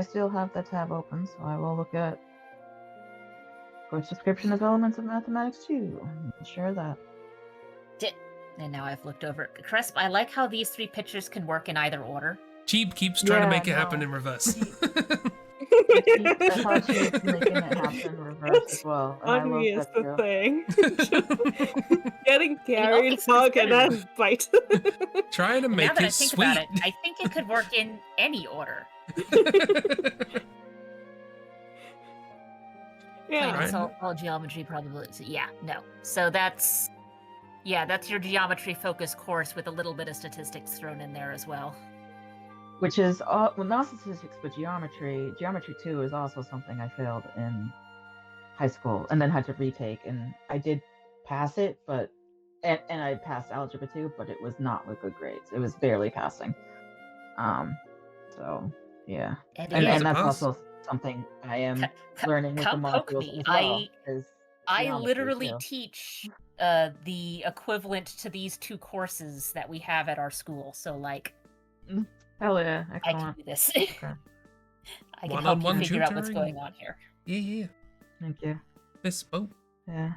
still have the tab open, so I will look at course description of Elements of Mathematics 2. I'm sure of that. And now I've looked over it. Crisp, I like how these 3 pictures can work in either order. Cheap keeps trying to make it happen in reverse. I thought she was making it happen in reverse as well. And Funny I is love that the too. thing. Getting carried, fucking and bite. Trying to Now make that I it think sweet. about it, I think it could work in any order. Yeah. Plain and all geometry probability. Yeah, no. So that's your geometry focus course with a little bit of statistics thrown in there as well. Which is well, not statistics, but geometry. Geometry 2 is also something I failed in high school and then had to retake, and I did pass it, but and I passed algebra 2, but it was not with good grades. It was barely passing. So yeah, and that's also something I am learning with the modules as well. I literally teach the equivalent to these 2 courses that we have at our school. So like, hell yeah, excellent. I can do this. Okay. I can help you figure out what's going on here. Yeah. Thank you. Bespoke. Yeah.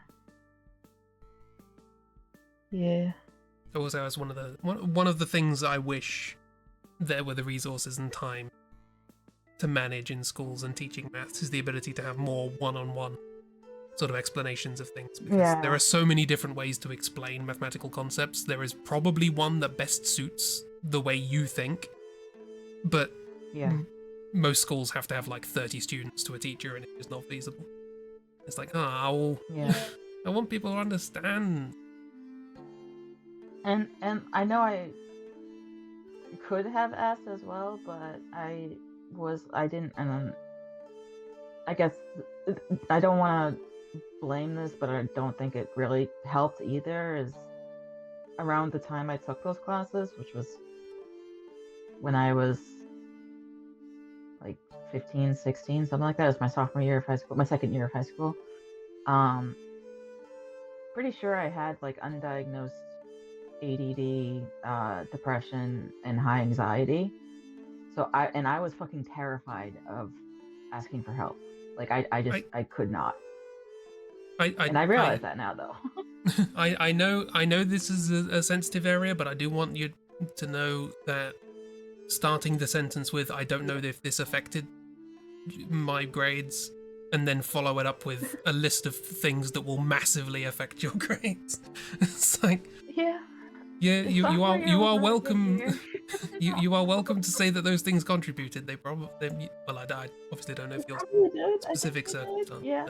Yeah. Also, as one of the things I wish there were the resources and time to manage in schools and teaching maths is the ability to have more one-on-one sort of explanations of things, because there are so many different ways to explain mathematical concepts. There is probably one that best suits the way you think, but most schools have to have like 30 students to a teacher, and it's just not feasible. It's like, I want people to understand. And I know I could have asked as well, but I didn't, and I guess I don't want to blame this, but I don't think it really helped either, is around the time I took those classes, which was when I was like 15, 16, something like that. It was my sophomore year of high school, my second year of high school. Pretty sure I had like undiagnosed ADD, depression, and high anxiety. So I was fucking terrified of asking for help. Like I could not. And I realize that now though. I know this is a sensitive area, but I do want you to know that starting the sentence with "I don't know if this affected my grades," and then follow it up with a list of things that will massively affect your grades. It's like, Yeah. you are welcome. You are welcome to say that those things contributed. They probably, well, I obviously don't know if your specific circumstance. Yeah.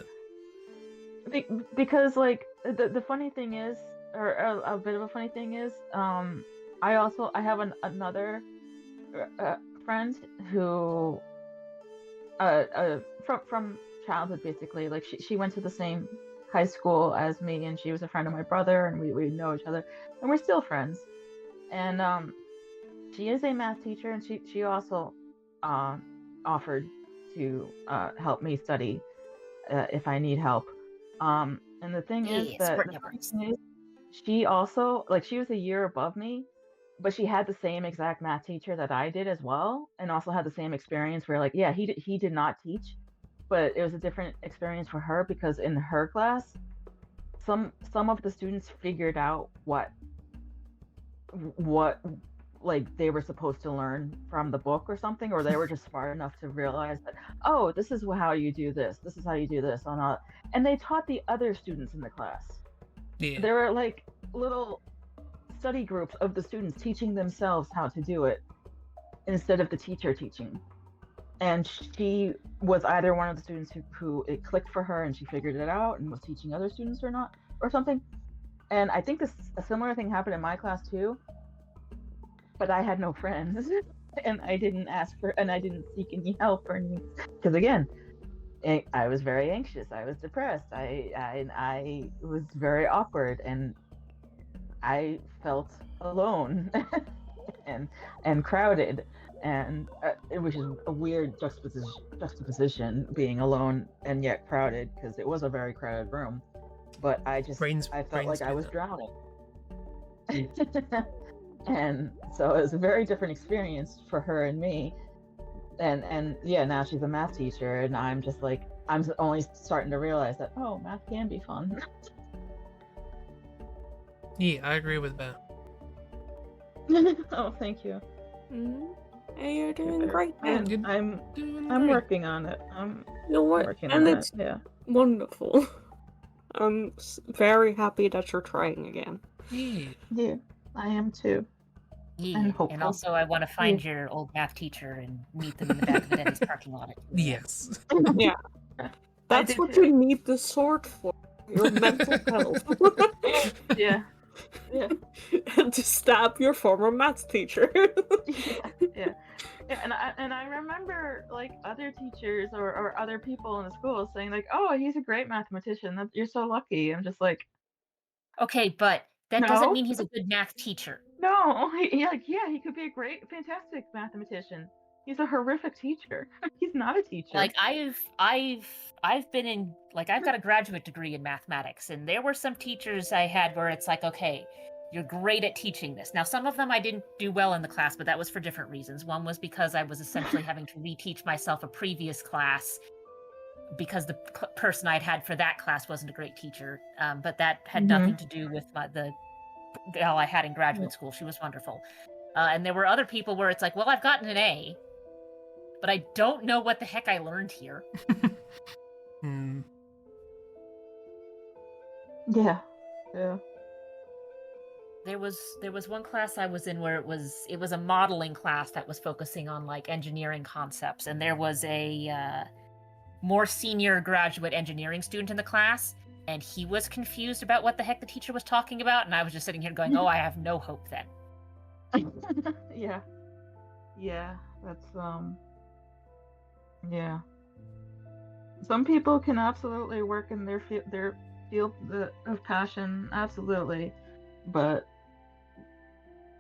But Because like the funny thing is, or a bit of a funny thing is, I have another friend who from childhood, basically, like she went to the same high school as me, and she was a friend of my brother, and we know each other, and we're still friends. And she is a math teacher, and she also offered to help me study if I need help. And the thing is that smart numbers. she also, like, she was a year above me, but she had the same exact math teacher that I did as well, and also had the same experience where, like, yeah, he did not teach, but it was a different experience for her because in her class, some of the students figured out what like they were supposed to learn from the book or something, or they were just smart enough to realize that, oh, this is how you do this, this is how you do this, and they taught the other students in the class. yeah, There were like little study groups of the students teaching themselves how to do it instead of the teacher teaching. And she was either one of the students who it clicked for her and she figured it out and was teaching other students or not, or something. And I think a similar thing happened in my class too, but I had no friends and I didn't seek any help or anything. Because again, I was very anxious, I was depressed, I was very awkward, and I felt alone and crowded, and which is a weird juxtaposition, being alone and yet crowded, because it was a very crowded room. But I felt like I was drowning. And so it was a very different experience for her and me. And yeah, now she's a math teacher, and I'm just like, I'm only starting to realize that, oh, math can be fun. yeah, I agree with that. Oh, thank you. Hey, you're doing great, man. You're I'm doing I'm great. working on it. I'm You know what? working And on it's it. Yeah. wonderful. I'm very happy that you're trying again. Yeah. Yeah, I am too. Yeah. I'm And hopeful. also, I want to find your old math teacher and meet them in the back of the Denny's parking lot. Yes. Yeah. That's did what too. you need the sword for. Your mental health. Yeah. Yeah. And to stab your former maths teacher. Yeah. And I remember like other teachers or other people in the school saying like, "Oh, he's a great mathematician. You're so lucky." I'm just like, Okay, but that No. doesn't mean he's a good math teacher. no, he could be a great, fantastic mathematician. He's a horrific teacher. He's not a teacher. Like I've been in, like, I've got a graduate degree in mathematics, and there were some teachers I had where it's like, okay, you're great at teaching this. Now, some of them I didn't do well in the class, but that was for different reasons. One was because I was essentially having to reteach myself a previous class because the person I'd had for that class wasn't a great teacher. But that had nothing to do with the gal I had in graduate school. She was wonderful. And there were other people where it's like, well, I've gotten an A, but I don't know what the heck I learned here. Hmm. Yeah. Yeah. There was one class I was in where it was a modeling class that was focusing on like engineering concepts, and there was a more senior graduate engineering student in the class, and he was confused about what the heck the teacher was talking about, and I was just sitting here going, oh, I have no hope then. Yeah. Yeah. That's yeah. some people can absolutely work in their field of passion, absolutely, but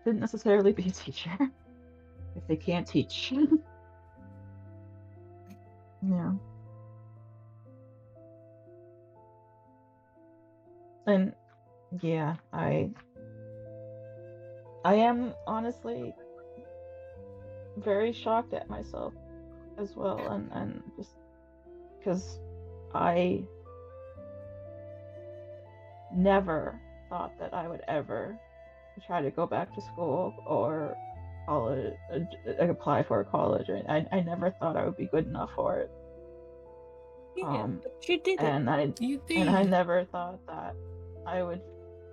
shouldn't necessarily be a teacher if they can't teach. Yeah. And yeah, I am honestly very shocked at myself as well, and just because I never thought that I would ever try to go back to school or college, apply for a college, or I never thought I would be good enough for it. Yeah, but you did it. And I You and I never thought that I would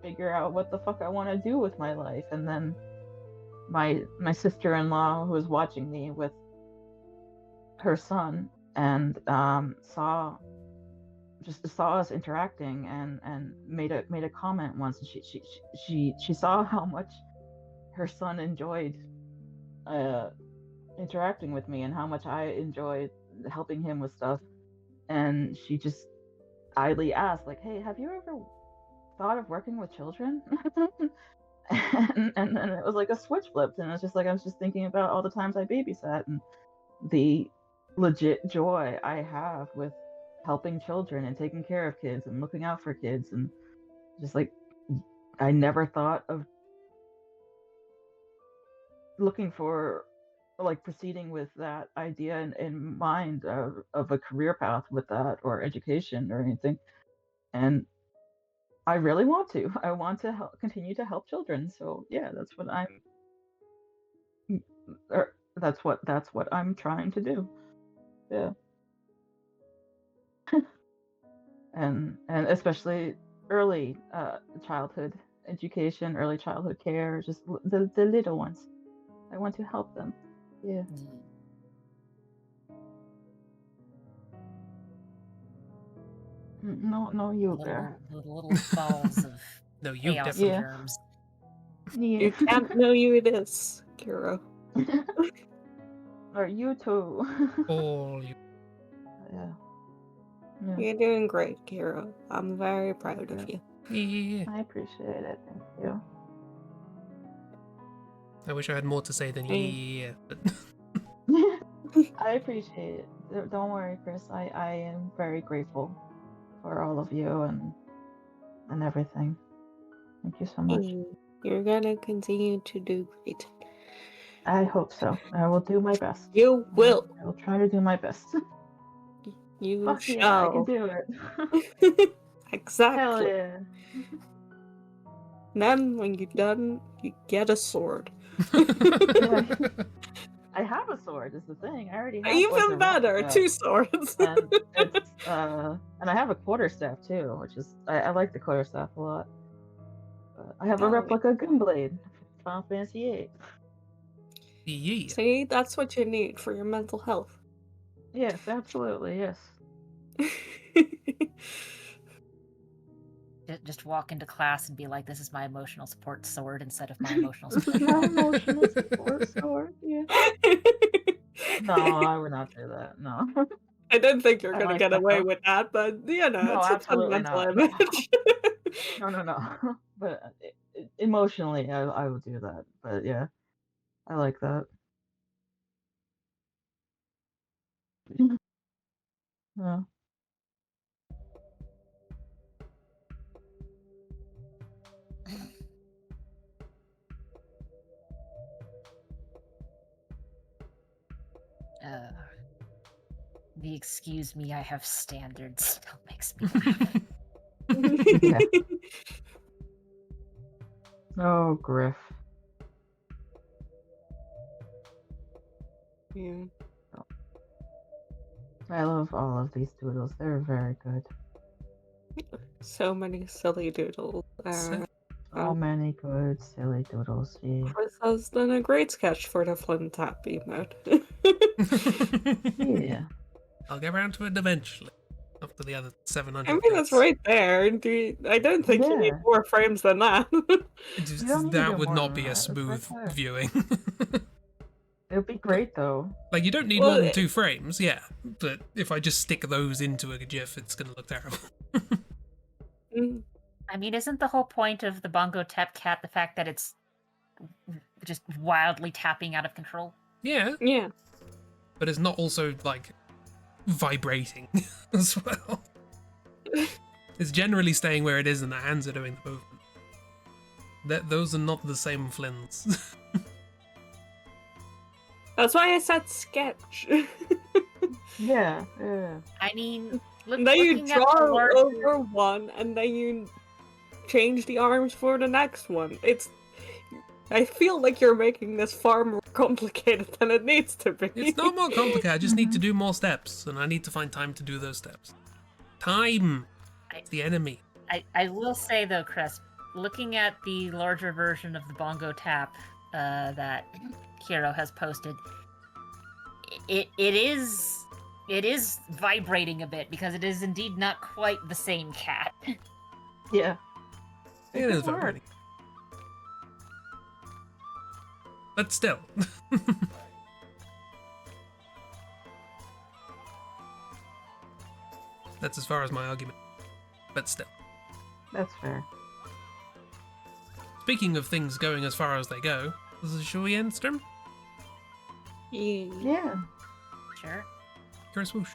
figure out what the fuck I want to do with my life. And then my sister-in-law, who was watching me with her son, and saw us interacting, and made a comment once, and she saw how much her son enjoyed uh interacting with me and how much I enjoyed helping him with stuff, and she just idly asked, like, "Hey, have you ever thought of working with children?" And then it was like a switch flipped, and it's just like I was just thinking about all the times I babysat and the legit joy I have with helping children and taking care of kids and looking out for kids, and just like I never thought of looking for, like, proceeding with that idea in mind of a career path with that, or education or anything. And I really want to. I want to continue to help children. So yeah, that's what I'm trying to do. Yeah. And especially early childhood education, early childhood care, just the little ones. I want to help them. Yeah. No, you bear. Little balls of No, you chaos definitely. and Yeah. germs. Yeah. You can't know you this, Kiro. Or you too. All you. Yeah. Yeah. You're doing great, Kiro. I'm very proud of you. Yeah. I appreciate it. Thank you. I wish I had more to say than yeah, but I appreciate it. Don't worry, Chris. I am very grateful for all of you and everything. Thank you so much. You're gonna continue to do great. I hope so. I will do my best. You will. I will try to do my best. You Fuck shall. yeah, I can do it. Exactly. Hell yeah. Then, when you're done, you get a sword. I have a sword, is the thing. I already have Even better, 2 swords. and it's and I have a quarterstaff too, which is I like the quarterstaff a lot. I have a replica gunblade, Final Fantasy VIII. yeah. See, that's what you need for your mental health. Yes, absolutely, yes. Just walk into class and be like, "This is my emotional support sword," instead of my emotional support. My emotional support sword, yeah. No, I would not do that. No. I didn't think you were I gonna like get that, away though. with that, but you know, No, it's a absolutely mental not. image. No. But emotionally, I would do that. But yeah, I like that. Yeah. The excuse me, I have standards still makes me laugh. Yeah. Oh, Griff. Yeah. I love all of these doodles. They're very good. So many silly doodles. So many good silly doodles. Yeah. Chris has done a great sketch for the Flint Tap emote. Yeah. I'll get around to it eventually. After the other 700. I mean, that's right there. I don't think you need Yeah. more frames than that. Just, You don't need to that do would more not than be that. a It's right smooth there. viewing. It would be great though. Like, you don't need Well, more than 2 frames, yeah. But if I just stick those into a GIF, it's gonna look terrible. mm, I mean, isn't the whole point of the bongo tap cat the fact that it's just wildly tapping out of control? Yeah, yeah. but it's not also, like, vibrating as well. It's generally staying where it is and the hands are doing the movement. Those are not the same flins. That's why I said sketch. Yeah. I mean, And then you looking at the draw larger- over one, and then you change the arms for the next one. I feel like you're making this far more complicated than it needs to be. It's not more complicated, I just need to do more steps, and I need to find time to do those steps. Time! It's the enemy. I will say though, Chris, looking at the larger version of the bongo tap that Kiro has posted, it is vibrating a bit because it is indeed not quite the same cat. Yeah. It could is work. vibrating. But still. That's as far as my argument. But still. That's fair. Speaking of things going as far as they go, shall we end stream? Yeah. Sure. KiroSwoosh.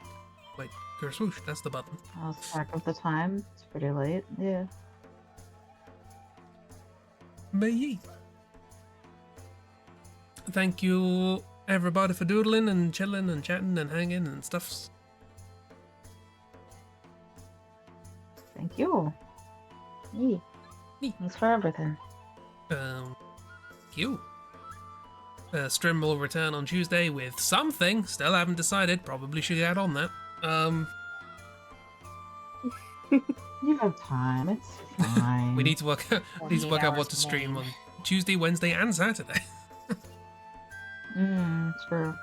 Wait, KiroSwoosh, that's the button. I lost track of the time. It's pretty late. Yeah. Me. Thank you, everybody, for doodling and chilling and chatting and hanging and stuffs. Thank you. Yeah. Thanks for everything. You. Stream will return on Tuesday with something. Still haven't decided. Probably should get on that. You have time. It's fine. We need to work out. Need to work out what to 48 stream hours on Tuesday, Wednesday, and Saturday, True.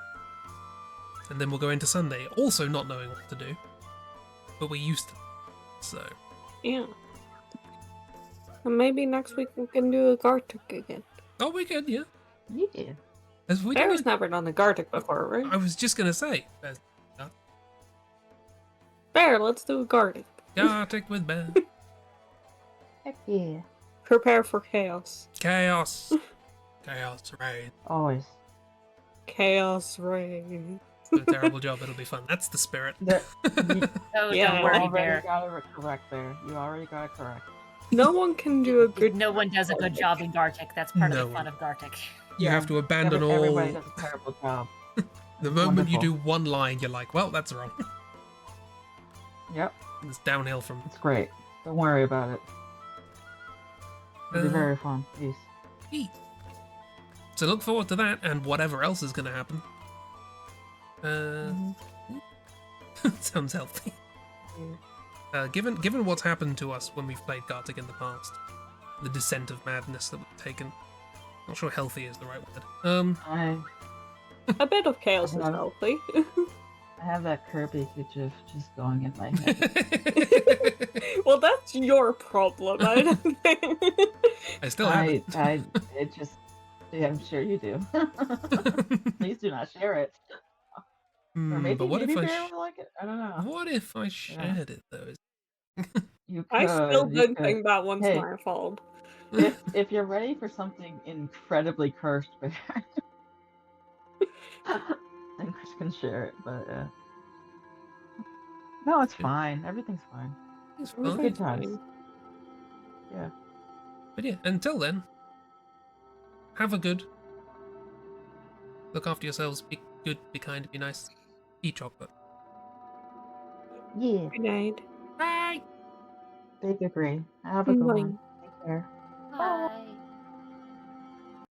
and then we'll go into Sunday, also not knowing what to do, but we're used to it. So Yeah. And maybe next week we can do a Gartic again. oh, we could, yeah. Yeah. As we Bear's did. never done a Gartic before, right? I was just gonna say, Bear, let's do a Gartic. Gartic with Bear. Heck yeah. Prepare for chaos. Chaos. Chaos reign. Always. Chaos reign. Do a terrible job. It'll be fun. That's the spirit. The, Oh, Yeah, don't you worry, already Bear. got it correct there. You already got it correct. No one can do a good. No one does a good job in Gartic. That's part No of the fun of Gartic. You have to abandon Everybody all. does a terrible job. The moment you do Wonderful. one line, you're like, well, that's wrong. Yep. It's downhill from. It's great. Don't worry about it. It'll be very fun. Peace. Eat. So look forward to that and whatever else is going to happen. Sounds healthy. Given what's happened to us when we've played Gartic in the past, the descent of madness that we've taken. Not sure healthy is the right word. A bit of chaos is Uh-huh. healthy. I have that Kirby picture just going in my head. Well, that's your problem. I don't think. I still have it. It just, yeah, I'm sure you do. Please do not share it. Or maybe, But what maybe if I? Bear will like it. I don't know. What if I shared it though? You I still could, you don't could. think that one's Hey. my fault. If you're ready for something incredibly cursed, Bear, then Chris can share it. But no, it's fine. Everything's fine. It's It was fine. good times. Yeah. But yeah, until then, have a good. Look after yourselves. Be good. Be kind. Be nice. Eat chocolate. Yeah. Good night. Bye. Big agree. Have a good Bye. one. Take care. Bye.